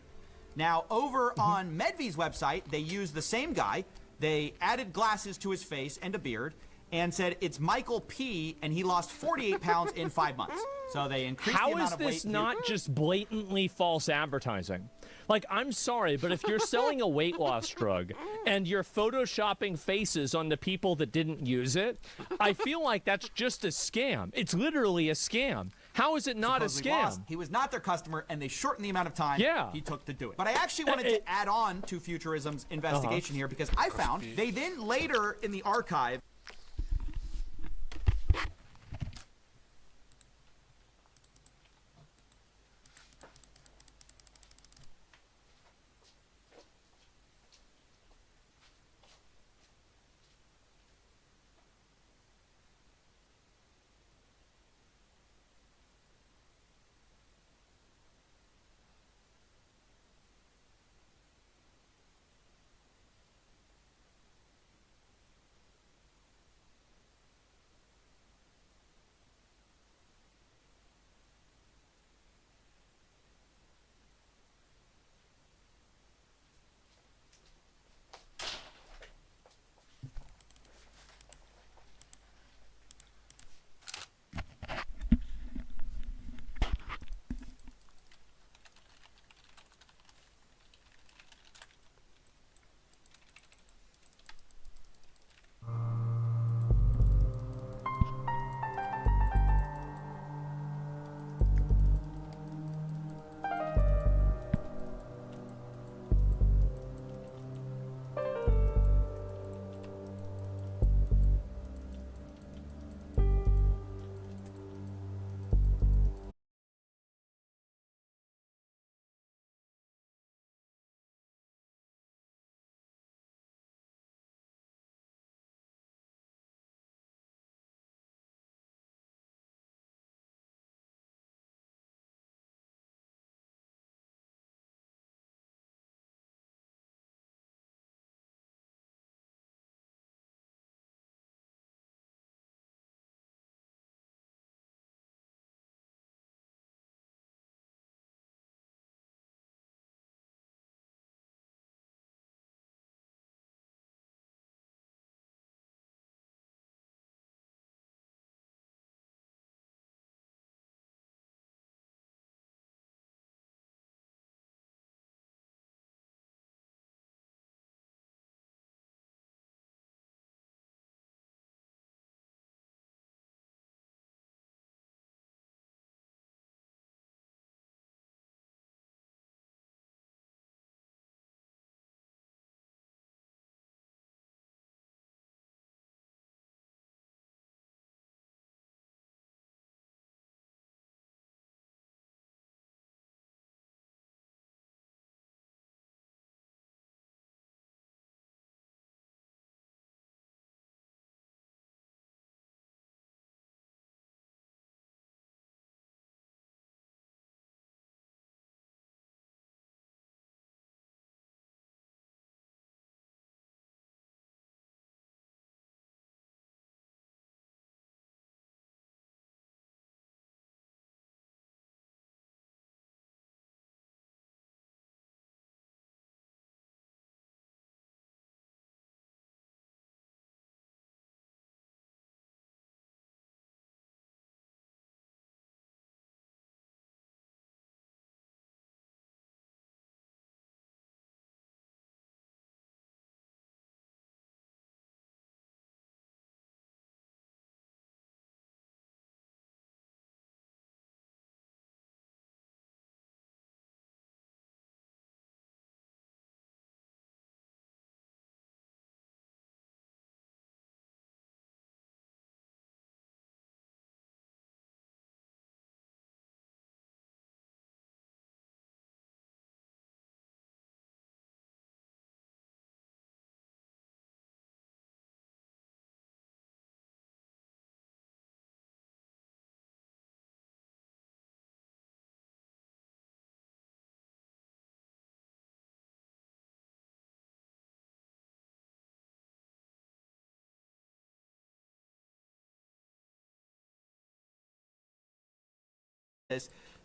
Now, over on Medv's website, they used the same guy. They added glasses to his face and a beard, and said it's Michael P, and he lost 48 pounds in 5 months. So they increased the amount of weight. How is this not just blatantly false advertising? Like, I'm sorry, but if you're selling a weight loss drug and you're photoshopping faces on the people that didn't use it, I feel like that's just a scam. It's literally a scam. How is it not a scam? He was not their customer, and they shortened the amount of time he took to do it. But I actually wanted to add on to Futurism's investigation here, because I found they then later in the archive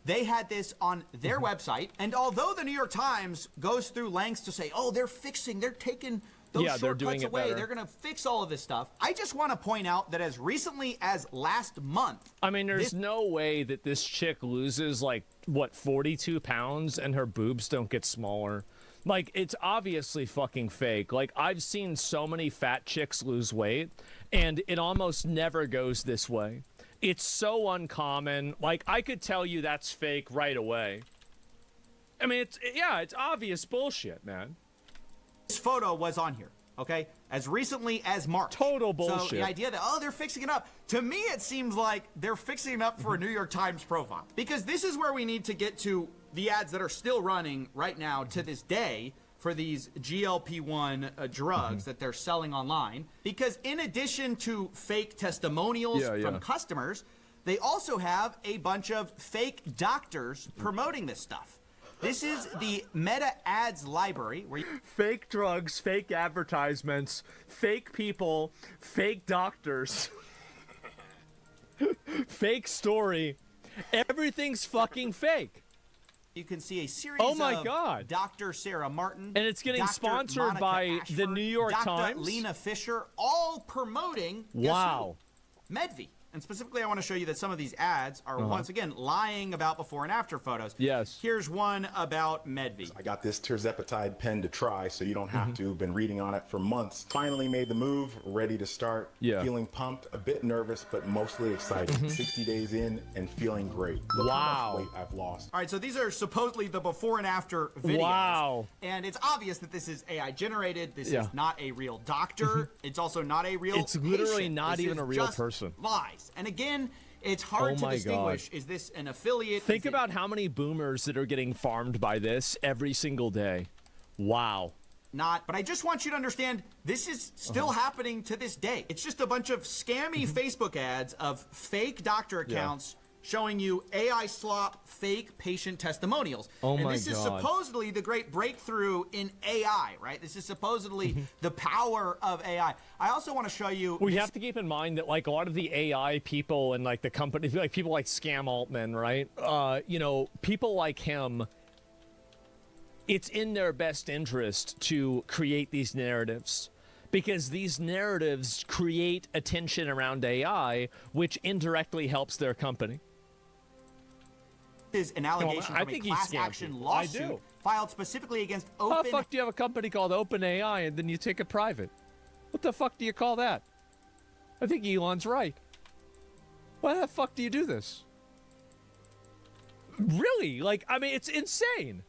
They had this on their website, and although the New York Times goes through lengths to say, oh, they're taking those shortcuts away, they're going to fix all of this stuff, I just want to point out that as recently as last month... I mean, there's no way that this chick loses, like, what, 42 pounds and her boobs don't get smaller. Like, it's obviously fucking fake. Like, I've seen so many fat chicks lose weight, and it almost never goes this way. It's so uncommon. Like, I could tell you that's fake right away. I mean, it's obvious bullshit, man. This photo was on here, okay? As recently as March. Total bullshit. So the idea that, oh, they're fixing it up. To me, it seems like they're fixing it up for a New York Times profile. Because this is where we need to get to the ads that are still running right now to this day for these GLP-1 drugs that they're selling online. Because in addition to fake testimonials from customers, they also have a bunch of fake doctors promoting this stuff. This is the Meta Ads library where fake drugs, fake advertisements, fake people, fake doctors, fake story. Everything's fucking fake. You can see a series God. Dr. Sarah Martin. And it's getting Dr. sponsored Monica by Ashford, the New York Dr. Times. Lena Fisher, all promoting Medvi. And specifically, I want to show you that some of these ads are, once again, lying about before and after photos. Yes. Here's one about Medvi. I got this tirzepatide pen to try, so you don't have to. Been reading on it for months. Finally made the move, ready to start. Feeling pumped, a bit nervous, but mostly excited. 60 days in and feeling great. Look how much weight I've lost. All right, so these are supposedly the before and after videos. Wow. And it's obvious that this is AI generated. This is not a real doctor. It's also not a real It's literally patient. not This even is a real just person. Lies. And again, it's hard to distinguish. Is this an affiliate? Think about how many boomers that are getting farmed by this every single day. Wow. Not, but I just want you to understand this is still happening to this day. It's just a bunch of scammy Facebook ads of fake doctor accounts showing you AI slop, fake patient testimonials. And this is supposedly the great breakthrough in AI, right? This is supposedly the power of AI. I also want to show you... We have to keep in mind that, like, a lot of the AI people and, like, the company, like, people like Scam Altman, right? You know, people like him, it's in their best interest to create these narratives. Because these narratives create attention around AI, which indirectly helps their company. Is an allegation from a class action lawsuit filed specifically against Open. How the fuck do you have a company called OpenAI and then you take it private? What the fuck do you call that? I think Elon's right. Why the fuck do you do this? Really? Like, I mean, it's insane.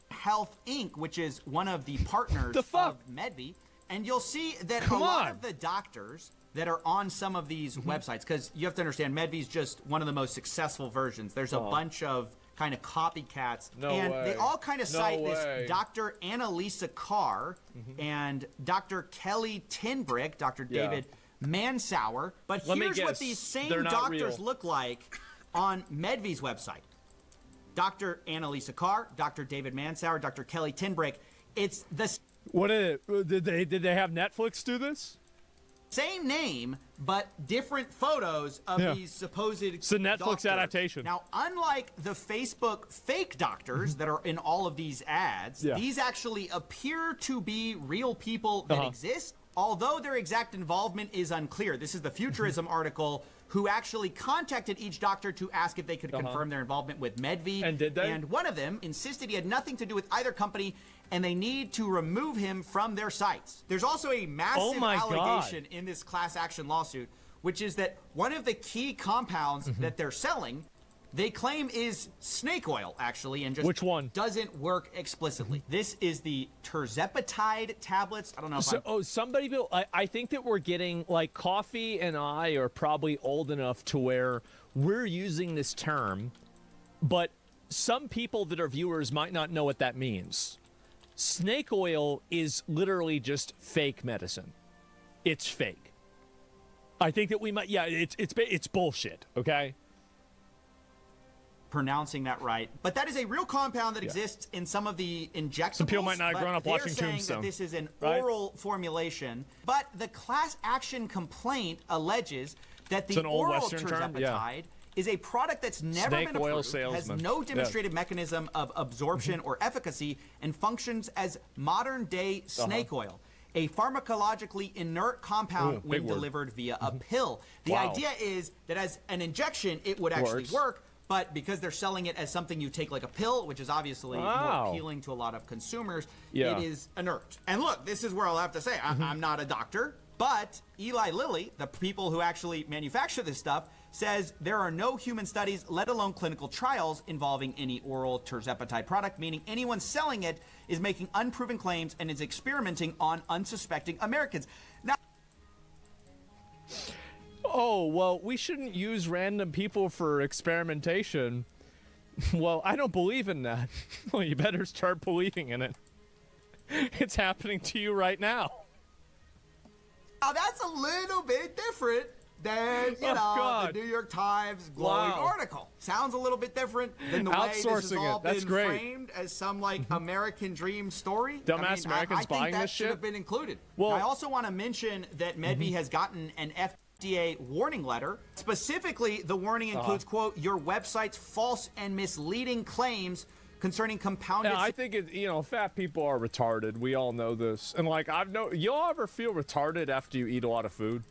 Health Inc., which is one of the partners of Medvi, and you'll see that a lot of the doctors that are on some of these websites, because you have to understand, Medvi's just one of the most successful versions. There's a bunch of kind of copycats, they all kind of cite this Dr. Annalisa Carr and Dr. Kelly Tinbrick, Dr. David Mansauer. But here's what these same doctors look like on Medvi's website. Dr. Annalisa Carr, Dr. David Mansauer, Dr. Kelly Tinbrick. It's the... What is it? Did they have Netflix do this? Same name, but different photos of these supposed It's a Netflix doctors. adaptation. Now, unlike the Facebook fake doctors that are in all of these ads, these actually appear to be real people that exist, although their exact involvement is unclear. This is the Futurism article who actually contacted each doctor to ask if they could confirm their involvement with Medvi. And did they? And one of them insisted he had nothing to do with either company, and they need to remove him from their sites. There's also a massive allegation in this class action lawsuit, which is that one of the key compounds that they're selling, they claim is snake oil, actually, and just doesn't work explicitly. This is the tirzepatide tablets. I don't know if somebody built... I think that we're getting, like, Coffee and I are probably old enough to where we're using this term, but some people that are viewers might not know what that means. Snake oil is literally just fake medicine. It's fake. I think that we might... Yeah, it's bullshit, okay? Pronouncing that right, but that is a real compound that exists in some of the injectables. Some people might not have grown up watching saying Tombstone. That this is an oral formulation, but the class action complaint alleges that the oral tirzepatide is a product that's never Snake been oil approved, has salesman. no demonstrated mechanism of absorption or efficacy, and functions as modern-day snake oil, a pharmacologically inert compound when big word. delivered via a pill. The Wow. idea is that as an injection, it would actually Works. work, but because they're selling it as something you take like a pill, which is obviously Wow. more appealing to a lot of consumers, Yeah. it is inert. And look, this is where I'll have to say, I'm not a doctor, but Eli Lilly, the people who actually manufacture this stuff, says there are no human studies, let alone clinical trials, involving any oral terzepatide product, meaning anyone selling it is making unproven claims and is experimenting on unsuspecting Americans. Now, Oh, well, we shouldn't use random people for experimentation. Well, I don't believe in that. Well, you better start believing in it. It's happening to you right now. now that's a little bit different than, the New York Times glowing article. Sounds a little bit different than the way this has Outsourcing all it. That's been great. framed as some American dream story. Dumbass Americans I think buying that this should shit? have been included. Well- I also want to mention that MedV has gotten an FDA warning letter. Specifically, the warning includes, quote, your website's false and misleading claims concerning compounded... Yeah, I think fat people are retarded. We all know this. And y'all ever feel retarded after you eat a lot of food?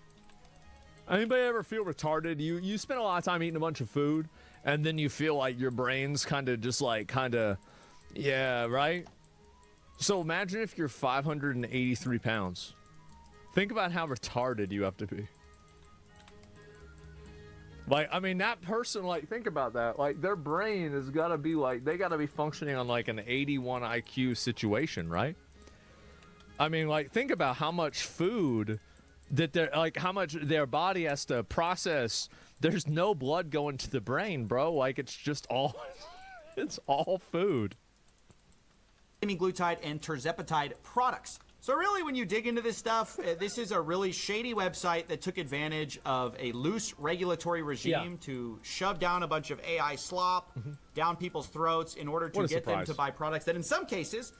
Anybody ever feel retarded? You spend a lot of time eating a bunch of food, and then you feel like your brain's yeah, right? So imagine if you're 583 pounds. Think about how retarded you have to be. That person, think about that. Their brain has got to be they got to be functioning on an 81 IQ situation, right? Think about how much food that they're how much their body has to process. There's no blood going to the brain, bro. It's just all, it's all food. Glutide and terzepatide products. So really, when you dig into this stuff, this is a really shady website that took advantage of a loose regulatory regime to shove down a bunch of AI slop down people's throats in order to get them to buy products that in some cases,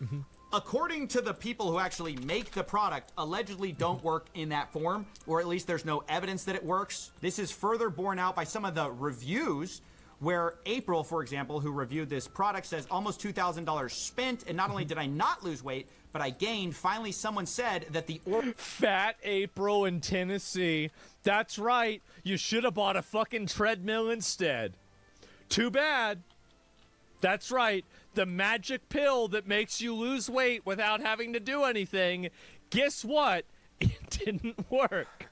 according to the people who actually make the product, allegedly don't work in that form, or at least there's no evidence that it works. This is further borne out by some of the reviews where April, for example, who reviewed this product, says almost $2,000 spent, and not only did I not lose weight, but I gained. Finally, someone said that the Fat April in Tennessee. That's right. You should have bought a fucking treadmill instead. Too bad. That's right. The magic pill that makes you lose weight without having to do anything. Guess what? It didn't work.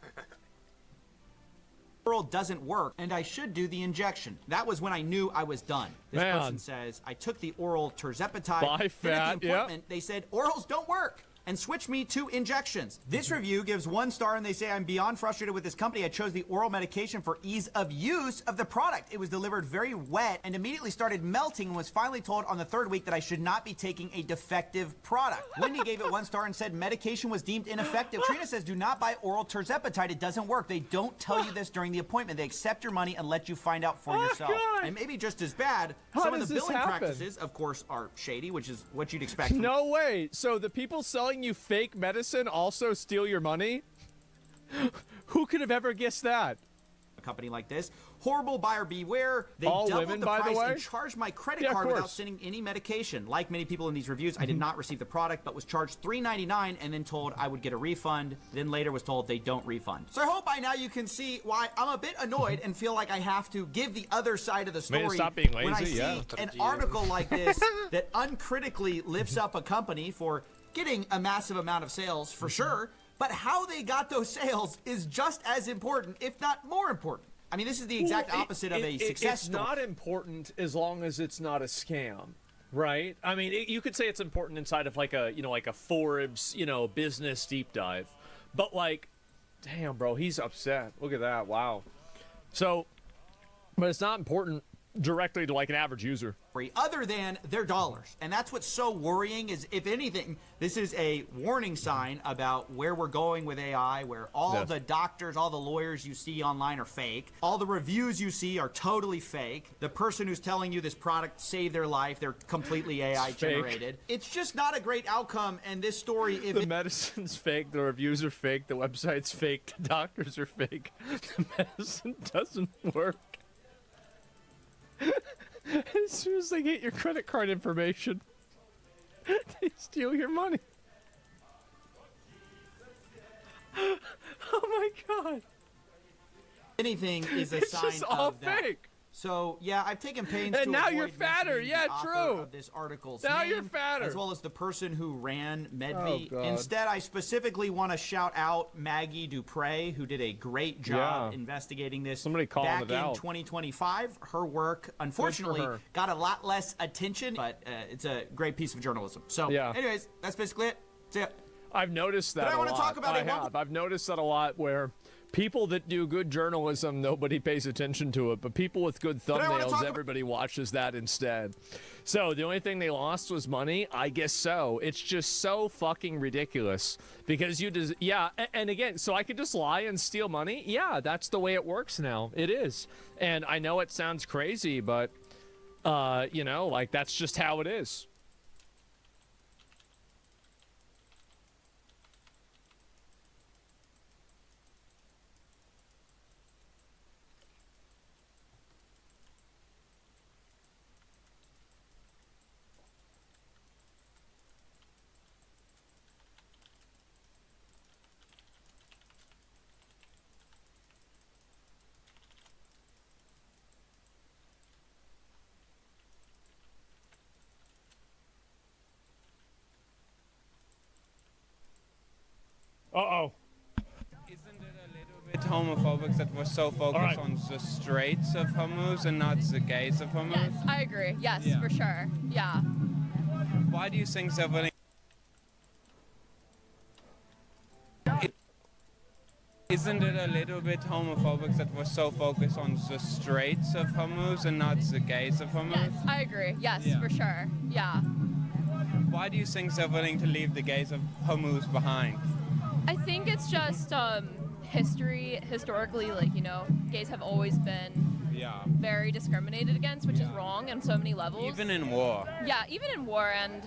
oral doesn't work and I should do the injection. That was when I knew I was done. This person says, I took the oral terzepatide. Bye, Then at fat, the appointment, they said, orals don't work and switched me to injections. This review gives 1 star and they say, I'm beyond frustrated with this company. I chose the oral medication for ease of use of the product. It was delivered very wet and immediately started melting and was finally told on the 3rd week that I should not be taking a defective product. Wendy gave it 1 star and said medication was deemed ineffective. Trina says, do not buy oral terzepatide. It doesn't work. They don't tell you this during the appointment. They accept your money and let you find out for yourself. God. And maybe just as bad, How some of does the this billing happen? practices, of course, are shady, which is what you'd expect. No way. So the people selling you fake medicine also steal your money? Who could have ever guessed that? A company like this. Horrible buyer beware. They All doubled women, the by the price way? and charged my credit Yeah, of card without course. sending any medication. Like many people in these reviews, I did not receive the product, but was charged $3.99 and then told I would get a refund. Then later was told they don't refund. So I hope by now you can see why I'm a bit annoyed and feel like I have to give the other side of the Man, story. stop being when I lazy, see yeah. an article like this that uncritically lifts up a company for getting a massive amount of sales, for sure, but how they got those sales is just as important, if not more important. I mean, this is the exact opposite of a success It's story. not important as long as it's not a scam, right? I mean, you could say it's important inside of like a Forbes, business deep dive. But damn, bro, he's upset. Look at that. Wow. So, but it's not important directly to an average user. Other than their dollars. And that's what's so worrying is, if anything, this is a warning sign about where we're going with AI, where all the doctors, all the lawyers you see online are fake. All the reviews you see are totally fake. The person who's telling you this product saved their life, they're completely AI generated. It's just not a great outcome. And this story, if The medicine's fake, the reviews are fake, the website's fake, the doctors are fake. The medicine doesn't work. As soon as they get your credit card information, they steal your money. Oh my god. Anything is a It's sign just all of that. fake. So yeah, I've taken pains And to now avoid you're fatter. mentioning Yeah, the author true. of this article's Now name, you're fatter. as well as the person who ran Medvi. Oh, God. Instead, I specifically want to shout out Maggie Dupre, who did a great job Yeah. investigating this. Somebody calling back it in out. 2025. Her work, unfortunately, her. got a lot less attention, but it's a great piece of journalism. So, Yeah. anyways, that's basically it. See ya. I've noticed that But I a wanna lot. talk about I it. have. I've noticed that a lot where people that do good journalism, nobody pays attention to it, but people with good I wanna thumbnails, talk everybody watches that instead. So the only thing they lost was money? I guess so. It's just so fucking ridiculous because and again, so I could just lie and steal money? Yeah, that's the way it works now. It is. And I know it sounds crazy, but like that's just how it is. Uh-oh. Isn't it a little bit homophobic that we're so focused on the straights of Hormuz and not the gays of Hormuz? Yes, I agree. Yes, for sure. Yeah. Why do you think they're willing? Isn't it a little bit homophobic that we're so focused on the straights of Hormuz and not the gays of Hormuz? Yes, I agree. Yes, for sure. Yeah. Why do you think they're willing to leave the gays of Hormuz behind? I think it's just historically, gays have always been very discriminated against, which is wrong on so many levels. Even in war. Yeah, even in war, and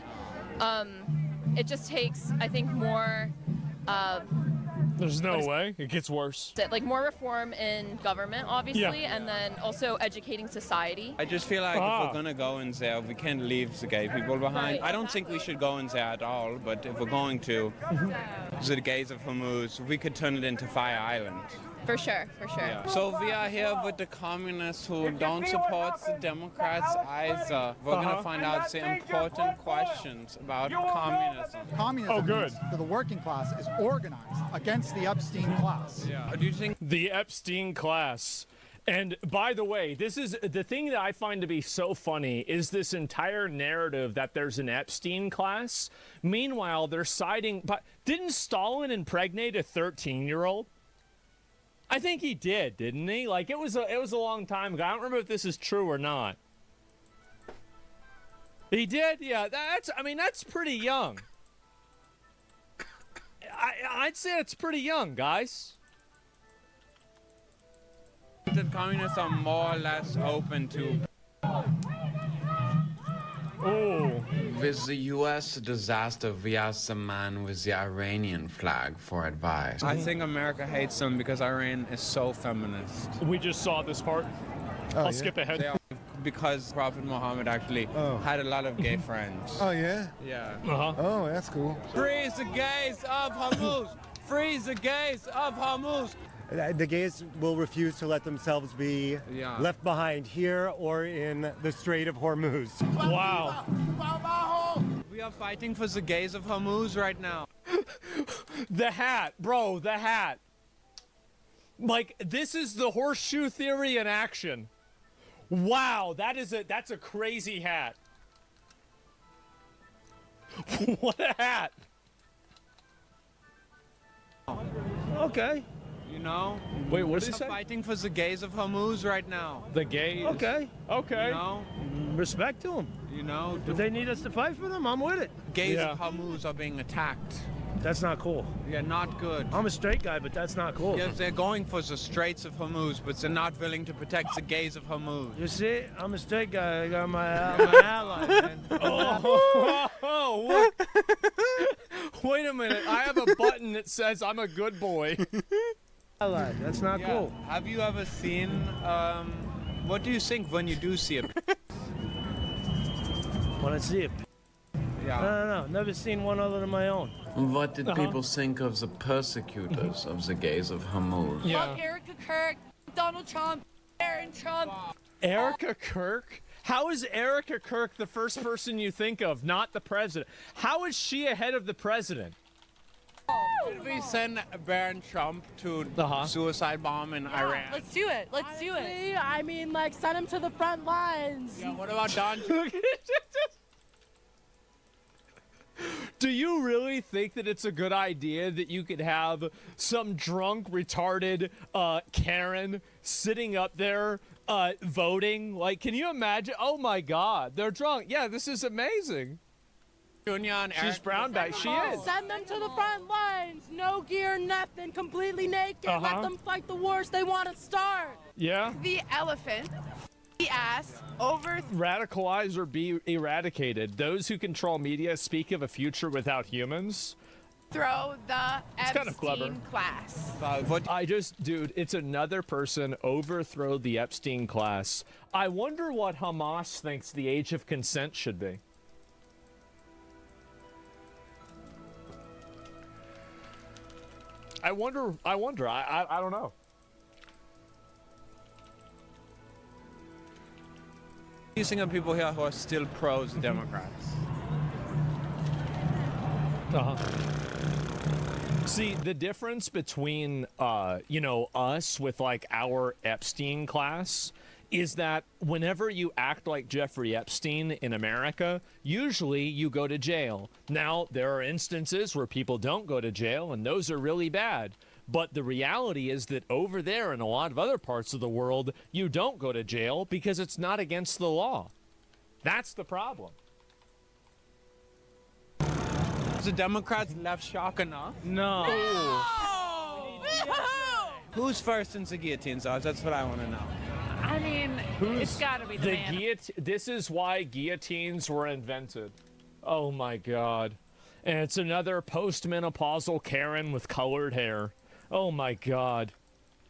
it just takes, I think, more. There's no way. It gets worse. More reform in government, obviously, and then also educating society. I just feel like if we're gonna go in there, we can't leave the gay people behind. Right. I don't think we should go in there at all, but if we're going to, the gays of Hormuz, we could turn it into Fire Island. For sure, for sure. So we are here with the communists who don't support the Democrats either. We're gonna find out the important questions about communism. Communism means that the working class is organized against the Epstein class. Do you think the Epstein class? And by the way, this is the thing that I find to be so funny is this entire narrative that there's an Epstein class. Meanwhile, they're siding. But didn't Stalin impregnate a 13-year-old? I think he did, didn't he? Like it was a long time ago. I don't remember if this is true or not. He did, yeah. That's pretty young. I'd say it's pretty young, guys. That communists are more or less open to. Oh. With the U.S. disaster, we asked the man with the Iranian flag for advice. I think America hates them because Iran is so feminist. We just saw this part. I'll skip ahead. They are, because Prophet Muhammad actually had a lot of gay friends. Oh, yeah? Yeah. Oh, that's cool. Free the gays of Hormuz! Free the gays of Hormuz! The gays will refuse to let themselves be left behind here or in the Strait of Hormuz. Wow. We are fighting for the gays of Hormuz right now. The hat, bro, the hat. Like, this is the horseshoe theory in action. Wow, that's a crazy hat. What a hat. Okay. You know? Wait, what did he We're say? fighting for the gays of Hormuz right now. The gays? Okay. Okay. You know? Respect to them. You know? If they need us to fight for them, I'm with it. Gays of Hormuz are being attacked. That's not cool. Yeah, not good. I'm a straight guy, but that's not cool. Yes, they're going for the Straits of Hormuz, but they're not willing to protect the gays of Hormuz. You see, I'm a straight guy. I got my ally, man. Oh, what? Wait a minute. I have a button that says I'm a good boy. Ally. That's not cool. Have you ever seen, what do you think when you do see a Want to see it? Yeah. I don't know. Never seen one other than my own. What did people think of the persecutors of the gays of Hamouz? Fuck Erica Kirk, Donald Trump, Aaron Trump. Erica Kirk? How is Erica Kirk the first person you think of, not the president? How is she ahead of the president? Should we send Baron Trump to suicide bomb in Iran? Let's do it. Let's do it. I mean, like, send him to the front lines. Yeah, what about Don? Do you really think that it's a good idea that you could have some drunk, retarded Karen sitting up there voting? Like, can you imagine? Oh my God, they're drunk. Yeah, this is amazing. She's brown bag. She is. Send them to the front lines. No gear, nothing. Completely naked. Let them fight the wars they want to start. Yeah. The elephant, the ass, over. Radicalize or be eradicated. Those who control media speak of a future without humans. Throw the It's kind of clever. Epstein class. Dude, it's another person overthrow the Epstein class. I wonder what Hamas thinks the age of consent should be. I wonder. I don't know. Using of people here who are still pros Democrats. See, the difference between, us with, like, our Epstein class is that whenever you act like Jeffrey Epstein in America, usually you go to jail. Now, there are instances where people don't go to jail, and those are really bad. But the reality is that over there in a lot of other parts of the world, you don't go to jail because it's not against the law. That's the problem. Is the Democrats left shock enough? No. Who's first in the guillotine, Sarge? That's what I want to know. I mean, it's got to be the man. This is why guillotines were invented. Oh my God. And it's another postmenopausal Karen with colored hair. Oh my God.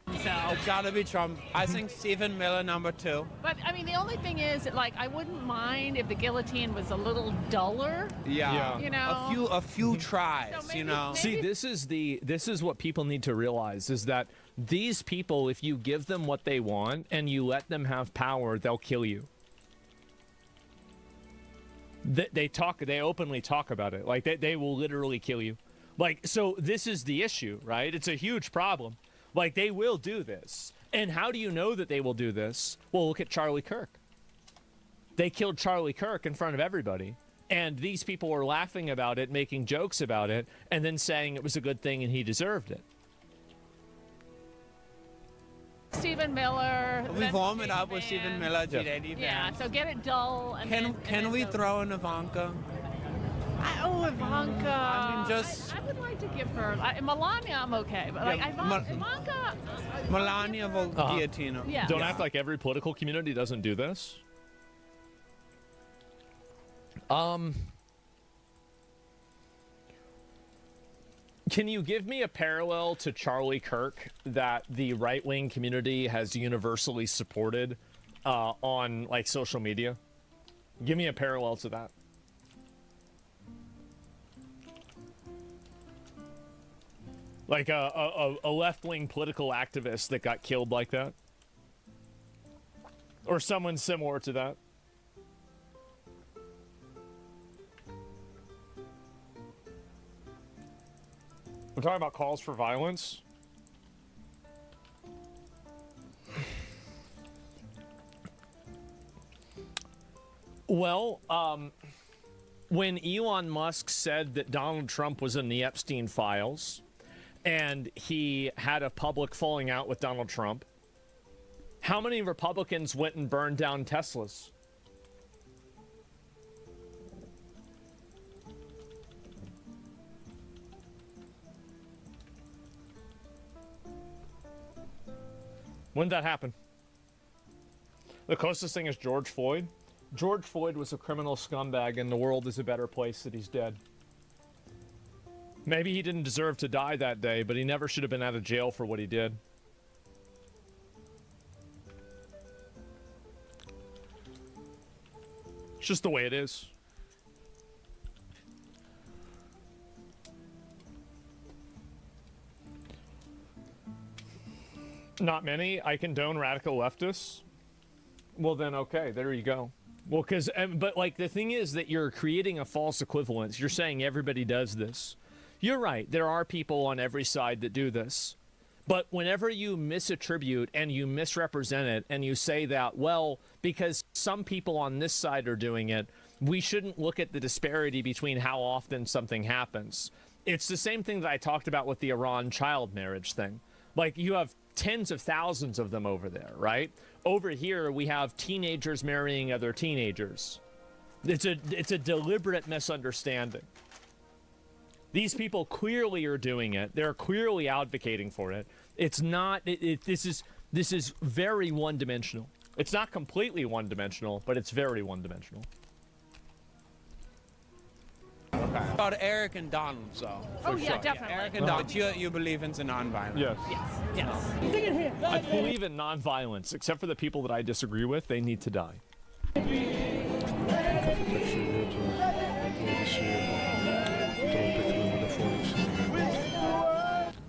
So it's got to be Trump. I think Stephen Miller #2. But I mean, the only thing is, like, I wouldn't mind if the guillotine was a little duller. Yeah. You know, a few tries. So you know. See, this is what people need to realize is that these people, if you give them what they want and you let them have power, they'll kill you. They openly talk about it. Like, they will literally kill you. Like, so this is the issue, right? It's a huge problem. Like, they will do this. And how do you know that they will do this? Well, look at Charlie Kirk. They killed Charlie Kirk in front of everybody. And these people were laughing about it, making jokes about it, and then saying it was a good thing and he deserved it. Stephen Miller. We warm it up with Stephen Miller, G80 Yeah, so get it dull. And can we throw in Ivanka? Ivanka. I mean, just. I would like to give her. Melania, I'm okay. But, like, Ivanka. Melania will guillotine. Yeah. Don't act like every political community doesn't do this. Can you give me a parallel to Charlie Kirk that the right-wing community has universally supported on, like, social media? Give me a parallel to that. Like a left-wing political activist that got killed like that? Or someone similar to that? We're talking about calls for violence. Well, when Elon Musk said that Donald Trump was in the Epstein files, and he had a public falling out with Donald Trump, how many Republicans went and burned down Teslas? When did that happen? The closest thing is George Floyd. George Floyd was a criminal scumbag, and the world is a better place that he's dead. Maybe he didn't deserve to die that day, but he never should have been out of jail for what he did. It's just the way it is. Not many. I condone radical leftists. Well, then, okay, there you go. Well, because, but like the thing is that you're creating a false equivalence. You're saying everybody does this. You're right. There are people on every side that do this. But whenever you misattribute and you misrepresent it and you say that, well, because some people on this side are doing it, we shouldn't look at the disparity between how often something happens. It's the same thing that I talked about with the Iran child marriage thing. Like, you have tens of thousands of them over there, right? Over here, we have teenagers marrying other teenagers. It's a deliberate misunderstanding. These people clearly are doing it. They're clearly advocating for it. It's not. This is very one-dimensional. It's not completely one-dimensional, but it's very one-dimensional. Okay. About Eric and Donald, so. Oh, yeah, definitely. Eric and Donald, you believe in nonviolence? Yes. Yes. I believe in nonviolence, except for the people that I disagree with. They need to die.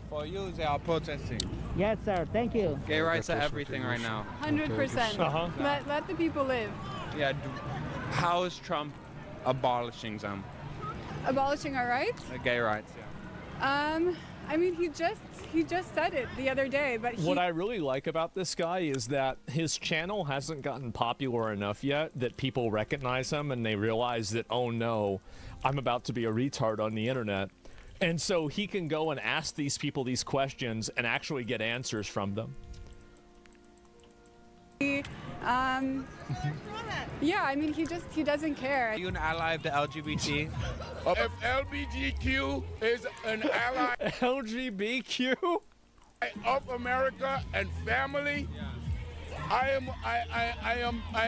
For you, they are protesting. Yes, sir. Thank you. Gay rights are everything right now. 100%. Uh-huh. Let the people live. Yeah. How is Trump abolishing them? Abolishing our rights? The gay rights, yeah. I mean, he just said it the other day, but What I really like about this guy is that his channel hasn't gotten popular enough yet that people recognize him and they realize that, oh no, I'm about to be a retard on the internet. And so he can go and ask these people these questions and actually get answers from them. yeah, I mean, he doesn't care. Are you an ally of the LGBT? If LGBTQ is an ally LGBTQ of America and family, I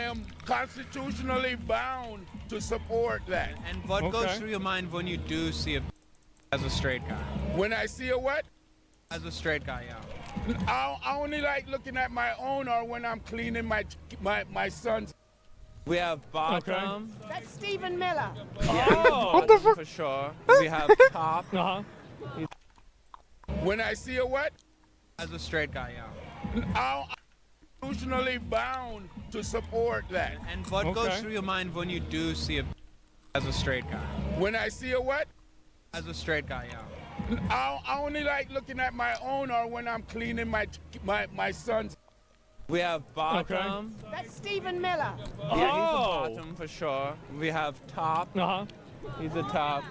am constitutionally bound to support that. And what goes through your mind when you do see a as a straight guy? When I see a what? As a straight guy, yeah. I only like looking at my own or when I'm cleaning my son's. We have bottom. That's Stephen Miller. Yeah, what the fuck? For sure. We have top. When I see a what? As a straight guy, yeah. I'm constitutionally bound to support that. And what goes through your mind when you do see a as a straight guy? When I see a what? As a straight guy, yeah. I only like looking at my own or when I'm cleaning my son's. We have bottom. That's Stephen Miller. Yeah, he's a bottom for sure. We have top. He's a top.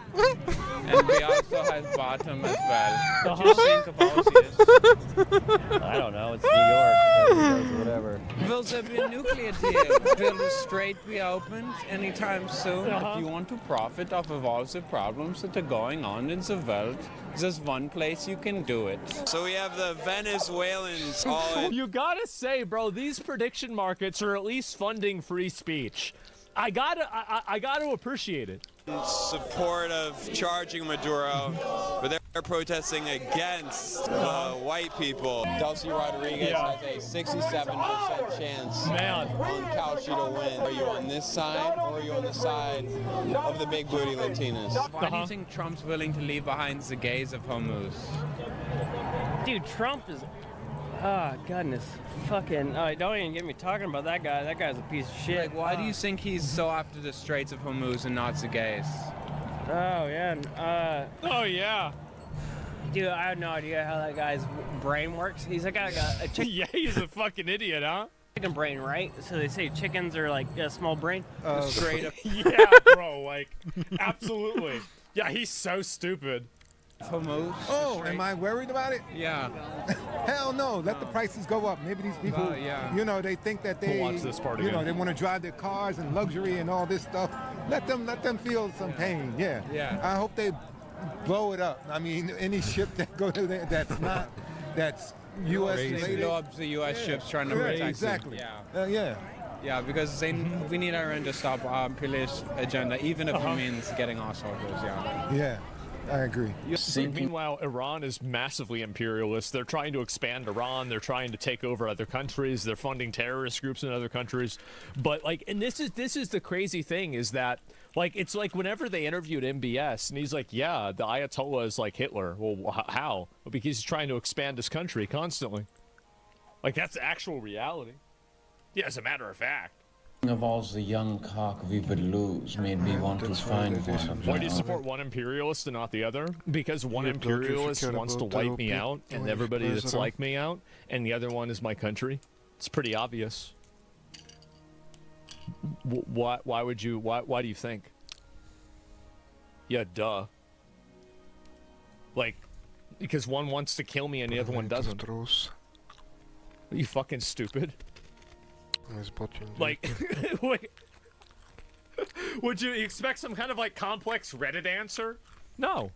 And we also have bottom as well. What do you think about this? I don't know. It's New York. Whatever. Will there be a nuclear deal? Will the strait be opened anytime soon? If you want to profit off of all the problems that are going on in the world, there's one place you can do it. So we have the Venezuelans all in. You gotta say, bro, these prediction markets are at least funding free speech. I gotta appreciate it. In support of charging Maduro, but they're protesting against white people. Delcy Rodriguez has a 67% chance on Cauchy to win. Are you on this side or are you on the side of the big booty Latinas? Why do you think Trump's willing to leave behind the gays of Hormuz? Dude, Trump is. Oh, goodness. Fucking. Don't even get me talking about that guy. That guy's a piece of shit. Like, why do you think he's so after the Straits of Hormuz and not the gays? Oh, yeah. Oh, yeah. Dude, I have no idea how that guy's brain works. He's like a chicken. Yeah, he's a fucking idiot, huh? Chicken brain, right? So they say chickens are like a small brain? Straight up. Yeah, bro, like, absolutely. Yeah, he's so stupid. Hormuz. Oh, am I worried about it? Yeah. Hell no. Let the prices go up. Maybe these people, you know, they think that they, watch this part you know, again. they want to drive their cars and luxury and all this stuff. Let them feel some pain. Yeah. Yeah. I hope they blow it up. I mean, any ship that go to there that's U.S. They related. blow up the U.S. ships trying to protect them. Exactly. Yeah. Yeah. Yeah, because we need Iran to stop our pillage agenda, even if it means getting our soldiers. Yeah. Yeah. I agree. Meanwhile, Iran is massively imperialist. They're trying to expand Iran. They're trying to take over other countries. They're funding terrorist groups in other countries. But like, and this is the crazy thing is that like it's like whenever they interviewed MBS and he's like, yeah, the Ayatollah is like Hitler. Well, how? Well, because he's trying to expand his country constantly. Like, that's the actual reality. Yeah, as a matter of fact. Of all the young cock we would lose made me want to find one of Why do you support one imperialist and not the other? Because one imperialist wants to wipe me out and everybody that's like me out, and the other one is my country. It's pretty obvious. Why would you? Why do you think? Yeah, duh. Like, because one wants to kill me and the other one doesn't. Are you fucking stupid? Like, wait. Would you expect some kind of like complex Reddit answer? No.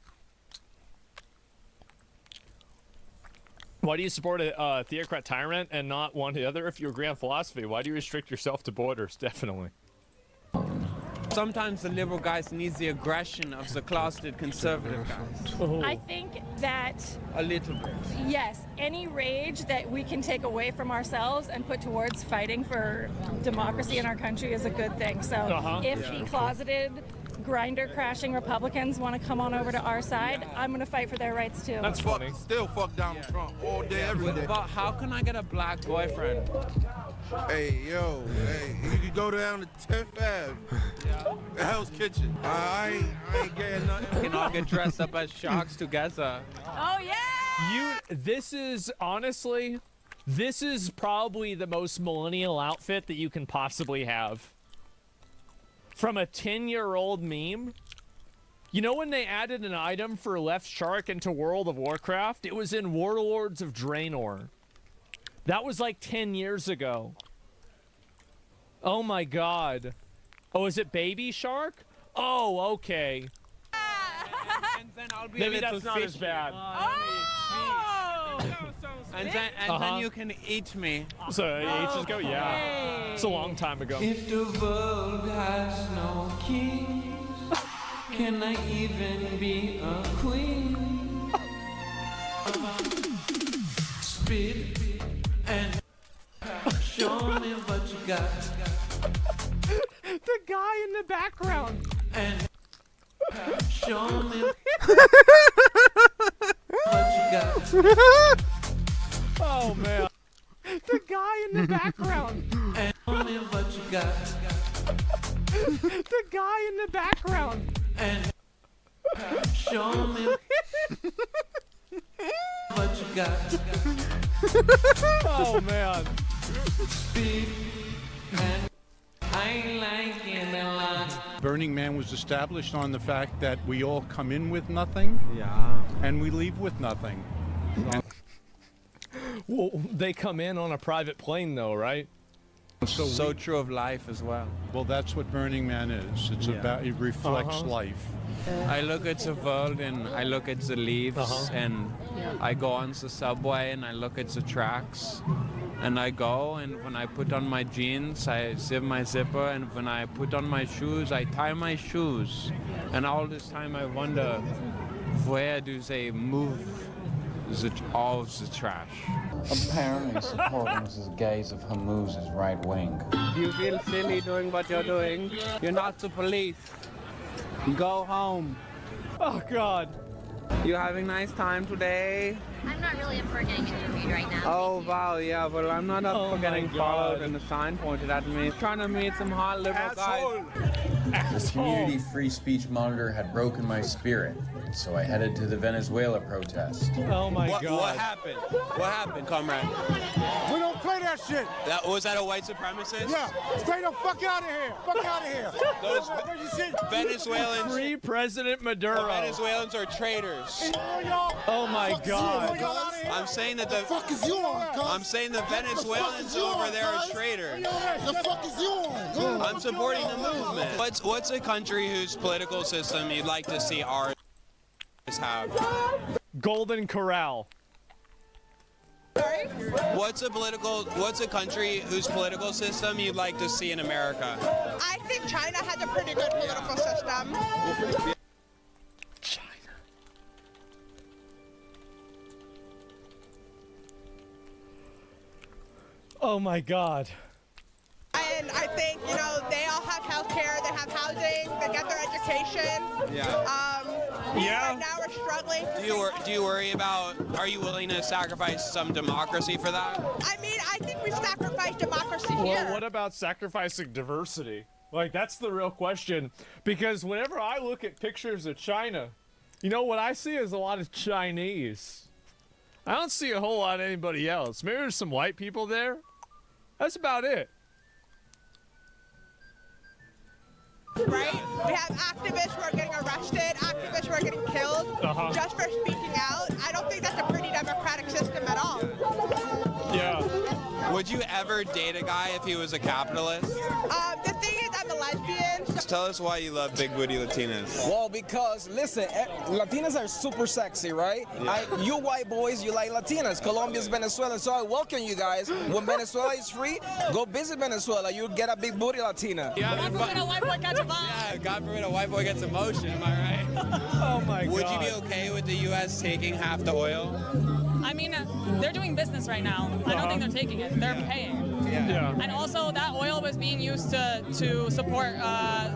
Why do you support a theocrat tyrant and not one or the other? If you agree on philosophy, why do you restrict yourself to borders? Definitely. Sometimes the liberal guys need the aggression of the closeted conservative guys. I think that A little bit. yes, any rage that we can take away from ourselves and put towards fighting for democracy in our country is a good thing. So if the closeted grinder crashing Republicans want to come on over to our side, I'm going to fight for their rights too. That's funny. Still fuck Donald Trump all day, every day. But how can I get a black boyfriend? Hey, yo, hey, you can go down to 10th Ave. The Hell's Kitchen. I ain't getting nothing. We can all get dressed up as sharks together. Oh, yeah! This is, honestly, this is probably the most millennial outfit that you can possibly have. From a 10-year-old meme. You know when they added an item for Left Shark into World of Warcraft? It was in Warlords of Draenor. That was like 10 years ago. Oh my god. Oh, is it Baby Shark? Oh, okay. And then I'll be Maybe a little that's not as fishy. bad. And then you can eat me. So ages ago? Yeah. It's a long time ago. If the world has no kings, can I even be a queen? Spit and show me what you got. The guy in the background. And show me what you got. Oh man. The guy in the background. And show me what you got. The guy in the background. And show me what you got. Oh man. Speak and I like it a lot. Burning Man was established on the fact that we all come in with nothing, and we leave with nothing. Well, they come in on a private plane though, right? So true of life as well. Well, that's what Burning Man is. It's about, it reflects life. I look at the world and I look at the leaves and I go on the subway and I look at the tracks and I go, and when I put on my jeans I zip my zipper, and when I put on my shoes I tie my shoes, and all this time I wonder, where do they move all of the trash? Apparently supporting the gaze of Hamouz is right wing. You feel silly doing what you're doing. You're not the police. Go home. Oh God. You having a nice time today? I'm not really up for getting interviewed right now. Oh wow, yeah, well I'm not up for getting followed and a sign pointed at me. Trying to meet some hot liberal guys. This community free speech monitor had broken my spirit, so I headed to the Venezuela protest. Oh my God. God. What happened? What happened, comrade? We don't play that shit. Was that a white supremacist? Yeah, straight up, fuck out of here. Fuck out of here. Those Venezuelans. Free President Maduro. The Venezuelans are traitors. Oh my God. I'm saying that the fuck is you on, cuz? I'm saying the Venezuelans over there are traitors. The fuck is you on? I'm supporting the movement. What's a country whose political system you'd like to see ours have? Golden Corral. Sorry? What's a country whose political system you'd like to see in America? I think China has a pretty good political system. Oh my God. And I think, they all have health care, they have housing, they get their education. Yeah. Yeah. Right now we're struggling. Do you worry about, are you willing to sacrifice some democracy for that? I mean, I think we sacrificed democracy here. Well, what about sacrificing diversity? Like, that's the real question. Because whenever I look at pictures of China, you know, what I see is a lot of Chinese. I don't see a whole lot of anybody else. Maybe there's some white people there. That's about it. Right? We have activists who are getting arrested, activists who are getting killed just for speaking out. I don't think that's a pretty democratic system at all. Yeah. Would you ever date a guy if he was a capitalist? The thing is, I'm a lesbian. So Tell us why you love big booty Latinas. Well, because, listen, Latinas are super sexy, right? Yeah. You white boys, you like Latinas. Colombia's Venezuela, so I welcome you guys. When Venezuela is free, go visit Venezuela. You'll get a big booty Latina. Yeah, God forbid a white boy catch a vibe. Yeah, God forbid a white boy gets emotion, am I right? Oh my God. Would you be okay with the U.S. taking half the oil? I mean, they're doing business right now. I don't think they're taking it. They're paying. Yeah. And also, that oil was being used to support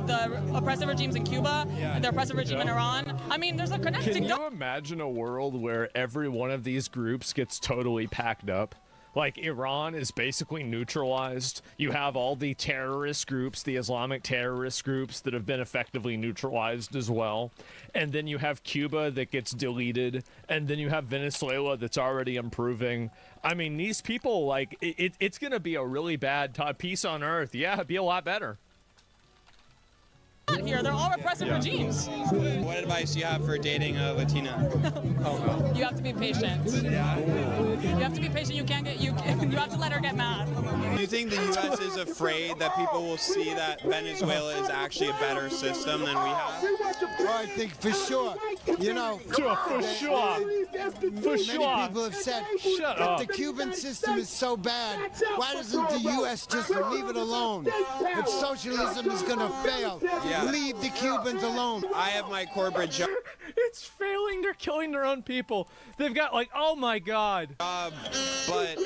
the oppressive regimes in Cuba, the oppressive regime in Iran. I mean, there's a connection. Can you imagine a world where every one of these groups gets totally packed up? Like, Iran is basically neutralized. You have all the terrorist groups, the Islamic terrorist groups that have been effectively neutralized as well. And then you have Cuba that gets deleted. And then you have Venezuela that's already improving. I mean, these people, like, it's going to be a really bad time. Peace on earth. Yeah, it'd be a lot better. Here, they're all repressive regimes. What advice do you have for dating a Latina? You have to be patient. Yeah. You have to be patient. You can't get you have to let her get mad. Do you think the U.S. is afraid that people will see that Venezuela is actually a better system than we have? Oh, I think for sure. You know, for sure. Many people have said that the Cuban system is so bad. Why doesn't the U.S. just leave it alone? If socialism is going to fail, leave the Cubans alone. I have my corporate job. It's failing. They're killing their own people. They've got, like, oh my God. But,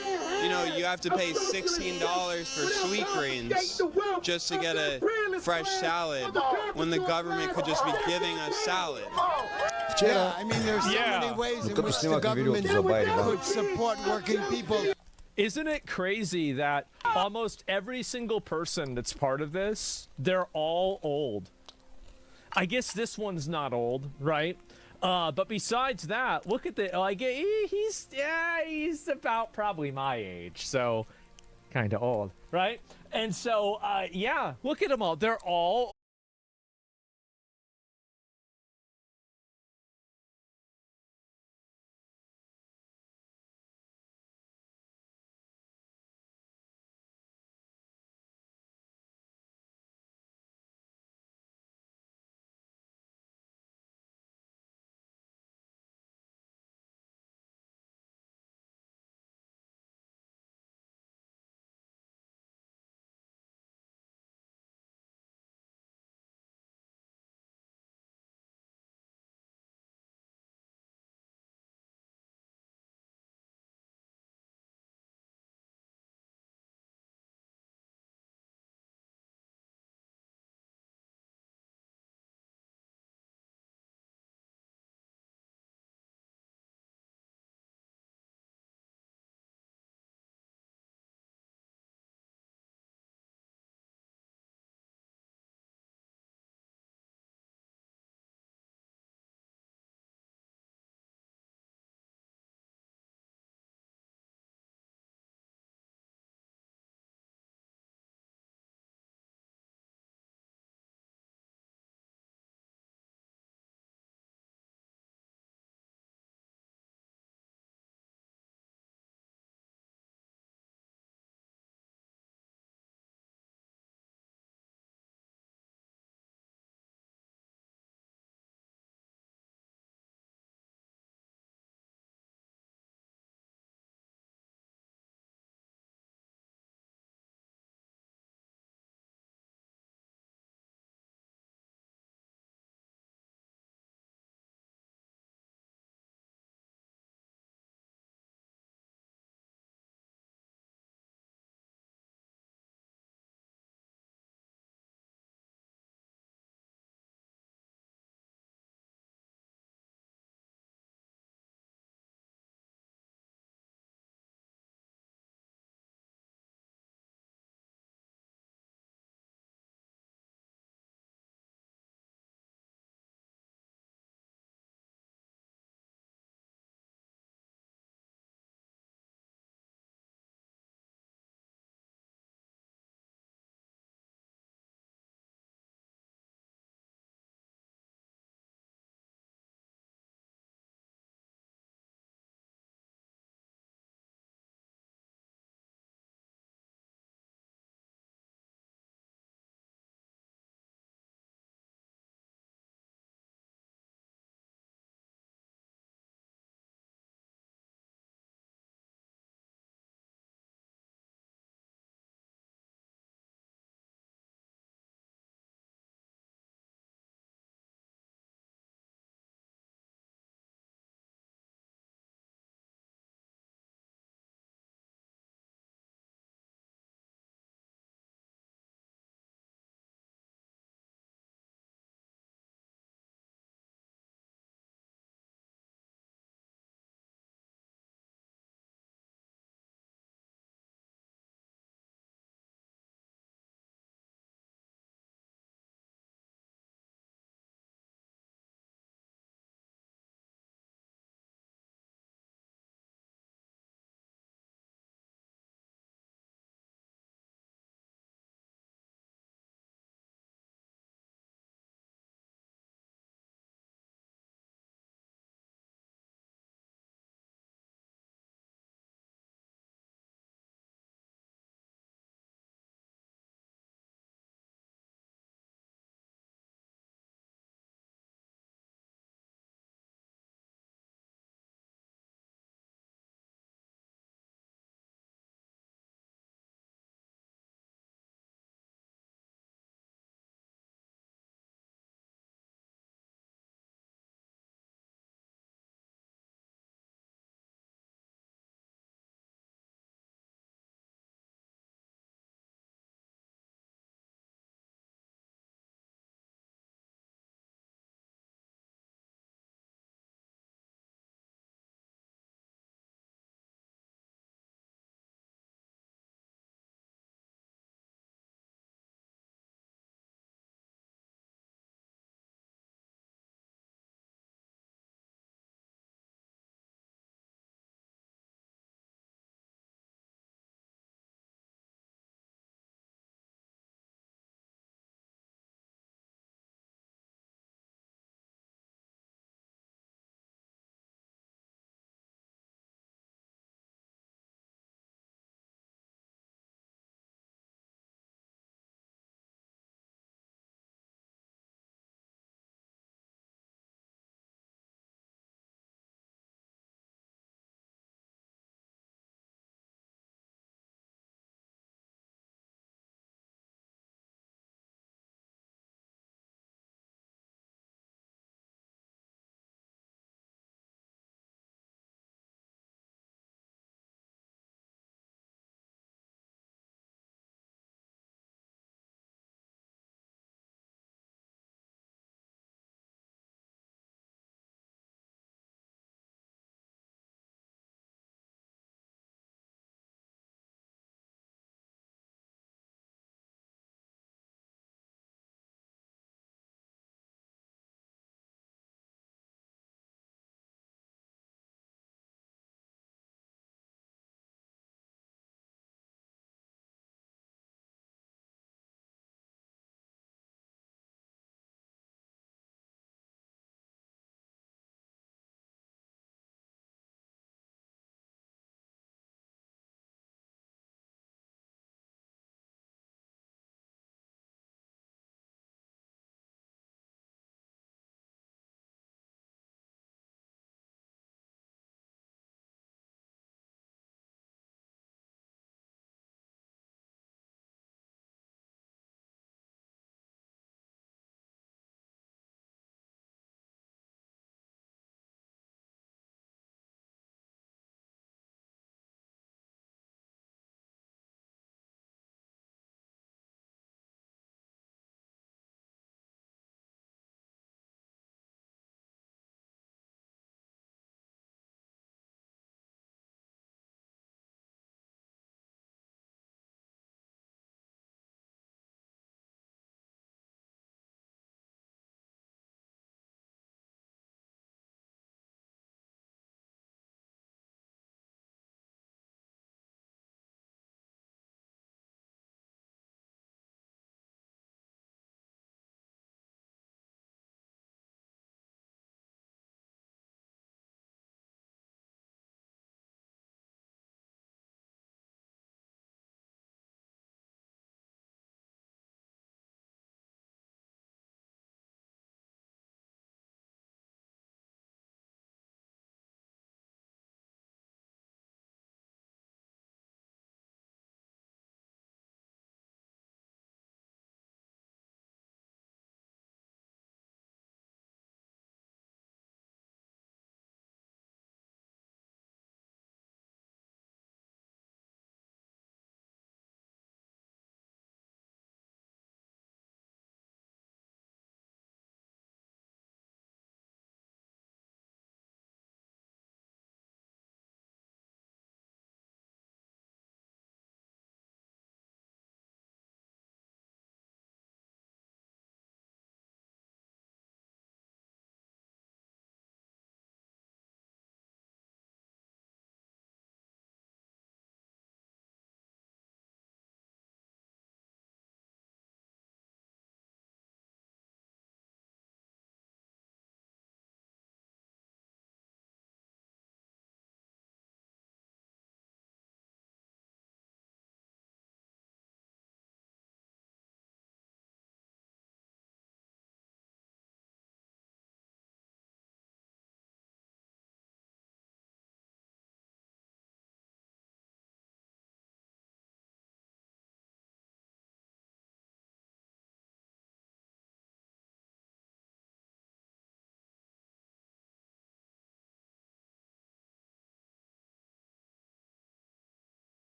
you know, you have to pay $16 for Sweetgreens just to get a fresh salad when the government could just be giving us salad. Yeah, I mean, there's so many ways in which the government could support working people. Isn't it crazy that almost every single person that's part of this, they're all old? I guess this one's not old, right? But besides that, look at the, like, he's about probably my age, so kind of old, right? And so, yeah, look at them all. They're all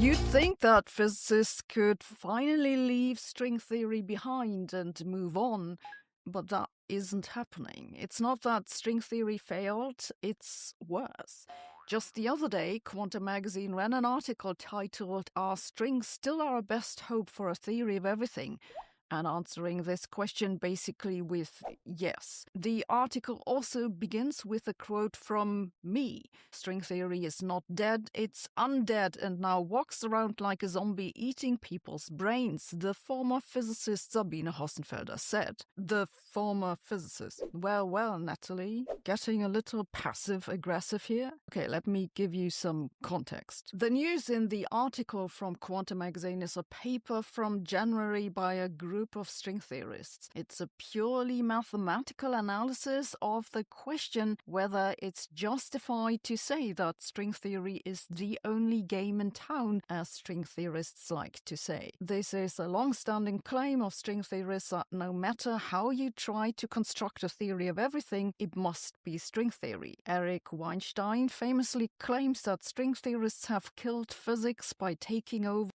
You'd think that physicists could finally leave string theory behind and move on, but that isn't happening. It's not that string theory failed, it's worse. Just the other day, Quantum Magazine ran an article titled "Are Strings Still Our Best Hope for a Theory of Everything?" and answering this question basically with yes. The article also begins with a quote from me. String theory is not dead, it's undead and now walks around like a zombie eating people's brains, the former physicist Sabine Hossenfelder said. The former physicist. Well, Natalie, getting a little passive-aggressive here? Okay, let me give you some context. The news in the article from Quantum Magazine is a paper from January by a group of string theorists. It's a purely mathematical analysis of the question whether it's justified to say that string theory is the only game in town, as string theorists like to say. This is a long-standing claim of string theorists that no matter how you try to construct a theory of everything, it must be string theory. Eric Weinstein famously claims that string theorists have killed physics by taking over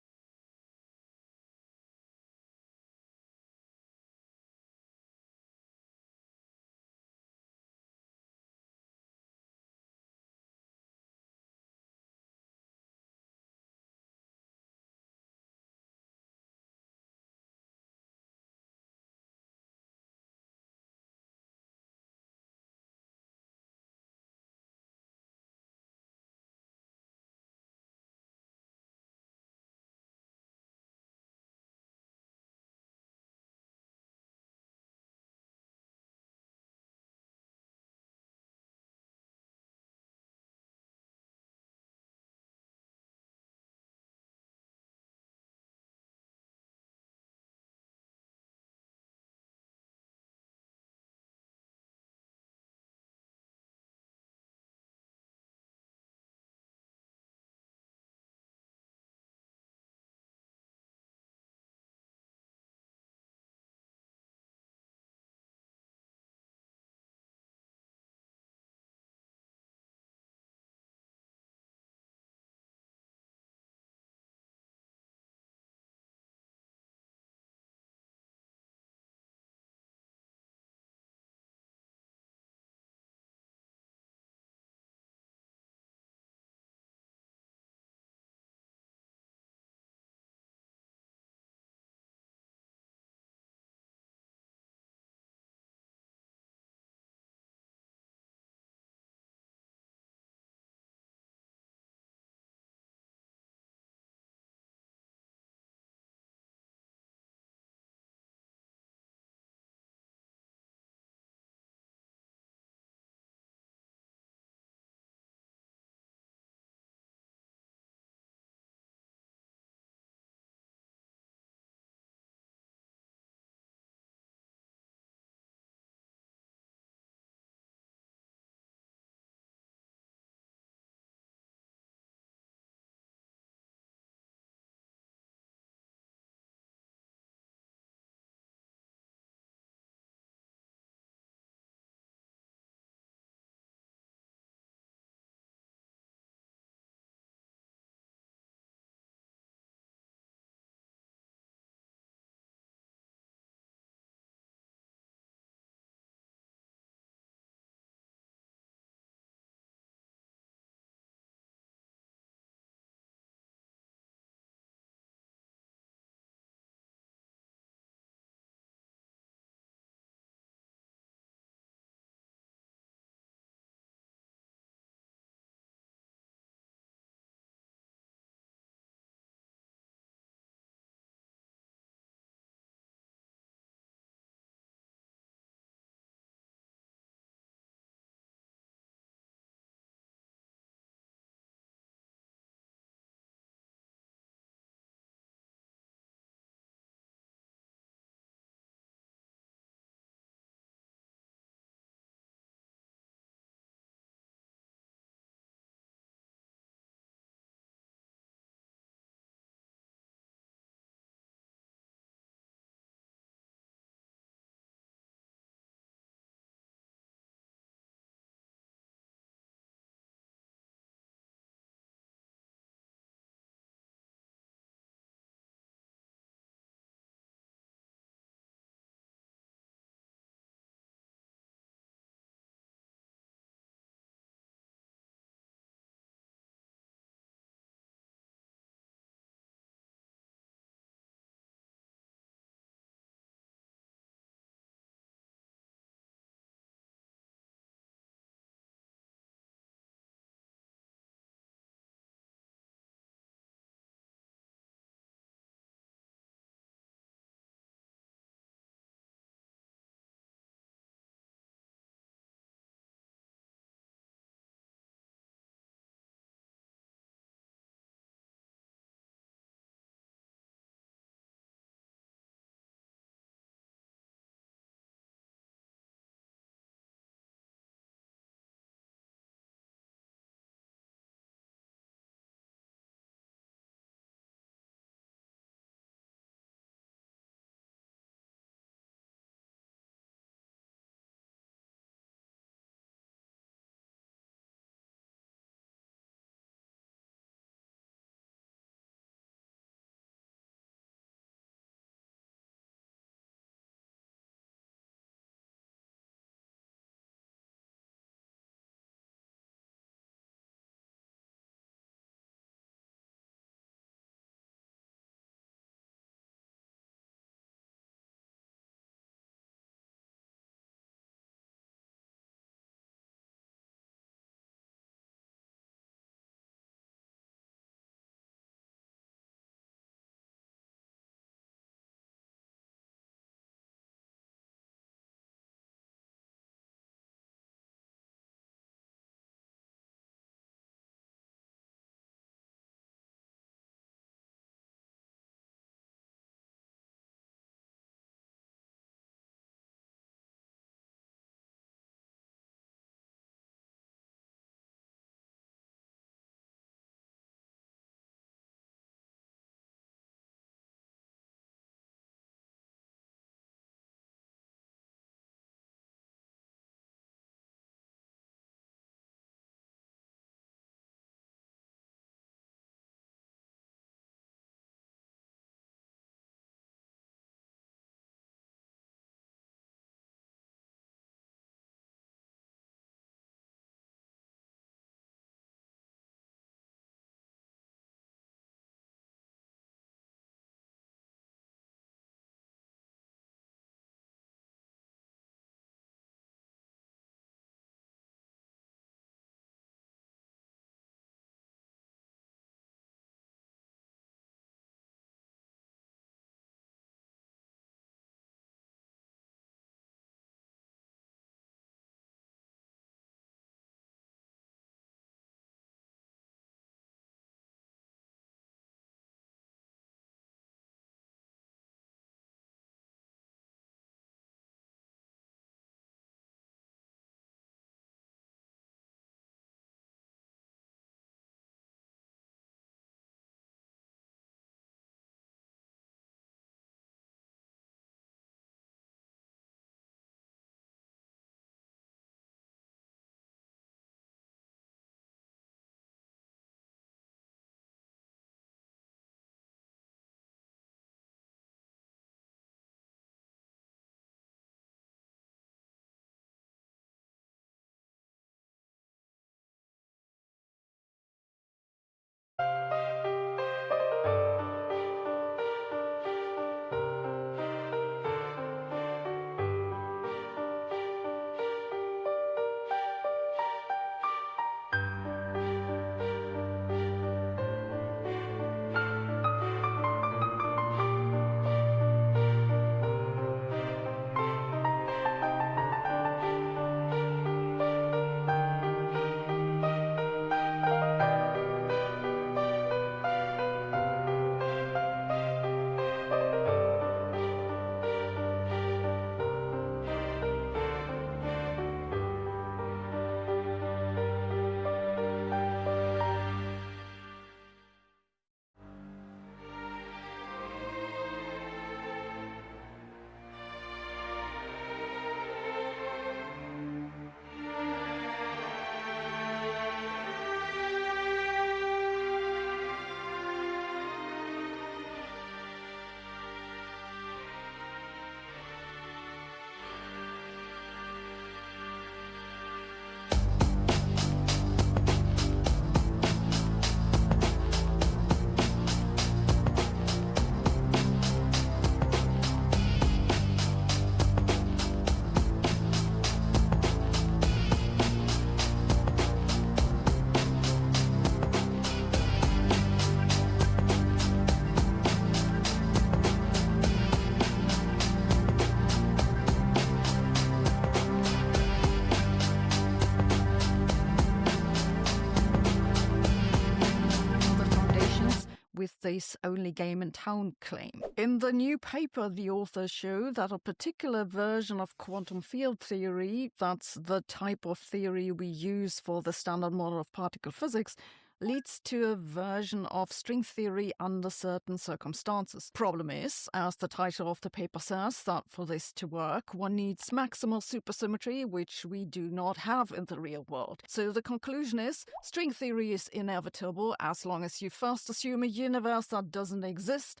with this only game in town claim. In the new paper, the authors show that a particular version of quantum field theory, that's the type of theory we use for the standard model of particle physics, leads to a version of string theory under certain circumstances. Problem is, as the title of the paper says, that for this to work, one needs maximal supersymmetry, which we do not have in the real world. So the conclusion is, string theory is inevitable as long as you first assume a universe that doesn't exist.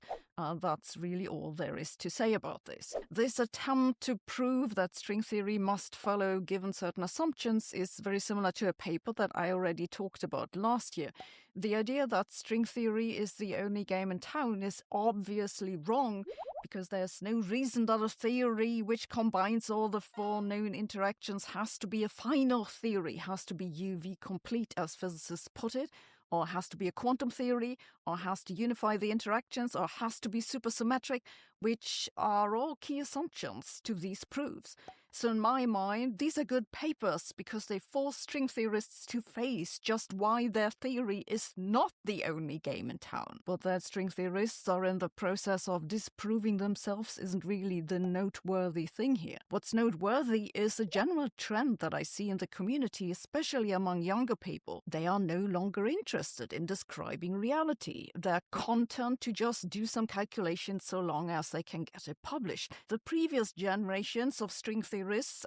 That's really all there is to say about this. This attempt to prove that string theory must follow given certain assumptions is very similar to a paper that I already talked about last year. The idea that string theory is the only game in town is obviously wrong, because there's no reason that a theory which combines all the four known interactions has to be a final theory, has to be UV complete, as physicists put it, or has to be a quantum theory, or has to unify the interactions, or has to be supersymmetric, which are all key assumptions to these proofs. So in my mind, these are good papers because they force string theorists to face just why their theory is not the only game in town. But that string theorists are in the process of disproving themselves isn't really the noteworthy thing here. What's noteworthy is a general trend that I see in the community, especially among younger people. They are no longer interested in describing reality. They're content to just do some calculations so long as they can get it published. The previous generations of string theorists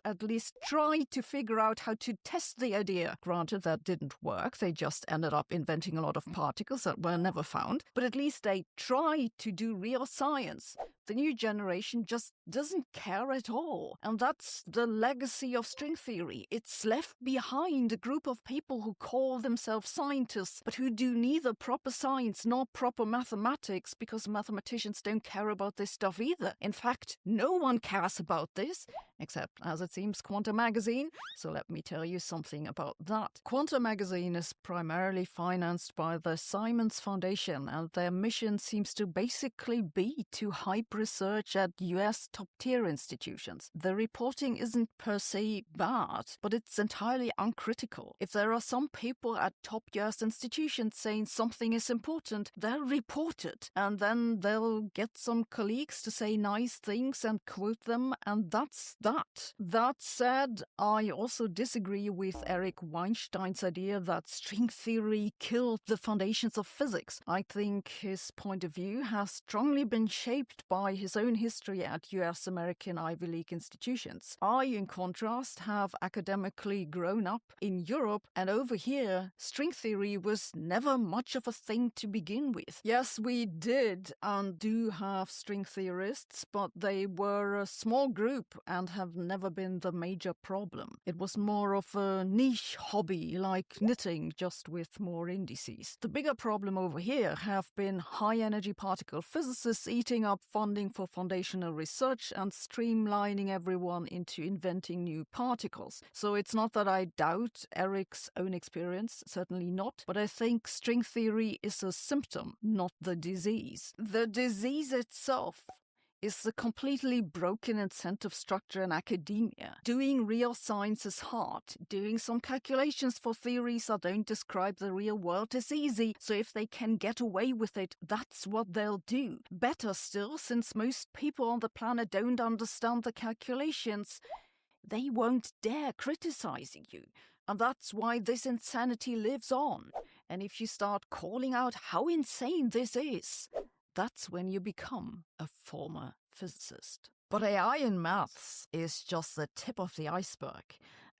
at least tried to figure out how to test the idea. Granted, that didn't work. They just ended up inventing a lot of particles that were never found. But at least they tried to do real science. The new generation just doesn't care at all. And that's the legacy of string theory. It's left behind a group of people who call themselves scientists, but who do neither proper science nor proper mathematics, because mathematicians don't care about this stuff either. In fact, no one cares about this, except, as it seems, Quantum Magazine. So let me tell you something about that. Quantum Magazine is primarily financed by the Simons Foundation, and their mission seems to basically be to hype research at US top-tier institutions. The reporting isn't per se bad, but it's entirely uncritical. If there are some people at top US institutions saying something is important, they'll report it, and then they'll get some colleagues to say nice things and quote them, and that's that. That said, I also disagree with Eric Weinstein's idea that string theory killed the foundations of physics. I think his point of view has strongly been shaped by his own history at US American Ivy League institutions. I, in contrast, have academically grown up in Europe, and over here, string theory was never much of a thing to begin with. Yes, we did and do have string theorists, but they were a small group and have never been the major problem. It was more of a niche hobby, like knitting, just with more indices. The bigger problem over here have been high-energy particle physicists eating up funding for foundational research and streamlining everyone into inventing new particles. So it's not that I doubt Eric's own experience, certainly not, but I think string theory is a symptom, not the disease. The disease itself is the completely broken incentive structure in academia. Doing real science is hard. Doing some calculations for theories that don't describe the real world is easy, so if they can get away with it, that's what they'll do. Better still, since most people on the planet don't understand the calculations, they won't dare criticizing you. And that's why this insanity lives on. And if you start calling out how insane this is, that's when you become a former physicist. But AI in maths is just the tip of the iceberg.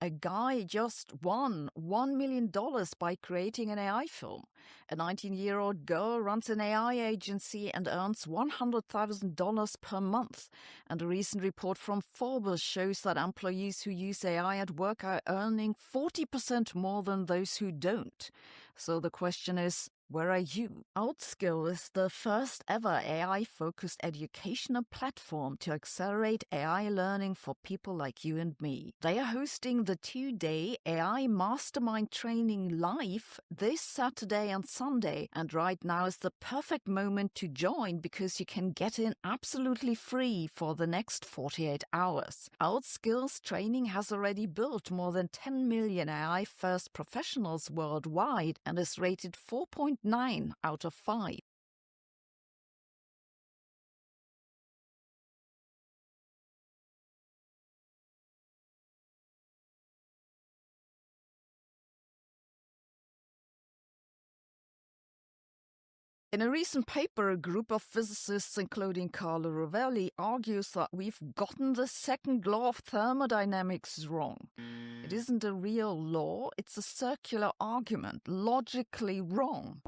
A guy just won $1 million by creating an AI film. A 19-year-old girl runs an AI agency and earns $100,000 per month. And a recent report from Forbes shows that employees who use AI at work are earning 40% more than those who don't. So the question is, where are you? Outskill is the first ever AI-focused educational platform to accelerate AI learning for people like you and me. They are hosting the 2-day AI Mastermind Training live this Saturday and Sunday, and right now is the perfect moment to join because you can get in absolutely free for the next 48 hours. Outskill's training has already built more than 10 million AI-first professionals worldwide and is rated 4.9 out of 5. In a recent paper, a group of physicists, including Carlo Rovelli, argues that we've gotten the second law of thermodynamics wrong. It isn't a real law, it's a circular argument, logically wrong.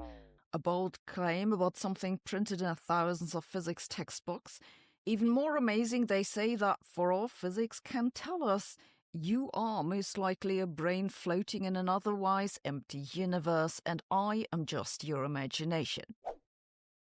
A bold claim about something printed in thousands of physics textbooks. Even more amazing, they say that for all physics can tell us, you are most likely a brain floating in an otherwise empty universe, and I am just your imagination.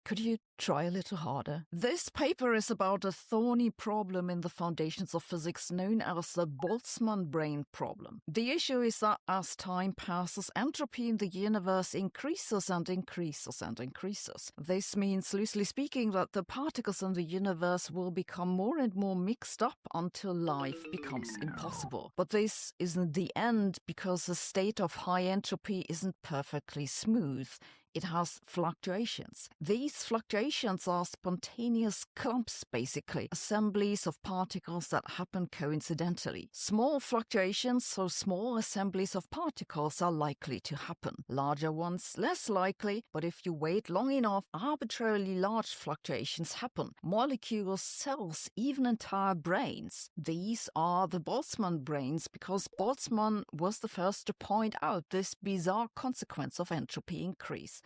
Could you try a little harder? This paper is about a thorny problem in the foundations of physics known as the Boltzmann brain problem. The issue is that as time passes, entropy in the universe increases and increases and increases. This means, loosely speaking, that the particles in the universe will become more and more mixed up until life becomes impossible. But this isn't the end, because a state of high entropy isn't perfectly smooth. It has fluctuations. These fluctuations are spontaneous clumps, basically, assemblies of particles that happen coincidentally. Small fluctuations, so small assemblies of particles, are likely to happen. Larger ones, less likely, but if you wait long enough, arbitrarily large fluctuations happen. Molecules, cells, even entire brains. These are the Boltzmann brains because Boltzmann was the first to point out this bizarre consequence of entropy increase.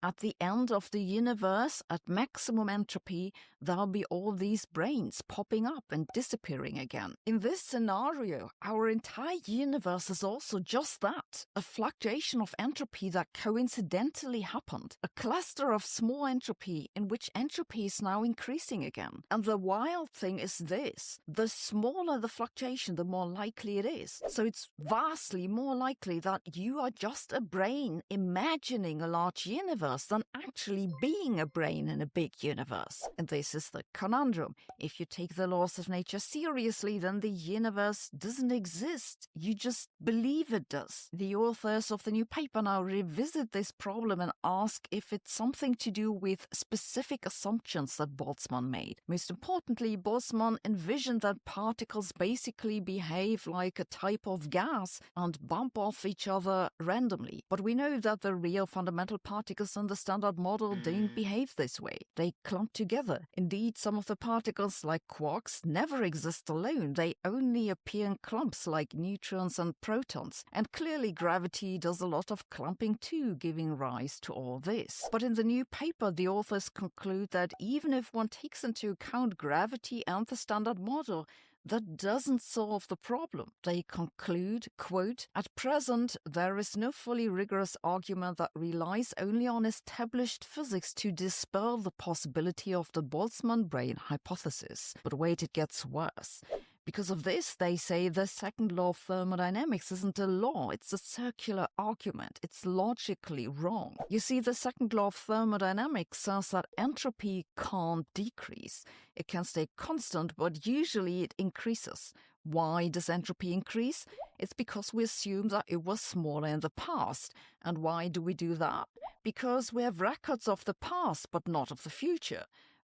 At the end of the universe, at maximum entropy, there'll be all these brains popping up and disappearing again. In this scenario, our entire universe is also just that, a fluctuation of entropy that coincidentally happened, a cluster of small entropy in which entropy is now increasing again. And the wild thing is this, the smaller the fluctuation, the more likely it is. So it's vastly more likely that you are just a brain imagining a large universe than actually being a brain in a big universe. And this is the conundrum. If you take the laws of nature seriously, then the universe doesn't exist. You just believe it does. The authors of the new paper now revisit this problem and ask if it's something to do with specific assumptions that Boltzmann made. Most importantly, Boltzmann envisioned that particles basically behave like a type of gas and bump off each other randomly. But we know that the real fundamental particles in the standard model don't behave this way. They clump together. Indeed, some of the particles, like quarks, never exist alone. They only appear in clumps like neutrons and protons. And clearly gravity does a lot of clumping too, giving rise to all this. But in the new paper, the authors conclude that even if one takes into account gravity and the standard model, that doesn't solve the problem. They conclude, quote, "At present, there is no fully rigorous argument that relies only on established physics to dispel the possibility of the Boltzmann brain hypothesis." But wait, it gets worse. Because of this, they say the second law of thermodynamics isn't a law, it's a circular argument. It's logically wrong. You see, the second law of thermodynamics says that entropy can't decrease. It can stay constant, but usually it increases. Why does entropy increase? It's because we assume that it was smaller in the past. And why do we do that? Because we have records of the past, but not of the future.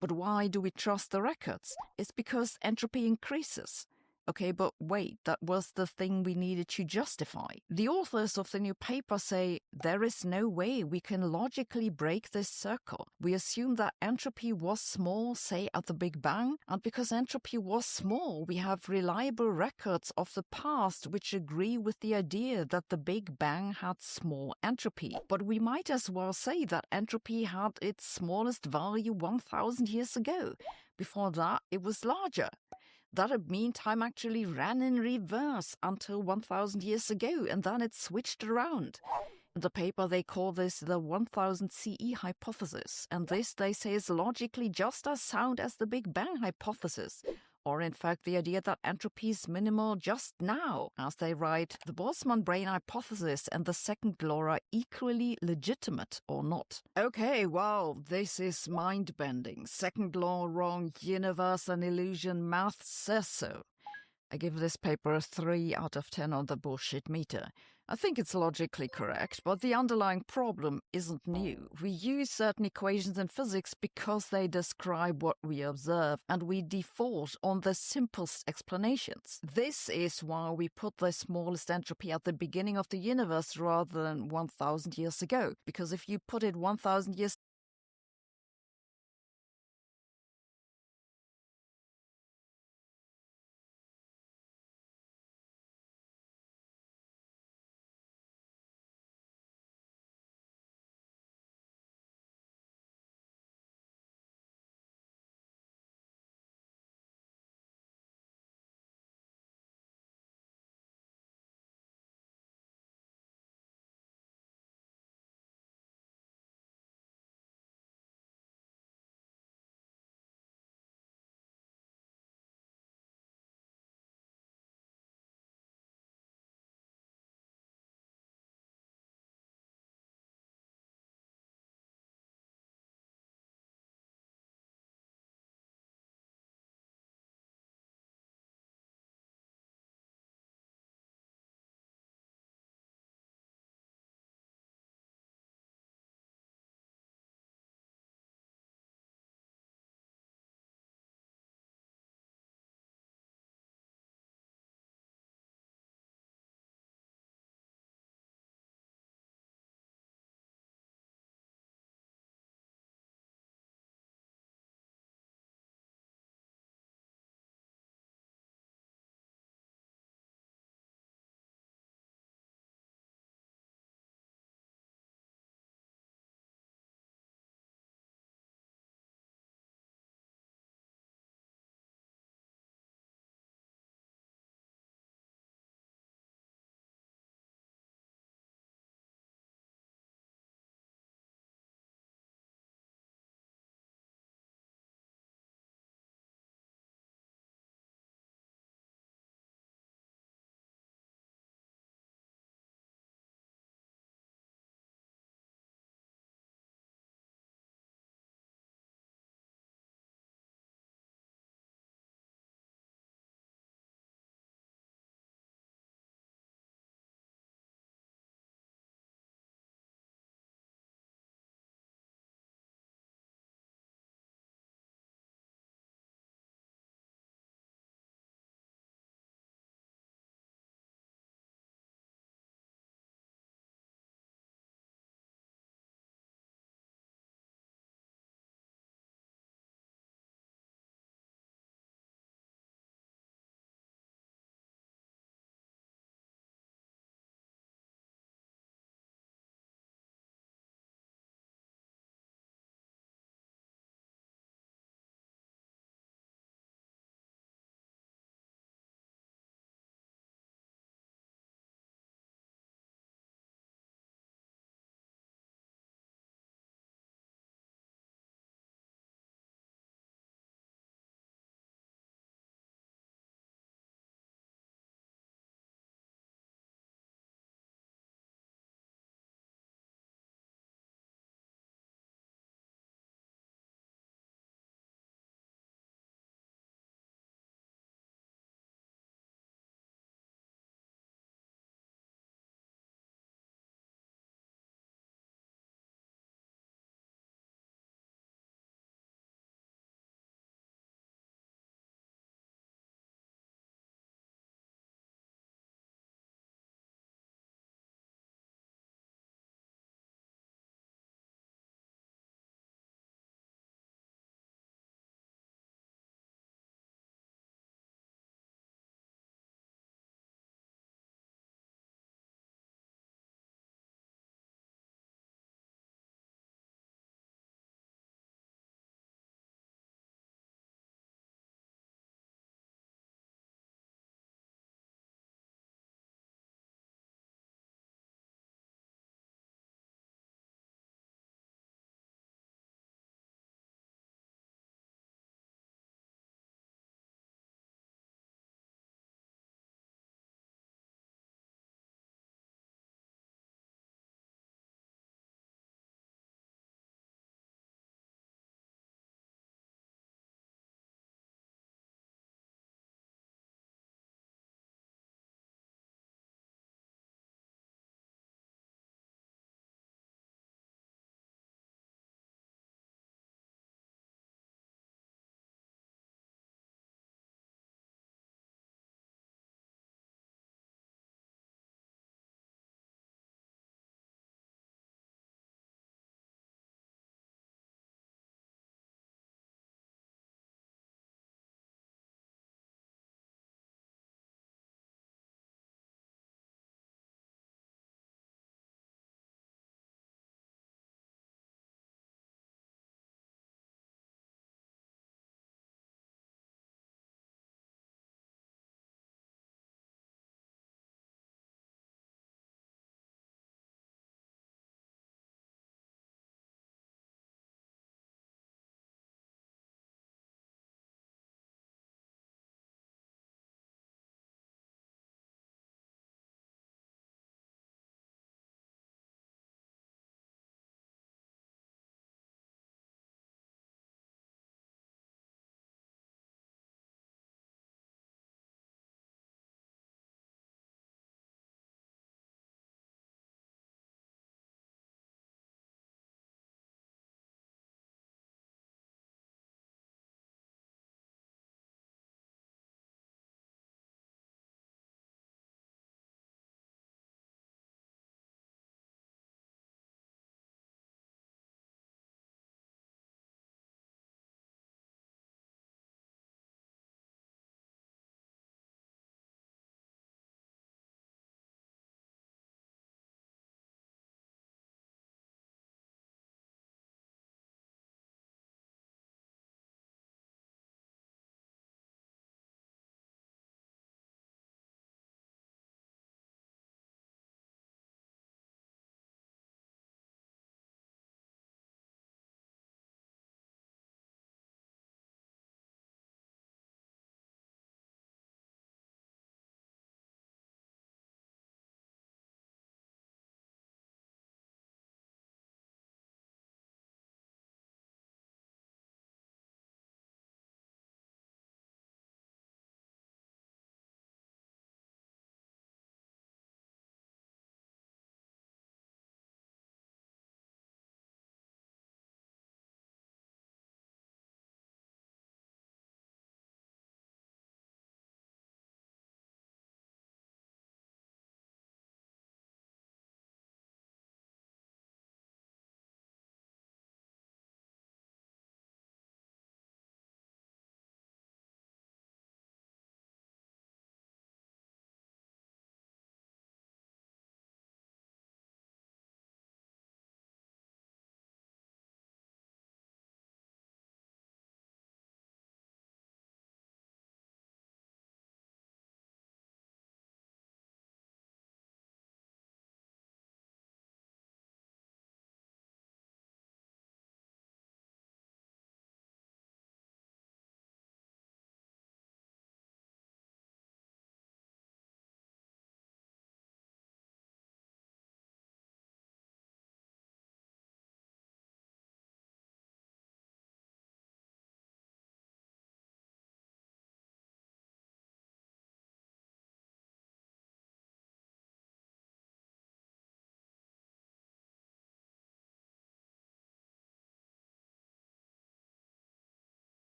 But why do we trust the records? It's because entropy increases. Okay, but wait, that was the thing we needed to justify. The authors of the new paper say there is no way we can logically break this circle. We assume that entropy was small, say at the Big Bang, and because entropy was small, we have reliable records of the past which agree with the idea that the Big Bang had small entropy. But we might as well say that entropy had its smallest value 1,000 years ago. Before that, it was larger. That would mean time actually ran in reverse until 1,000 years ago, and then it switched around. In the paper, they call this the 1000 CE hypothesis, and this, they say, is logically just as sound as the Big Bang hypothesis. Or in fact, the idea that entropy is minimal just now. As they write, the Boltzmann brain hypothesis and the second law are equally legitimate or not. Okay, well, this is mind-bending. Second law wrong, universe an illusion, math says so. I give this paper a 3 out of 10 on the bullshit meter. I think it's logically correct, but the underlying problem isn't new. We use certain equations in physics because they describe what we observe, and we default on the simplest explanations. This is why we put the smallest entropy at the beginning of the universe rather than 1,000 years ago, because if you put it 1,000 years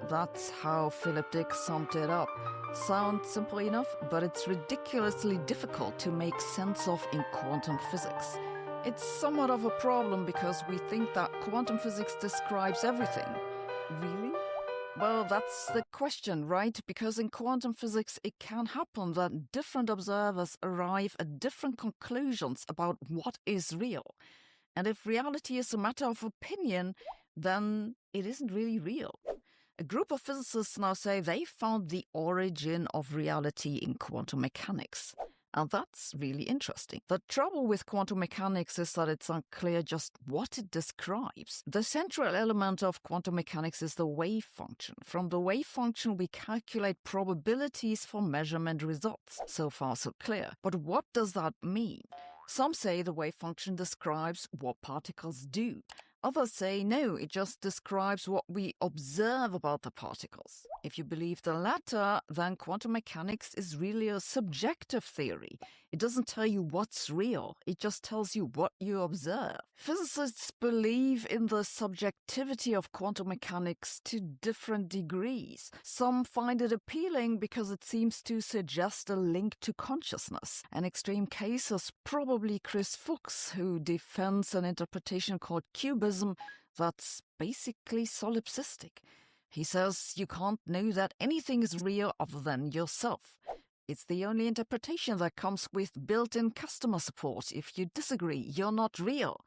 That's how Philip Dick summed it up. Sounds simple enough, but it's ridiculously difficult to make sense of in quantum physics. It's somewhat of a problem because we think that quantum physics describes everything. Really? Well, that's the question, right? Because in quantum physics, it can happen that different observers arrive at different conclusions about what is real. And if reality is a matter of opinion, then it isn't really real. A group of physicists now say they found the origin of reality in quantum mechanics. And that's really interesting. The trouble with quantum mechanics is that it's unclear just what it describes. The central element of quantum mechanics is the wave function. From the wave function, we calculate probabilities for measurement results. So far, so clear. But what does that mean? Some say the wave function describes what particles do. Others say no, it just describes what we observe about the particles. If you believe the latter, then quantum mechanics is really a subjective theory. It doesn't tell you what's real, it just tells you what you observe. Physicists believe in the subjectivity of quantum mechanics to different degrees. Some find it appealing because it seems to suggest a link to consciousness. An extreme case is probably Chris Fuchs, who defends an interpretation called cubism that's basically solipsistic. He says you can't know that anything is real other than yourself. It's the only interpretation that comes with built-in customer support. If you disagree, you're not real.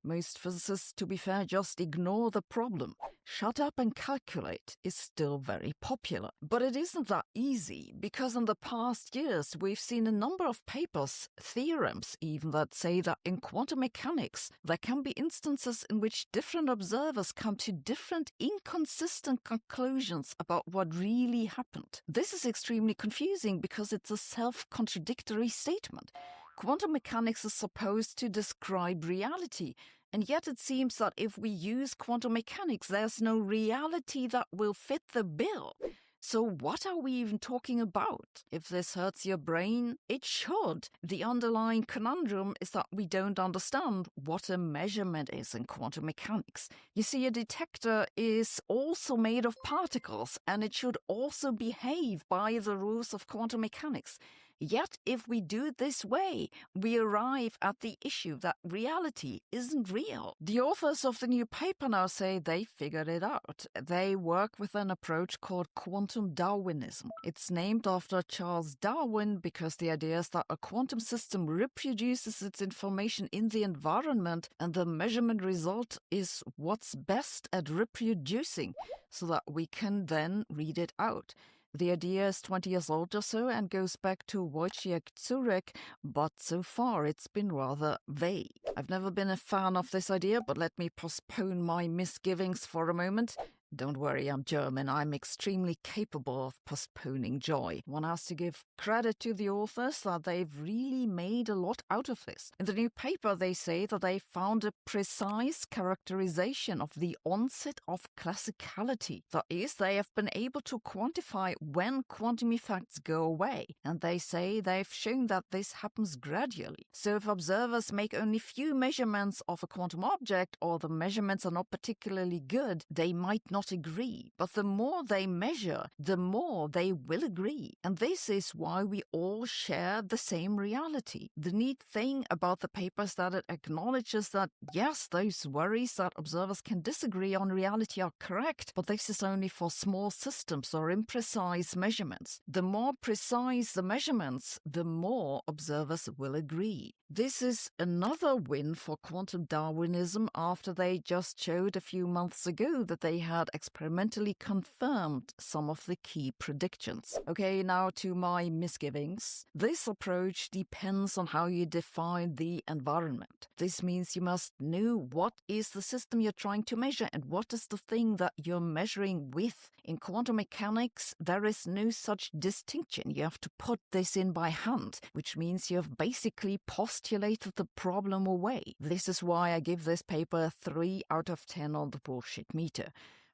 Most physicists, to be fair, just ignore the problem. Shut up and calculate is still very popular. But it isn't that easy, because in the past years we've seen a number of papers, theorems even, that say that in quantum mechanics there can be instances in which different observers come to different inconsistent conclusions about what really happened. This is extremely confusing because it's a self-contradictory statement. Quantum mechanics is supposed to describe reality, and yet it seems that if we use quantum mechanics, there's no reality that will fit the bill. So what are we even talking about? If this hurts your brain, it should. The underlying conundrum is that we don't understand what a measurement is in quantum mechanics. You see, a detector is also made of particles, and it should also behave by the rules of quantum mechanics. Yet, if we do it this way, we arrive at the issue that reality isn't real. The authors of the new paper now say they figured it out. They work with an approach called quantum Darwinism. It's named after Charles Darwin because the idea is that a quantum system reproduces its information in the environment, and the measurement result is what's best at reproducing, so that we can then read it out. The idea is 20 years old or so and goes back to Wojciech Zurek, but so far it's been rather vague. I've never been a fan of this idea, but let me postpone my misgivings for a moment. Don't worry, I'm German. I'm extremely capable of postponing joy. One has to give credit to the authors that they've really made a lot out of this. In the new paper, they say that they found a precise characterization of the onset of classicality. That is, they have been able to quantify when quantum effects go away, and they say they've shown that this happens gradually. So if observers make only few measurements of a quantum object, or the measurements are not particularly good, they might not agree, but the more they measure, the more they will agree. And this is why we all share the same reality. The neat thing about the paper is that it acknowledges that, yes, those worries that observers can disagree on reality are correct, but this is only for small systems or imprecise measurements. The more precise the measurements, the more observers will agree. This is another win for quantum Darwinism after they just showed a few months ago that they had experimentally confirmed some of the key predictions. Okay, now to my misgivings. This approach depends on how you define the environment. This means you must know what is the system you're trying to measure and what is the thing that you're measuring with. In quantum mechanics, there is no such distinction. You have to put this in by hand, which means you have basically postulated the problem away. This is why I give this paper 3 out of 10 on the bullshit meter.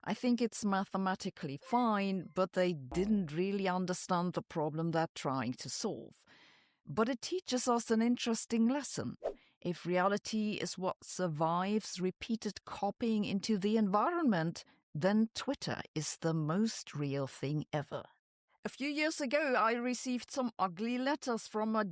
I think it's mathematically fine, but they didn't really understand the problem they're trying to solve. But it teaches us an interesting lesson. If reality is what survives repeated copying into the environment, then Twitter is the most real thing ever. A few years ago, I received some ugly letters from a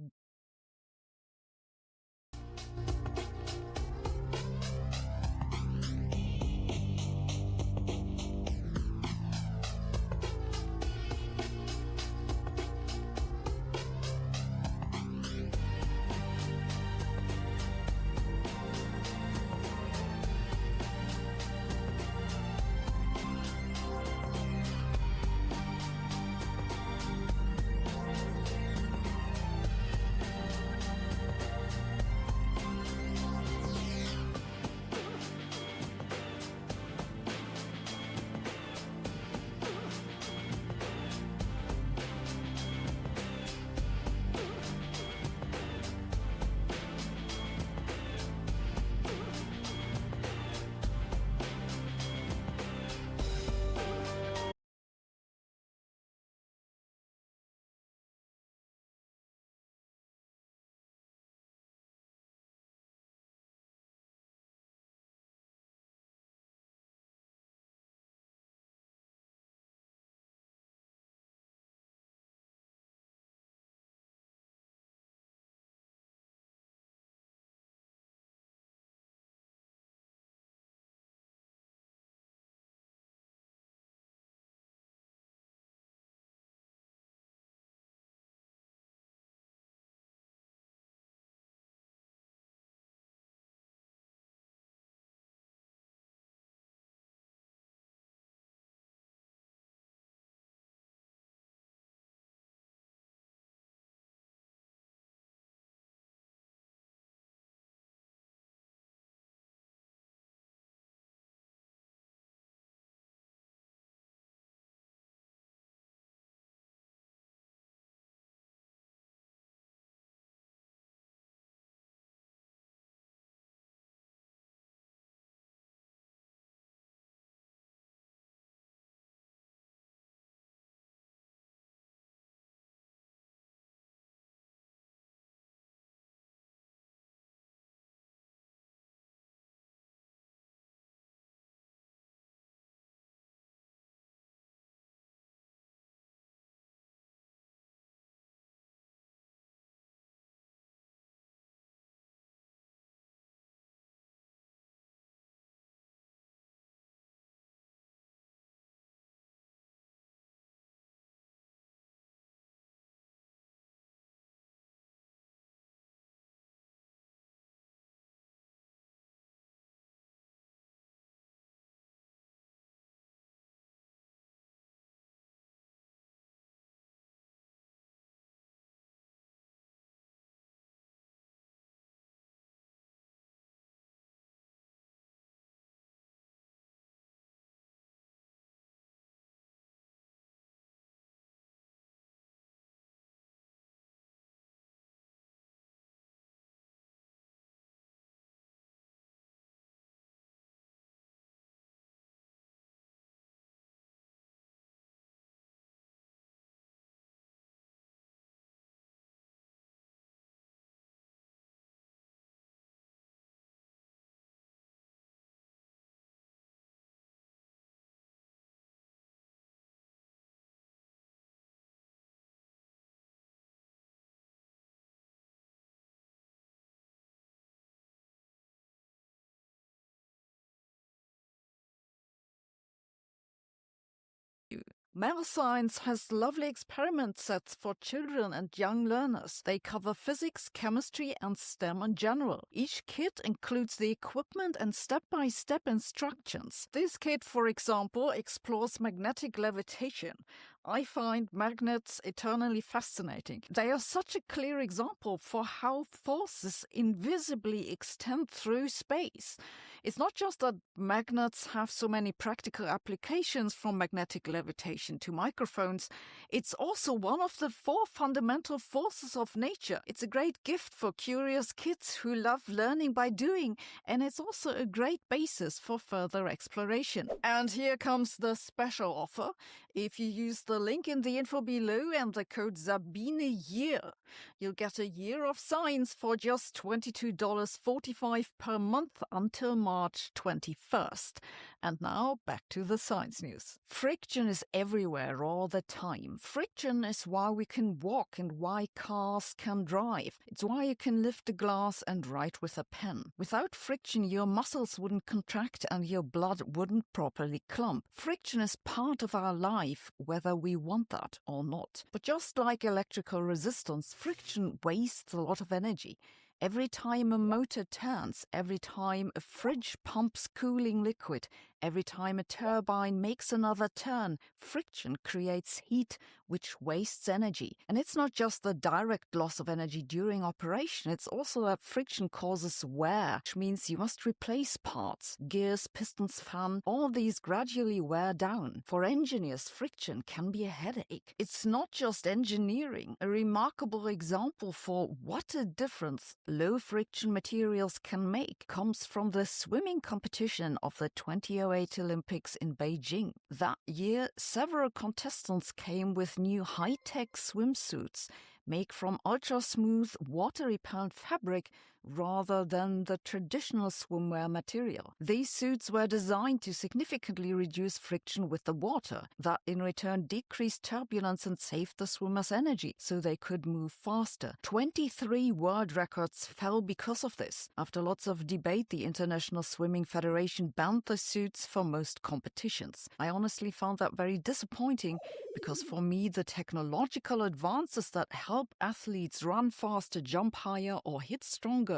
Mel Science has lovely experiment sets for children and young learners. They cover physics, chemistry, and STEM in general. Each kit includes the equipment and step-by-step instructions. This kit, for example, explores magnetic levitation. I find magnets eternally fascinating. They are such a clear example for how forces invisibly extend through space. It's not just that magnets have so many practical applications from magnetic levitation to microphones, it's also one of the 4 fundamental forces of nature. It's a great gift for curious kids who love learning by doing, and it's also a great basis for further exploration. And here comes the special offer. If you use the link in the info below and the code SabineYear, you'll get a year of science for just $22.45 per month until March 21st. And now back to the science news. Friction is everywhere all the time. Friction is why we can walk and why cars can drive. It's why you can lift a glass and write with a pen. Without friction, your muscles wouldn't contract and your blood wouldn't properly clump. Friction is part of our life, whether we want that or not. But just like electrical resistance, friction wastes a lot of energy. Every time a motor turns, every time a fridge pumps cooling liquid, every time a turbine makes another turn, friction creates heat, which wastes energy. And it's not just the direct loss of energy during operation, it's also that friction causes wear, which means you must replace parts. Gears, pistons, fan, all these gradually wear down. For engineers, friction can be a headache. It's not just engineering. A remarkable example for what a difference low friction materials can make comes from the swimming competition of the 2008 Olympics in Beijing. That year, several contestants came with new high-tech swimsuits made from ultra-smooth, water-repellent fabric rather than the traditional swimwear material. These suits were designed to significantly reduce friction with the water. That in return decreased turbulence and saved the swimmers energy, so they could move faster. 23 world records fell because of this. After lots of debate, the International Swimming Federation banned the suits for most competitions. I honestly found that very disappointing because for me the technological advances that help athletes run faster, jump higher or hit stronger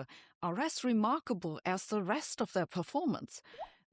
are as remarkable as the rest of their performance.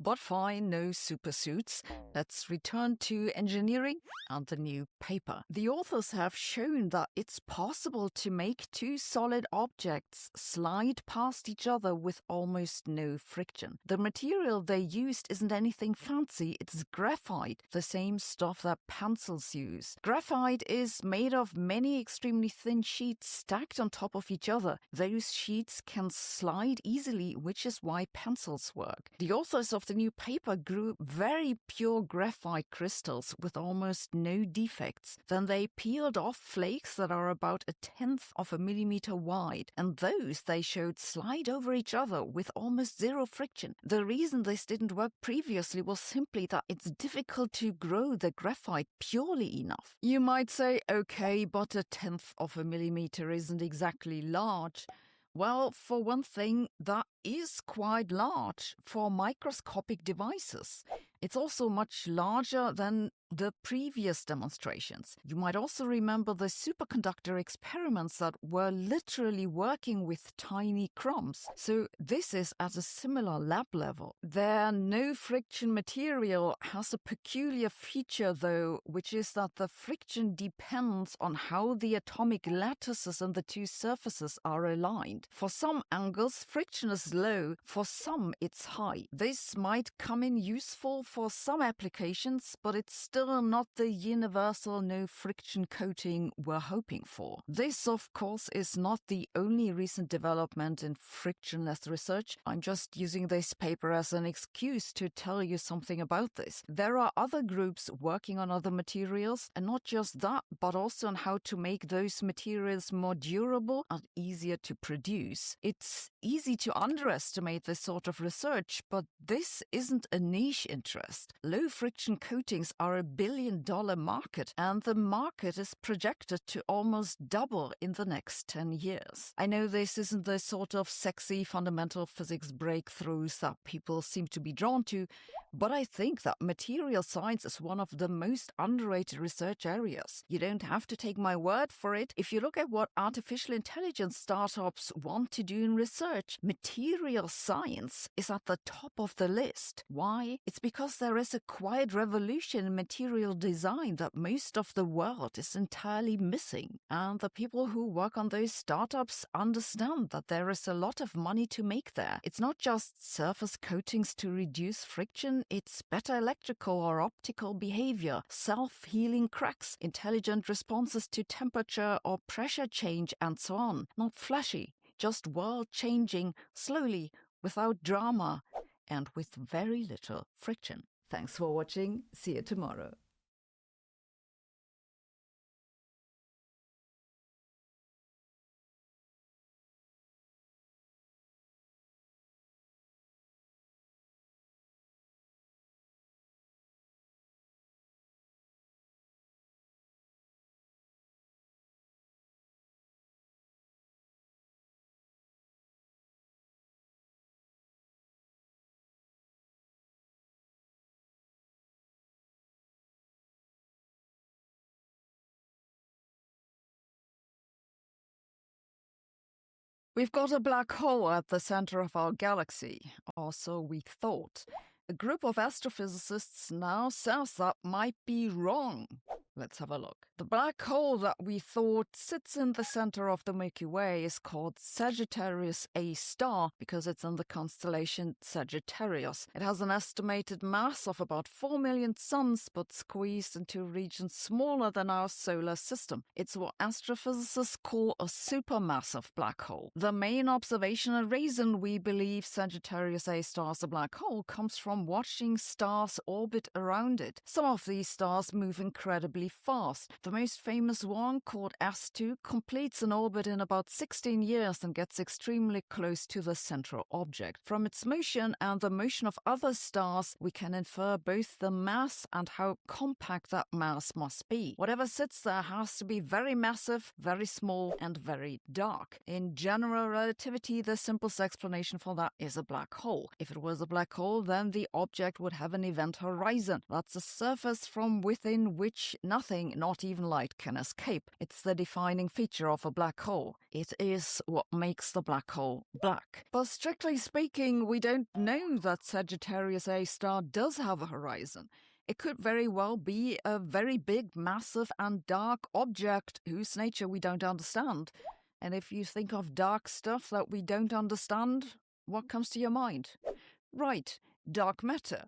But fine, no supersuits. Let's return to engineering and the new paper. The authors have shown that it's possible to make two solid objects slide past each other with almost no friction. The material they used isn't anything fancy, it's graphite, the same stuff that pencils use. Graphite is made of many extremely thin sheets stacked on top of each other. Those sheets can slide easily, which is why pencils work. The authors of the new paper grew very pure graphite crystals with almost no defects. Then they peeled off flakes that are about 1/10 of a millimeter wide, and those they showed slide over each other with almost zero friction. The reason this didn't work previously was simply that it's difficult to grow the graphite purely enough. You might say, okay, but 1/10 of a millimeter isn't exactly large. Well, for one thing, that is quite large for microscopic devices. It's also much larger than the previous demonstrations. You might also remember the superconductor experiments that were literally working with tiny crumbs. So this is at a similar lab level. Their no friction material has a peculiar feature though, which is that the friction depends on how the atomic lattices on the two surfaces are aligned. For some angles, friction is low, for some it's high. This might come in useful for some applications, but it's still not the universal no friction coating we're hoping for. This, of course, is not the only recent development in frictionless research. I'm just using this paper as an excuse to tell you something about this. There are other groups working on other materials, and not just that, but also on how to make those materials more durable and easier to produce. It's easy to underestimate this sort of research, but this isn't a niche interest. Low friction coatings are a billion-dollar market, and the market is projected to almost double in the next 10 years. I know this isn't the sort of sexy fundamental physics breakthroughs that people seem to be drawn to, but I think that material science is one of the most underrated research areas. You don't have to take my word for it. If you look at what artificial intelligence startups want to do in research, material science is at the top of the list. Why? It's because there is a quiet revolution in material design that most of the world is entirely missing. And the people who work on those startups understand that there is a lot of money to make there. It's not just surface coatings to reduce friction, it's better electrical or optical behavior, self-healing cracks, intelligent responses to temperature or pressure change, and so on. Not flashy, just world-changing, slowly, without drama, and with very little friction. Thanks for watching. See you tomorrow. We've got a black hole at the center of our galaxy, or so we thought. A group of astrophysicists now says that might be wrong. Let's have a look. The black hole that we thought sits in the center of the Milky Way is called Sagittarius A star because it's in the constellation Sagittarius. It has an estimated mass of about 4 million suns, but squeezed into regions smaller than our solar system. It's what astrophysicists call a supermassive black hole. The main observational reason we believe Sagittarius A star is a black hole comes from watching stars orbit around it. Some of these stars move incredibly fast. The most famous one, called S2, completes an orbit in about 16 years and gets extremely close to the central object. From its motion and the motion of other stars, we can infer both the mass and how compact that mass must be. Whatever sits there has to be very massive, very small, and very dark. In general relativity, the simplest explanation for that is a black hole. If it was a black hole, then the object would have an event horizon. That's a surface from within which nothing, not even light, can escape. It's the defining feature of a black hole. It is what makes the black hole black. But strictly speaking, we don't know that Sagittarius A star does have a horizon. It could very well be a very big, massive, and dark object whose nature we don't understand. And if you think of dark stuff that we don't understand, what comes to your mind? Right, dark matter.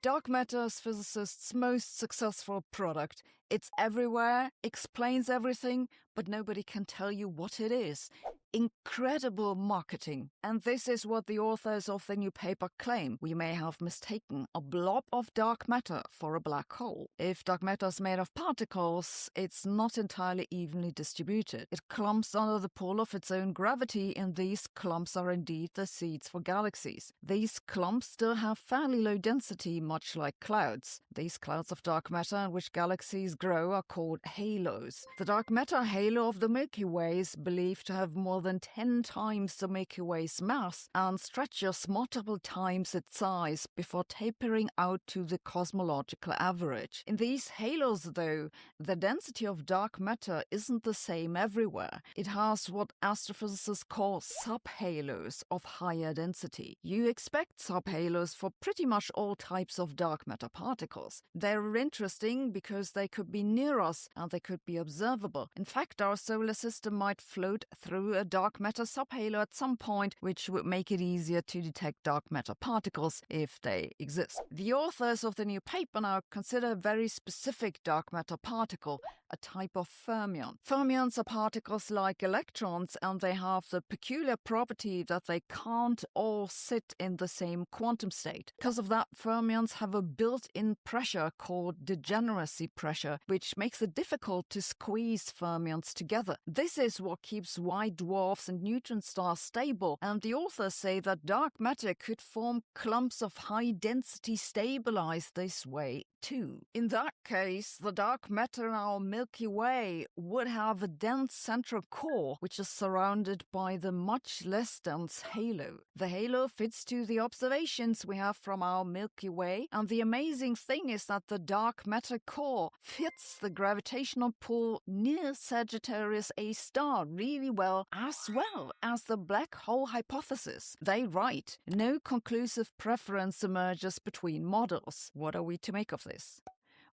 Dark matter is physicists' most successful product. It's everywhere, explains everything, but nobody can tell you what it is. Incredible marketing. And this is what the authors of the new paper claim. We may have mistaken a blob of dark matter for a black hole. If dark matter is made of particles, it's not entirely evenly distributed. It clumps under the pull of its own gravity, and these clumps are indeed the seeds for galaxies. These clumps still have fairly low density, much like clouds. These clouds of dark matter in which galaxies grow are called halos. The dark matter halo of the Milky Way is believed to have more than 10 times the Milky Way's mass and stretches multiple times its size before tapering out to the cosmological average. In these halos, though, the density of dark matter isn't the same everywhere. It has what astrophysicists call subhalos of higher density. You expect subhalos for pretty much all types of dark matter particles. They're interesting because they could be near us and they could be observable. In fact, our solar system might float through a dark matter subhalo at some point, which would make it easier to detect dark matter particles if they exist. The authors of the new paper now consider a very specific dark matter particle, a type of fermion. Fermions are particles like electrons, and they have the peculiar property that they can't all sit in the same quantum state. Because of that, fermions have a built-in pressure called degeneracy pressure, which makes it difficult to squeeze fermions together. This is what keeps white dwarfs and neutron stars stable, and the authors say that dark matter could form clumps of high density stabilized this way too. In that case, the dark matter in our Milky Way would have a dense central core, which is surrounded by the much less dense halo. The halo fits to the observations we have from our Milky Way, and the amazing thing is that the dark matter core fits the gravitational pull near Sagittarius A star really well as the black hole hypothesis. They write, no conclusive preference emerges between models. What are we to make of this?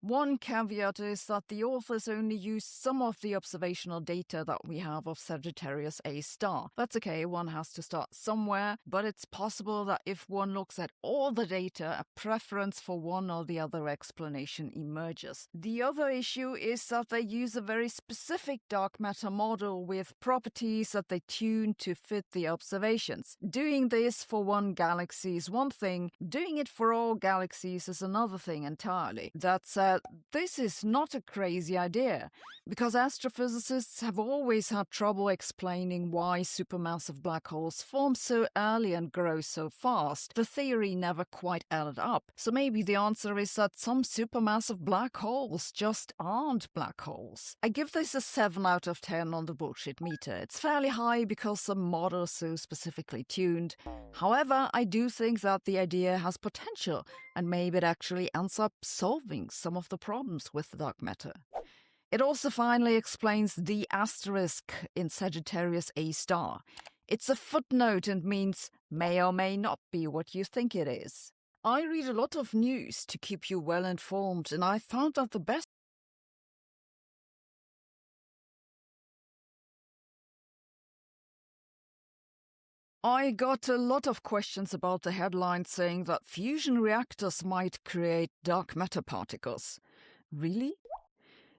One caveat is that the authors only use some of the observational data that we have of Sagittarius A star. That's okay, one has to start somewhere, but it's possible that if one looks at all the data, a preference for one or the other explanation emerges. The other issue is that they use a very specific dark matter model with properties that they tune to fit the observations. Doing this for one galaxy is one thing, doing it for all galaxies is another thing entirely. That's this is not a crazy idea, because astrophysicists have always had trouble explaining why supermassive black holes form so early and grow so fast. The theory never quite added up, so maybe the answer is that some supermassive black holes just aren't black holes. I give this a 7 out of 10 on the bullshit meter. It's fairly high because the model is so specifically tuned. However, I do think that the idea has potential, and maybe it actually ends up solving some of the problems with dark matter. It also finally explains the asterisk in Sagittarius A star. It's a footnote and means may or may not be what you think it is. I read a lot of news to keep you well informed, and I found that the best I got a lot of questions about the headline saying that fusion reactors might create dark matter particles. Really?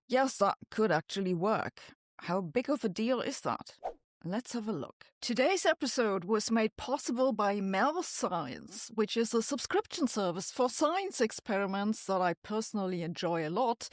Yes, that could actually work. How big of a deal is that? Let's have a look. Today's episode was made possible by Mel Science, which is a subscription service for science experiments that I personally enjoy a lot.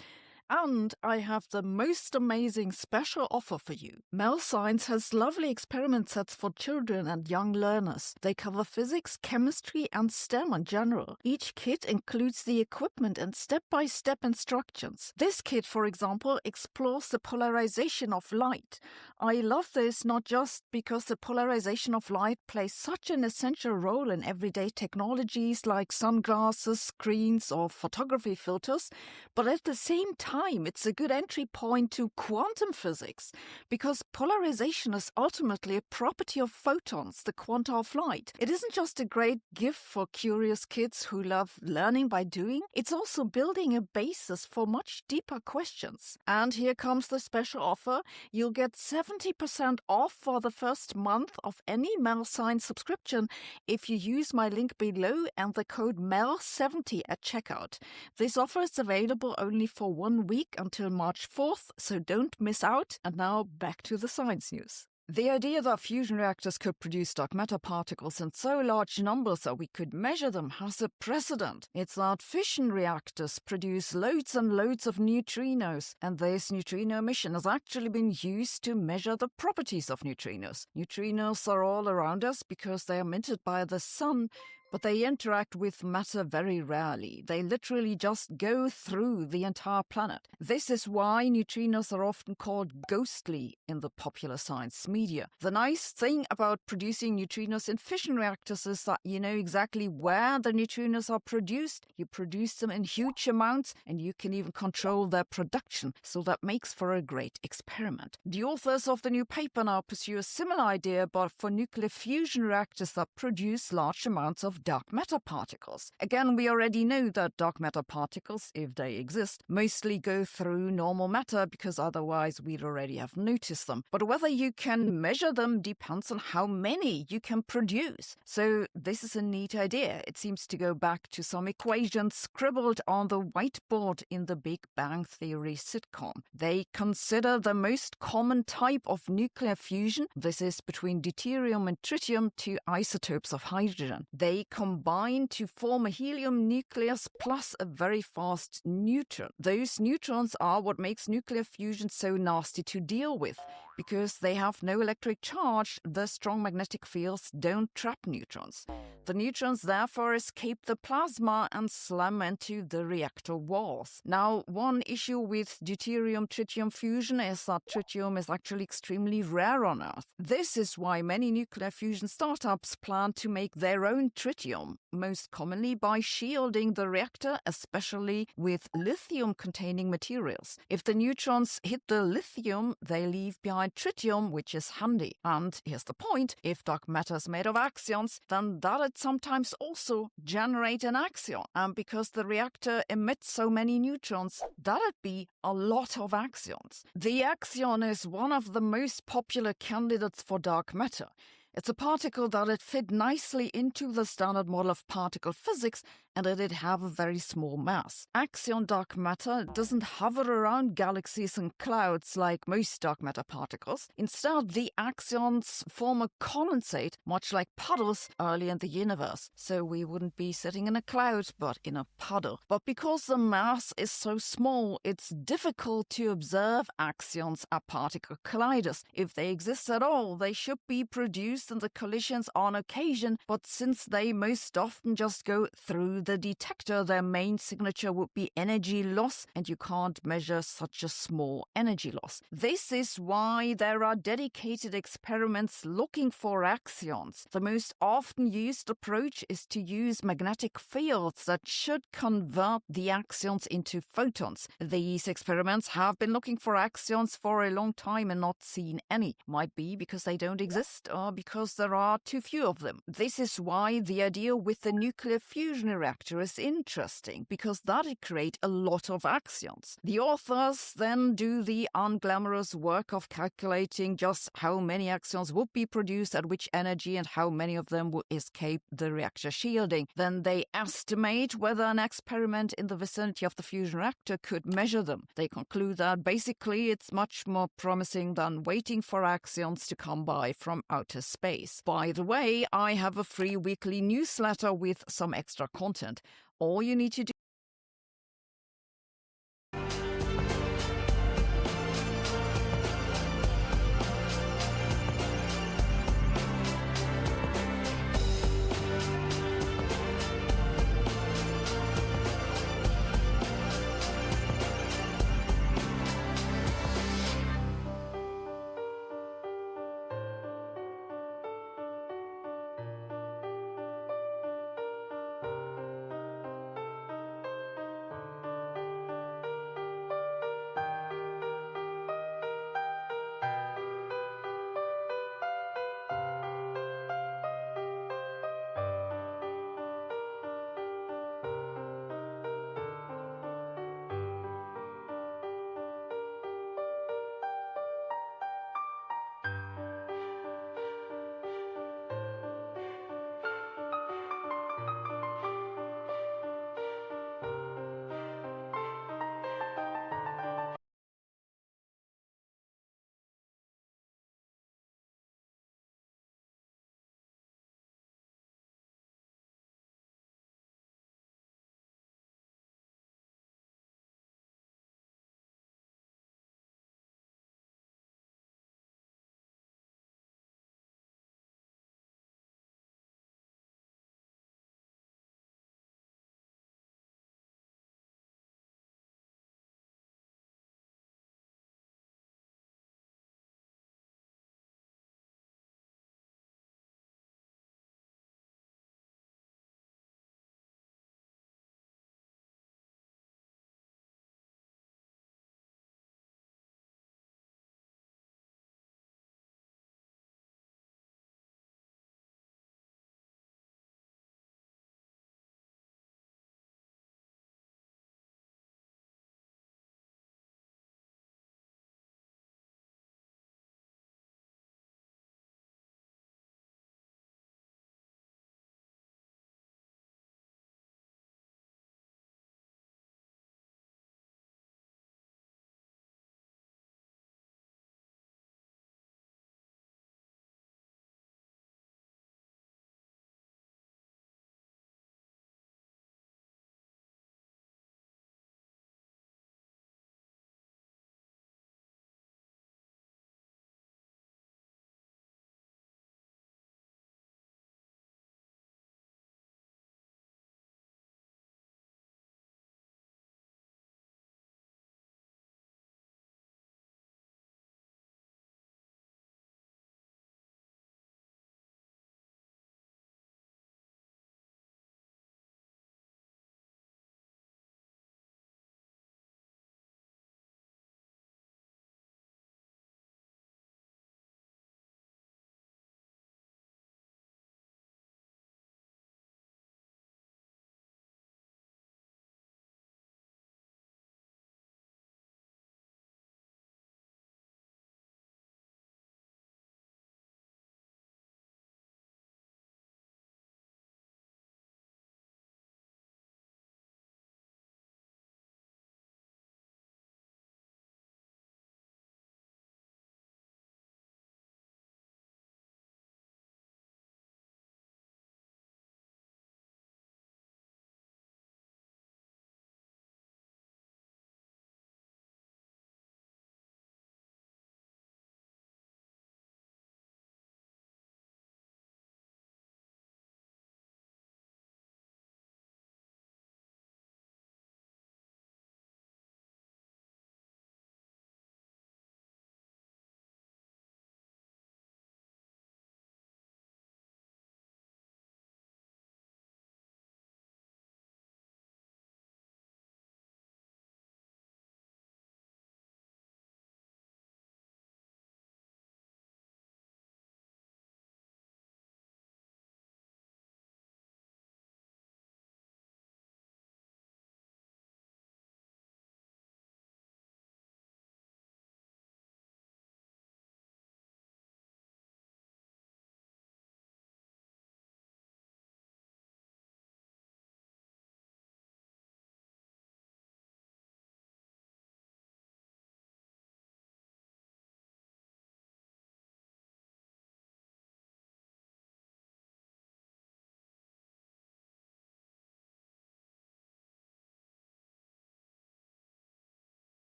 And I have the most amazing special offer for you. Mel Science has lovely experiment sets for children and young learners. They cover physics, chemistry, and STEM in general. Each kit includes the equipment and step-by-step instructions. This kit, for example, explores the polarization of light. I love this not just because the polarization of light plays such an essential role in everyday technologies like sunglasses, screens, or photography filters, but at the same time, it's a good entry point to quantum physics, because polarization is ultimately a property of photons, the quanta of light. It isn't just a great gift for curious kids who love learning by doing, it's also building a basis for much deeper questions. And here comes the special offer. You'll get 70% off for the first month of any Mel Science subscription if you use my link below and the code MEL70 at checkout. This offer is available only for 1 week until March 4th, so don't miss out. And now back to the science news. The idea that fusion reactors could produce dark matter particles in so large numbers that we could measure them has a precedent. It's that fission reactors produce loads and loads of neutrinos, and this neutrino emission has actually been used to measure the properties of neutrinos. Neutrinos are all around us because they are emitted by the sun, but they interact with matter very rarely. They literally just go through the entire planet. This is why neutrinos are often called ghostly in the popular science media. The nice thing about producing neutrinos in fission reactors is that you know exactly where the neutrinos are produced. You produce them in huge amounts, and you can even control their production, so that makes for a great experiment. The authors of the new paper now pursue a similar idea, but for nuclear fusion reactors that produce large amounts of dark matter particles. Again, we already know that dark matter particles, if they exist, mostly go through normal matter because otherwise we'd already have noticed them. But whether you can measure them depends on how many you can produce. So this is a neat idea. It seems to go back to some equations scribbled on the whiteboard in the Big Bang Theory sitcom. They consider the most common type of nuclear fusion. This is between deuterium and tritium, two isotopes of hydrogen. They combine to form a helium nucleus plus a very fast neutron. Those neutrons are what makes nuclear fusion so nasty to deal with. Because they have no electric charge, the strong magnetic fields don't trap neutrons. The neutrons therefore escape the plasma and slam into the reactor walls. Now, one issue with deuterium-tritium fusion is that tritium is actually extremely rare on Earth. This is why many nuclear fusion startups plan to make their own tritium, most commonly by shielding the reactor, especially with lithium-containing materials. If the neutrons hit the lithium, they leave behind tritium, which is handy. And here's the point, if dark matter is made of axions, then that'd sometimes also generate an axion. And because the reactor emits so many neutrons, that'd be a lot of axions. The axion is one of the most popular candidates for dark matter. It's a particle that'd fit nicely into the standard model of particle physics, and it'd have a very small mass. Axion dark matter doesn't hover around galaxies and clouds like most dark matter particles. Instead, the axions form a condensate, much like puddles early in the universe. So we wouldn't be sitting in a cloud, but in a puddle. But because the mass is so small, it's difficult to observe axions at particle colliders. If they exist at all, they should be produced in the collisions on occasion, but since they most often just go through the detector, their main signature would be energy loss, and you can't measure such a small energy loss. This is why there are dedicated experiments looking for axions. The most often used approach is to use magnetic fields that should convert the axions into photons. These experiments have been looking for axions for a long time and not seen any. Might be because they don't exist or because there are too few of them. This is why the idea with the nuclear fusion reactor is interesting, because that'd create a lot of axions. The authors then do the unglamorous work of calculating just how many axions would be produced at which energy and how many of them would escape the reactor shielding. Then they estimate whether an experiment in the vicinity of the fusion reactor could measure them. They conclude that basically it's much more promising than waiting for axions to come by from outer space. By the way, I have a free weekly newsletter with some extra content. All you need to do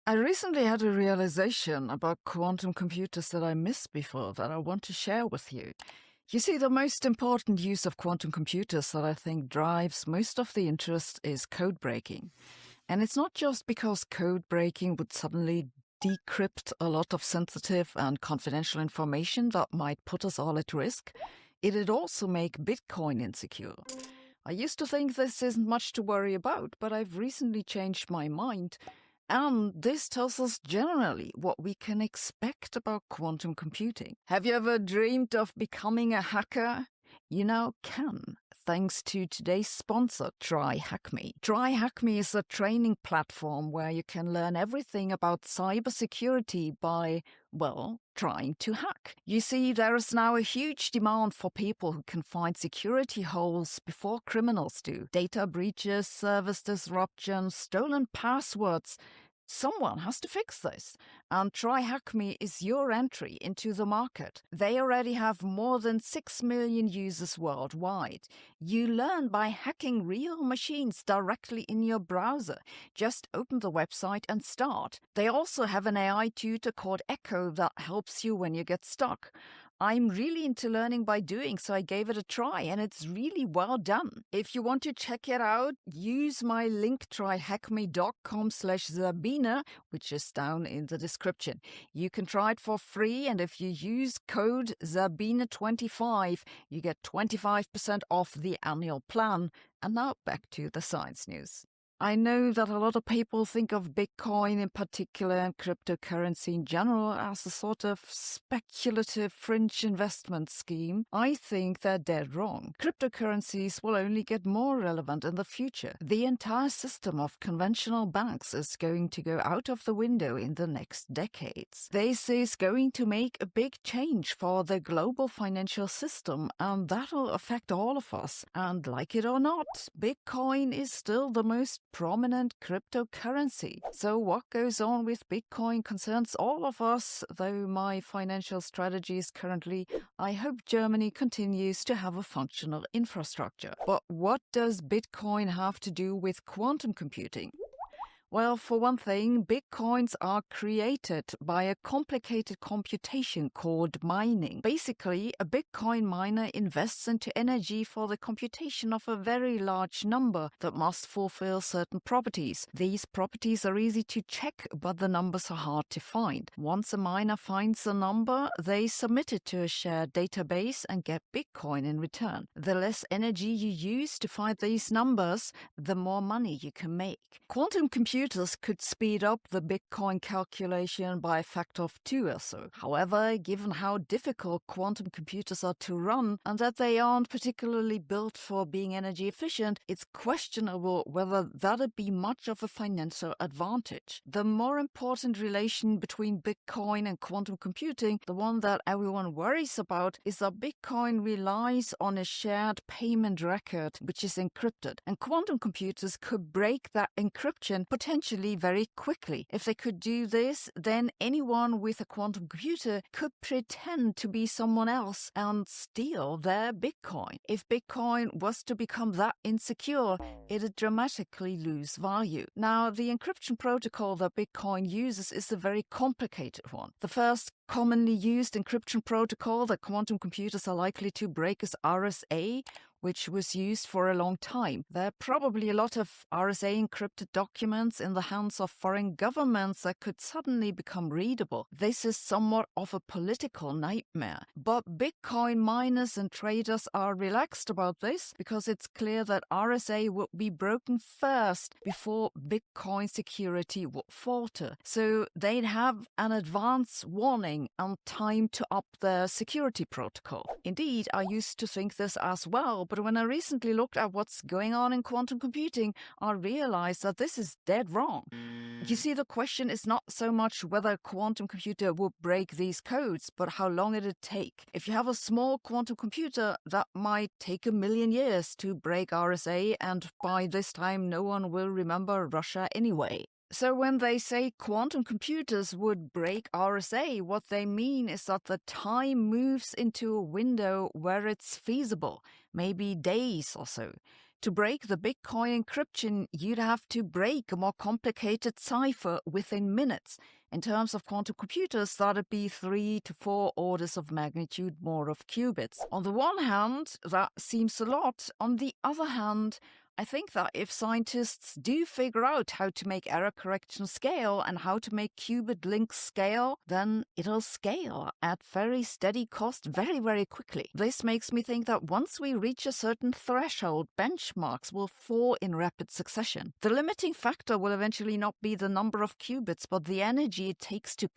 I recently had a realization about quantum computers that I missed before that I want to share with you. You see, the most important use of quantum computers that I think drives most of the interest is code breaking. And it's not just because code breaking would suddenly decrypt a lot of sensitive and confidential information that might put us all at risk. It'd also make Bitcoin insecure. I used to think this isn't much to worry about, but I've recently changed my mind. And this tells us generally what we can expect about quantum computing. Have you ever dreamed of becoming a hacker? You now can, thanks to today's sponsor, TryHackMe. TryHackMe is a training platform where you can learn everything about cybersecurity by, well, trying to hack. You see, there is now a huge demand for people who can find security holes before criminals do. Data breaches, service disruptions, stolen passwords. Someone has to fix this, and TryHackMe is your entry into the market. They already have more than 6 million users worldwide. You learn by hacking real machines directly in your browser. Just open the website and start. They also have an AI tutor called Echo that helps you when you get stuck. I'm really into learning by doing, so I gave it a try, and it's really well done. If you want to check it out, use my link tryhackme.com/Sabine, which is down in the description. You can try it for free, and if you use code Sabine25, you get 25% off the annual plan. And now back to the science news. I know that a lot of people think of Bitcoin in particular and cryptocurrency in general as a sort of speculative fringe investment scheme. I think they're dead wrong. Cryptocurrencies will only get more relevant in the future. The entire system of conventional banks is going to go out of the window in the next decades. This is going to make a big change for the global financial system, and that'll affect all of us. And like it or not, Bitcoin is still the most prominent cryptocurrency. So what goes on with Bitcoin concerns all of us, though my financial strategy is currently, I hope Germany continues to have a functional infrastructure. But what does Bitcoin have to do with quantum computing? Well, for one thing, Bitcoins are created by a complicated computation called mining. Basically, a Bitcoin miner invests into energy for the computation of a very large number that must fulfill certain properties. These properties are easy to check, but the numbers are hard to find. Once a miner finds a number, they submit it to a shared database and get Bitcoin in return. The less energy you use to find these numbers, the more money you can make. Quantum computers could speed up the Bitcoin calculation by a factor of 2 or so. However, given how difficult quantum computers are to run and that they aren't particularly built for being energy efficient, it's questionable whether that'd be much of a financial advantage. The more important relation between Bitcoin and quantum computing, the one that everyone worries about, is that Bitcoin relies on a shared payment record which is encrypted, and quantum computers could break that encryption potentially very quickly. If they could do this, then anyone with a quantum computer could pretend to be someone else and steal their Bitcoin. If Bitcoin was to become that insecure, it'd dramatically lose value. Now, the encryption protocol that Bitcoin uses is a very complicated one. The first commonly used encryption protocol that quantum computers are likely to break is RSA, which was used for a long time. There are probably a lot of RSA encrypted documents in the hands of foreign governments that could suddenly become readable. This is somewhat of a political nightmare. But Bitcoin miners and traders are relaxed about this because it's clear that RSA will be broken first before Bitcoin security will falter. So they'd have an advance warning and time to up their security protocol. Indeed, I used to think this as well, but when I recently looked at what's going on in quantum computing, I realized that this is dead wrong. You see, the question is not so much whether a quantum computer would break these codes, but how long it'd take. If you have a small quantum computer, that might take 1 million years to break RSA, and by this time no one will remember Russia anyway. So when they say quantum computers would break RSA, what they mean is that the time moves into a window where it's feasible, maybe days or so. To break the Bitcoin encryption, you'd have to break a more complicated cipher within minutes. In terms of quantum computers, that'd be 3 to 4 orders of magnitude more of qubits. On the one hand, that seems a lot. On the other hand, I think that if scientists do figure out how to make error correction scale and how to make qubit links scale, then it'll scale at very steady cost very, very quickly. This makes me think that once we reach a certain threshold, benchmarks will fall in rapid succession. The limiting factor will eventually not be the number of qubits, but the energy it takes to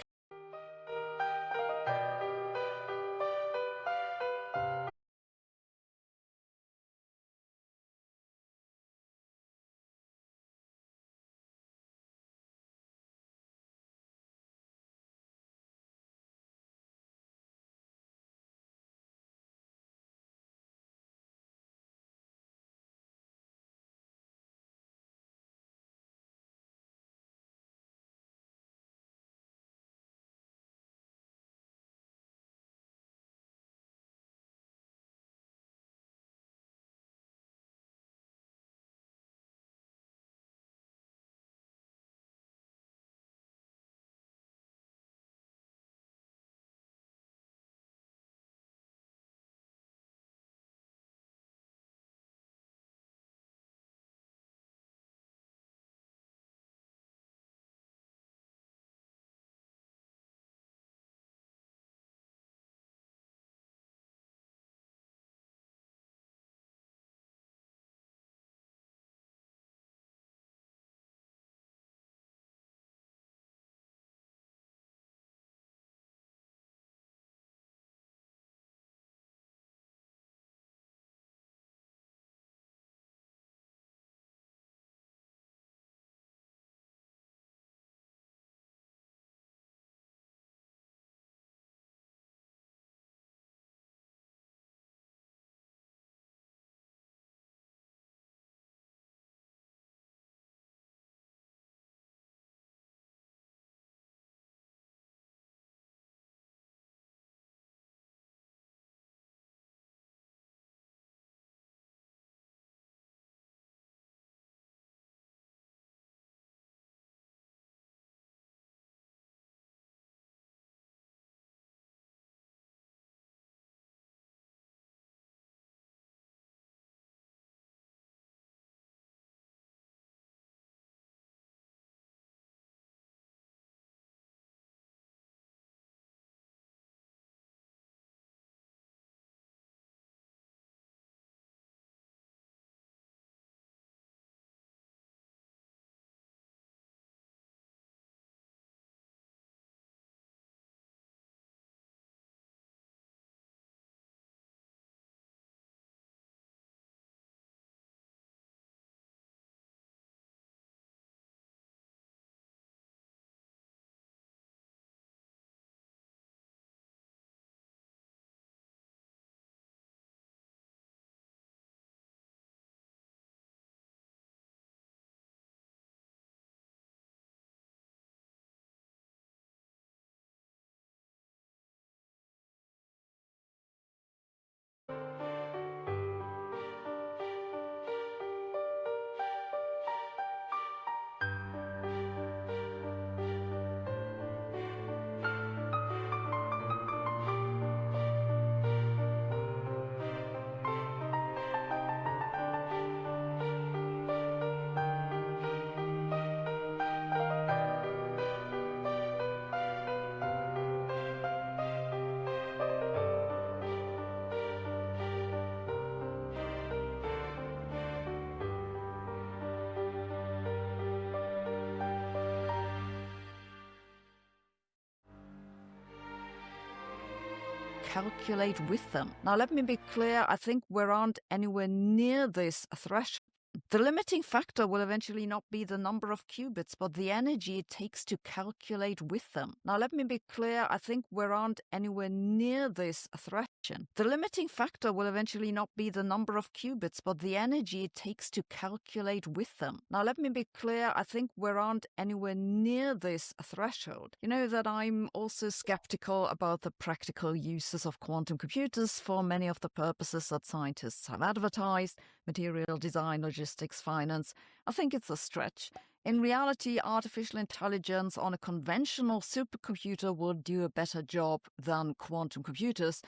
calculate with them. Now, let me be clear, I think we aren't anywhere near this threshold. The limiting factor will eventually not be the number of qubits, but the energy it takes to calculate with them. Now, let me be clear, I think we aren't anywhere near this threshold. The limiting factor will eventually not be the number of qubits, but the energy it takes to calculate with them. Now, let me be clear, I think we aren't anywhere near this threshold. You know that I'm also skeptical about the practical uses of quantum computers for many of the purposes that scientists have advertised. material design, logistics, finance. I think it's a stretch. In reality, artificial intelligence on a conventional supercomputer would do a better job than quantum computers.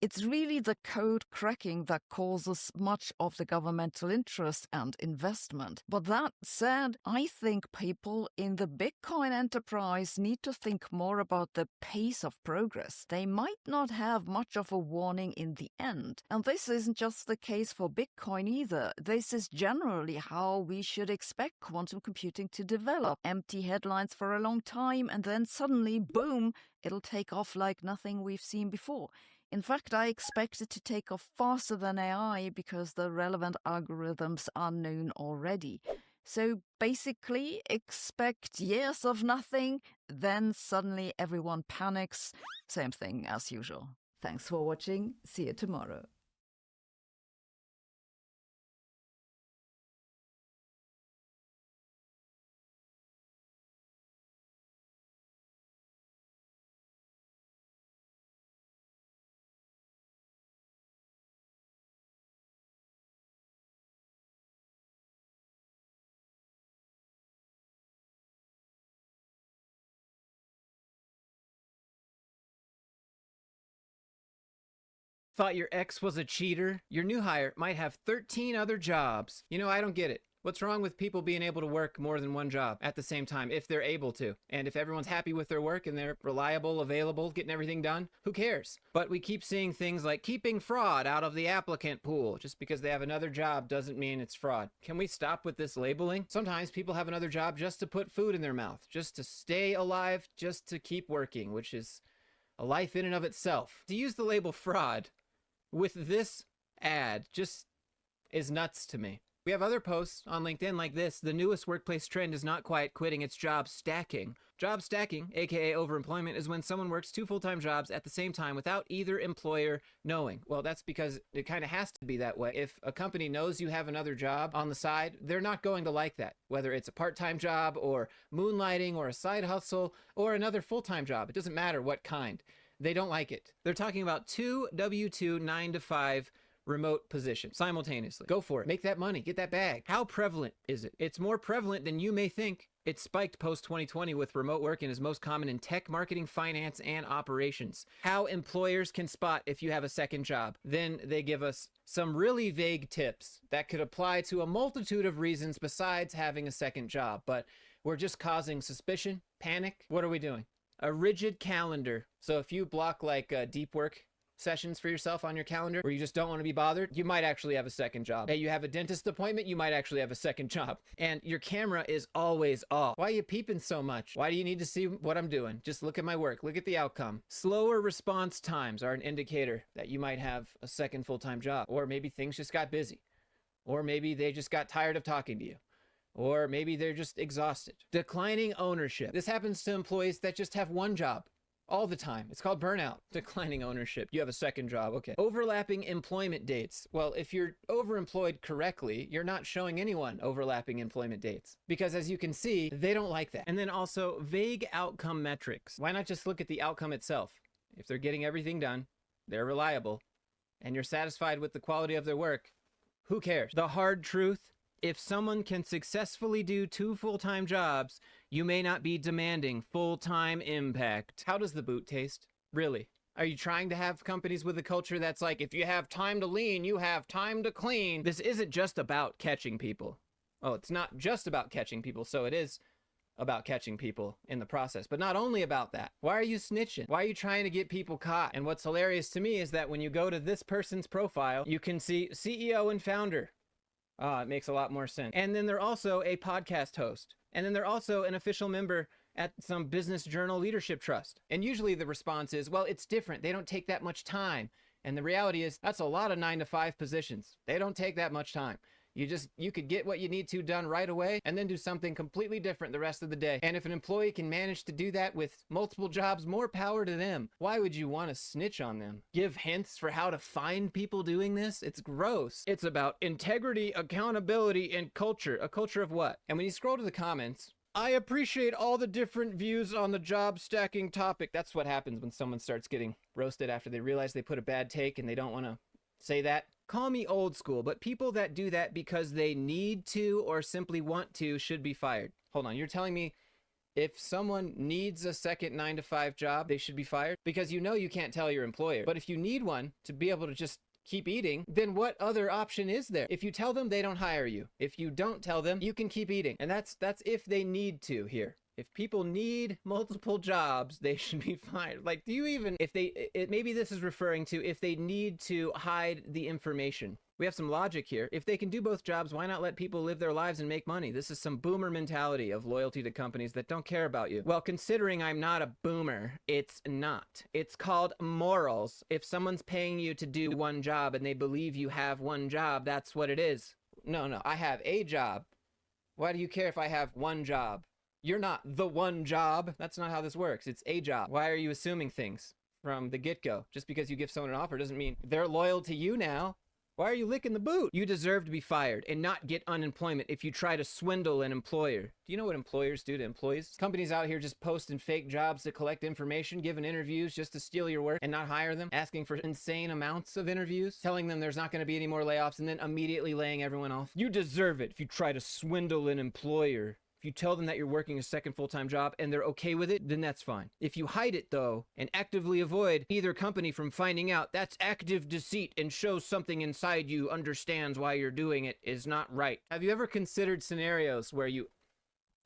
It's really the code cracking that causes much of the governmental interest and investment. But that said, I think people in the Bitcoin enterprise need to think more about the pace of progress. They might not have much of a warning in the end. And this isn't just the case for Bitcoin either. This is generally how we should expect quantum computing to develop. Empty headlines for a long time, and then suddenly, boom, it'll take off like nothing we've seen before. In fact, I expect it to take off faster than AI because the relevant algorithms are known already. So basically, expect years of nothing, then suddenly everyone panics. Same thing as usual. Thanks for watching. See you tomorrow. Thought your ex was a cheater? Your new hire might have 13 other jobs. You know, I don't get it. What's wrong with people being able to work more than one job at the same time if they're able to? And if everyone's happy with their work and they're reliable, available, getting everything done, who cares? But we keep seeing things like keeping fraud out of the applicant pool. Just because they have another job doesn't mean it's fraud. Can we stop with this labeling? Sometimes people have another job just to put food in their mouth, just to stay alive, just to keep working, which is a life in and of itself. To use the label fraud with this ad just is nuts to me. We have other posts on LinkedIn like this. The newest workplace trend is not quiet quitting, it's job stacking. Job stacking, aka overemployment, is when someone works 2 full-time jobs at the same time without either employer knowing. Well, that's because it kind of has to be that way. If a company knows you have another job on the side, they're not going to like that. Whether it's a part-time job or moonlighting or a side hustle or another full-time job, it doesn't matter what kind. They don't like it. They're talking about 2 W-2 9-to-5 remote positions simultaneously. Go for it. Make that money. Get that bag. How prevalent is it? It's more prevalent than you may think. It spiked post-2020 with remote work and is most common in tech, marketing, finance, and operations. How employers can spot if you have a second job. Then they give us some really vague tips that could apply to a multitude of reasons besides having a second job. But we're just causing suspicion, panic. What are we doing? A rigid calendar. So if you block like deep work sessions for yourself on your calendar where you just don't want to be bothered, you might actually have a second job. Hey, you have a dentist appointment, you might actually have a second job. And your camera is always off. Why are you peeping so much? Why do you need to see what I'm doing? Just look at my work. Look at the outcome. Slower response times are an indicator that you might have a second full-time job. Or maybe things just got busy. Or maybe they just got tired of talking to you. Or maybe they're just exhausted. Declining ownership. This happens to employees that just have one job all the time. It's called burnout. Declining ownership. You have a second job. Okay. Overlapping employment dates. Well, if you're overemployed correctly, you're not showing anyone overlapping employment dates. Because as you can see, they don't like that. And then also vague outcome metrics. Why not just look at the outcome itself? If they're getting everything done, they're reliable, and you're satisfied with the quality of their work, who cares? The hard truth, if someone can successfully do 2 full-time jobs, you may not be demanding full-time impact. How does the boot taste? Really? Are you trying to have companies with a culture that's like, if you have time to lean, you have time to clean? This isn't just about catching people. Oh, it's not just about catching people, so it is about catching people in the process, but not only about that. Why are you snitching? Why are you trying to get people caught? And what's hilarious to me is that when you go to this person's profile, you can see CEO and founder. It makes a lot more sense. And then they're also a podcast host. And then they're also an official member at some business journal leadership trust. And usually the response is, well, it's different. They don't take that much time. And the reality is that's a lot of 9-to-5 positions. They don't take that much time. You could get what you need to done right away and then do something completely different the rest of the day. And if an employee can manage to do that with multiple jobs, more power to them. Why would you want to snitch on them? Give hints for how to find people doing this? It's gross. It's about integrity, accountability, and culture. A culture of what? And when you scroll to the comments, I appreciate all the different views on the job stacking topic. That's what happens when someone starts getting roasted after they realize they put a bad take and they don't want to say that Call me old school, but people that do that because they need to or simply want to should be fired. Hold on, you're telling me if someone needs a second 9-to-5 job, they should be fired? Because you know you can't tell your employer. But if you need one to be able to just keep eating, then what other option is there? If you tell them, they don't hire you. If you don't tell them, you can keep eating. And that's if they need to here. If people need multiple jobs, they should be fired. Like, do you even, maybe this is referring to if they need to hide the information. We have some logic here. If they can do both jobs, why not let people live their lives and make money? This is some boomer mentality of loyalty to companies that don't care about you. Well, considering I'm not a boomer, it's not. It's called morals. If someone's paying you to do one job and they believe you have one job, that's what it is. No, I have a job. Why do you care if I have one job? You're not the one job. That's not how this works. It's a job. Why are you assuming things from the get-go? Just because you give someone an offer doesn't mean they're loyal to you now. Why are you licking the boot? You deserve to be fired and not get unemployment if you try to swindle an employer. Do you know what employers do to employees? Companies out here just posting fake jobs to collect information, giving interviews just to steal your work and not hire them, asking for insane amounts of interviews, telling them there's not going to be any more layoffs, and then immediately laying everyone off. You deserve it if you try to swindle an employer. If you tell them that you're working a second full-time job and they're okay with it, then that's fine. If you hide it, though, and actively avoid either company from finding out, that's active deceit and shows something inside you understands why you're doing it is not right. Have you ever considered scenarios where you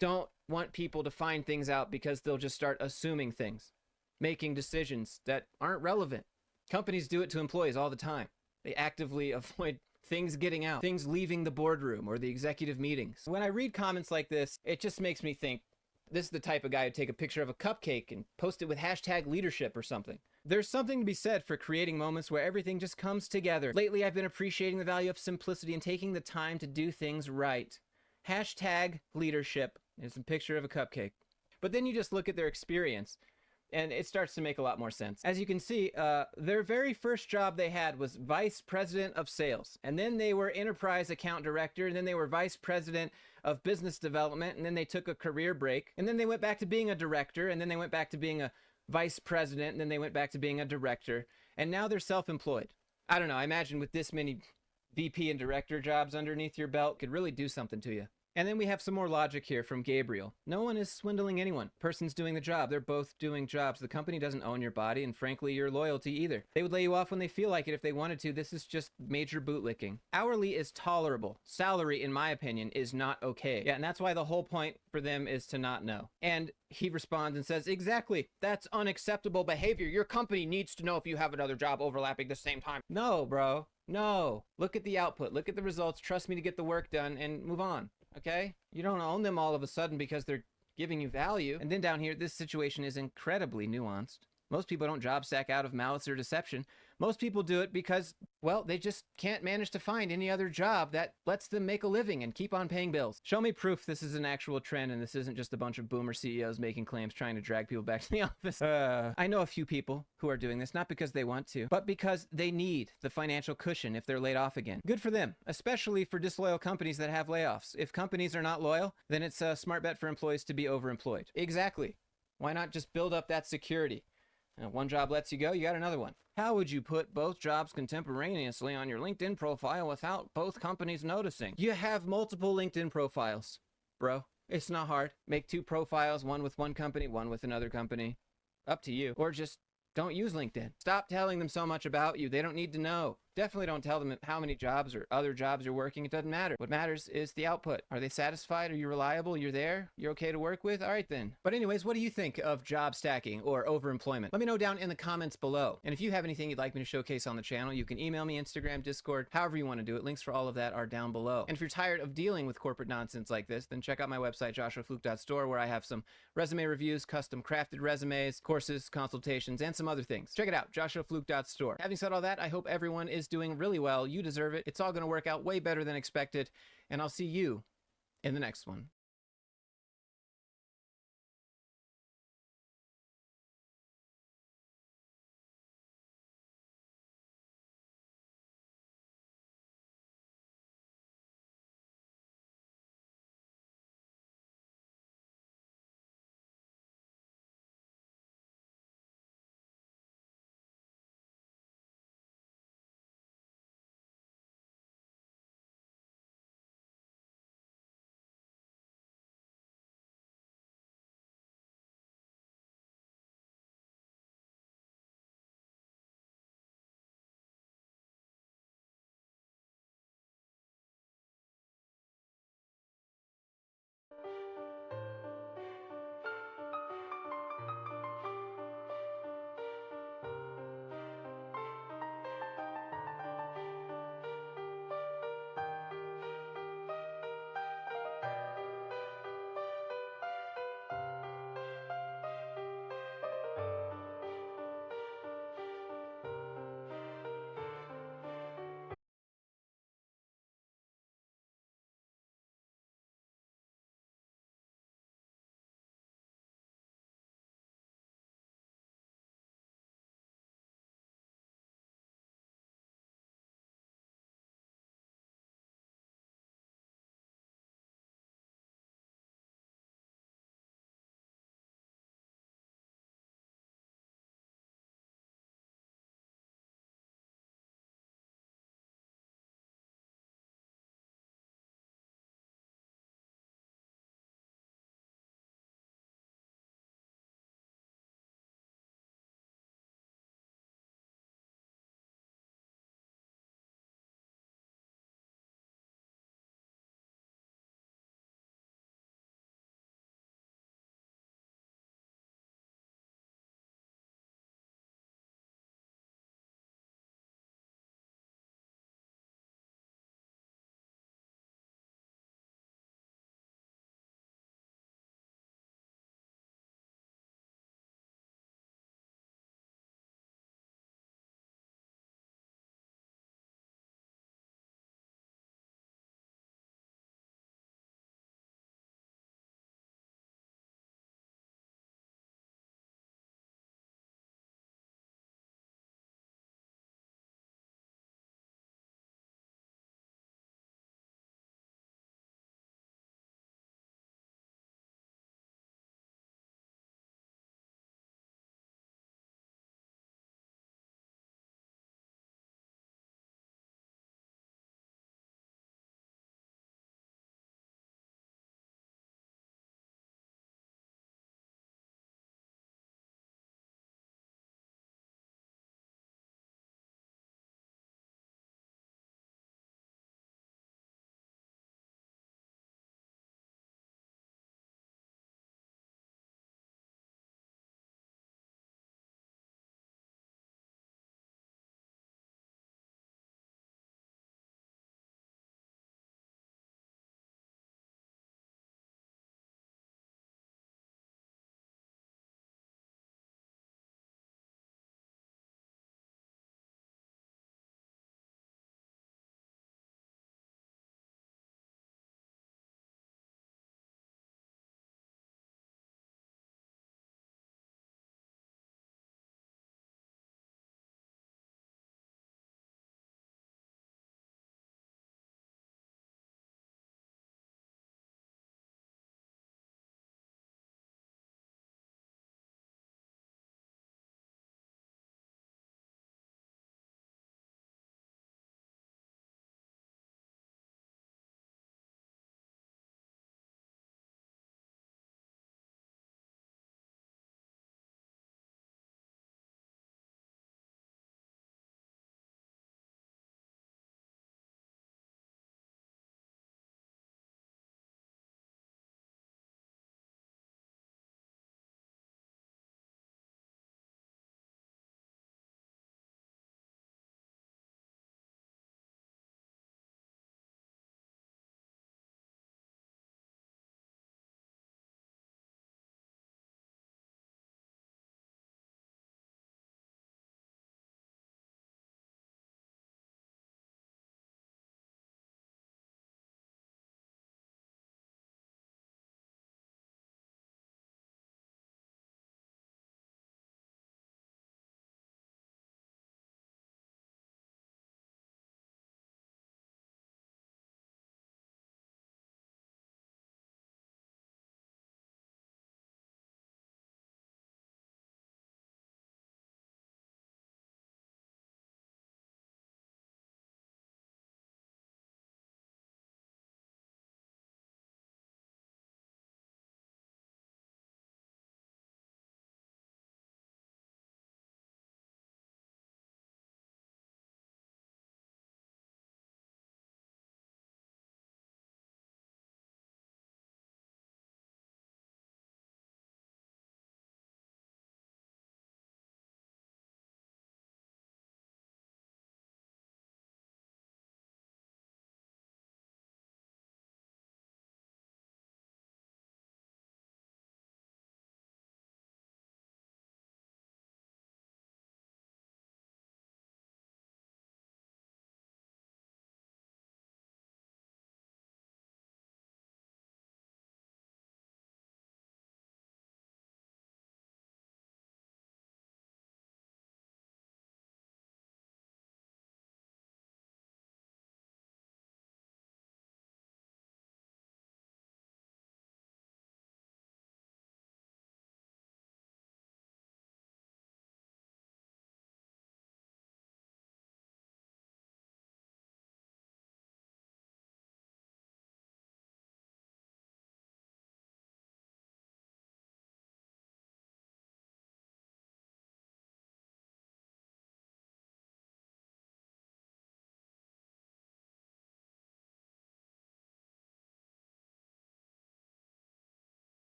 don't want people to find things out because they'll just start assuming things, making decisions that aren't relevant? Companies do it to employees all the time. They actively avoid things getting out, things leaving the boardroom or the executive meetings. When I read comments like this, it just makes me think, this is the type of guy who'd take a picture of a cupcake and post it with #leadership or something. There's something to be said for creating moments where everything just comes together. Lately, I've been appreciating the value of simplicity and taking the time to do things right. #leadership is a picture of a cupcake. But then you just look at their experience, and it starts to make a lot more sense. As you can see, their very first job they had was vice president of sales. And then they were enterprise account director. And then they were vice president of business development. And then they took a career break. And then they went back to being a director. And then they went back to being a vice president. And then they went back to being a director. And now they're self-employed. I don't know. I imagine with this many VP and director jobs underneath your belt could really do something to you. And then we have some more logic here from Gabriel. No one is swindling anyone. Person's doing the job. They're both doing jobs. The company doesn't own your body, and frankly, your loyalty either. They would lay you off when they feel like it if they wanted to. This is just major bootlicking. Hourly is tolerable. Salary, in my opinion, is not okay. Yeah, and that's why the whole point for them is to not know. And he responds and says, exactly, that's unacceptable behavior. Your company needs to know if you have another job overlapping the same time. No, bro. No. Look at the output. Look at the results. Trust me to get the work done and move on. Okay? You don't own them all of a sudden because they're giving you value. And then down here, this situation is incredibly nuanced. Most people don't job stack out of malice or deception. Most people do it because, well, they just can't manage to find any other job that lets them make a living and keep on paying bills. Show me proof this is an actual trend and this isn't just a bunch of boomer CEOs making claims trying to drag people back to the office. I know a few people who are doing this, not because they want to, but because they need the financial cushion if they're laid off again. Good for them, especially for disloyal companies that have layoffs. If companies are not loyal, then it's a smart bet for employees to be overemployed. Exactly. Why not just build up that security? One job lets you go, you got another one. How would you put both jobs contemporaneously on your LinkedIn profile without both companies noticing? You have multiple LinkedIn profiles, bro. It's not hard. Make 2 profiles, one with one company, one with another company. Up to you. Or just don't use LinkedIn. Stop telling them so much about you. They don't need to know. Definitely don't tell them how many jobs or other jobs you're working. It doesn't matter. What matters is the output. Are they satisfied? Are you reliable? You're there? You're okay to work with? All right then. But anyways, what do you think of job stacking or overemployment? Let me know down in the comments below. And if you have anything you'd like me to showcase on the channel, you can email me, Instagram, Discord, however you want to do it. Links for all of that are down below. And if you're tired of dealing with corporate nonsense like this, then check out my website, joshuafluke.store, where I have some resume reviews, custom crafted resumes, courses, consultations, and some other things. Check it out, joshuafluke.store. Having said all that, I hope everyone is doing really well. You deserve it. It's all going to work out way better than expected. And I'll see you in the next one.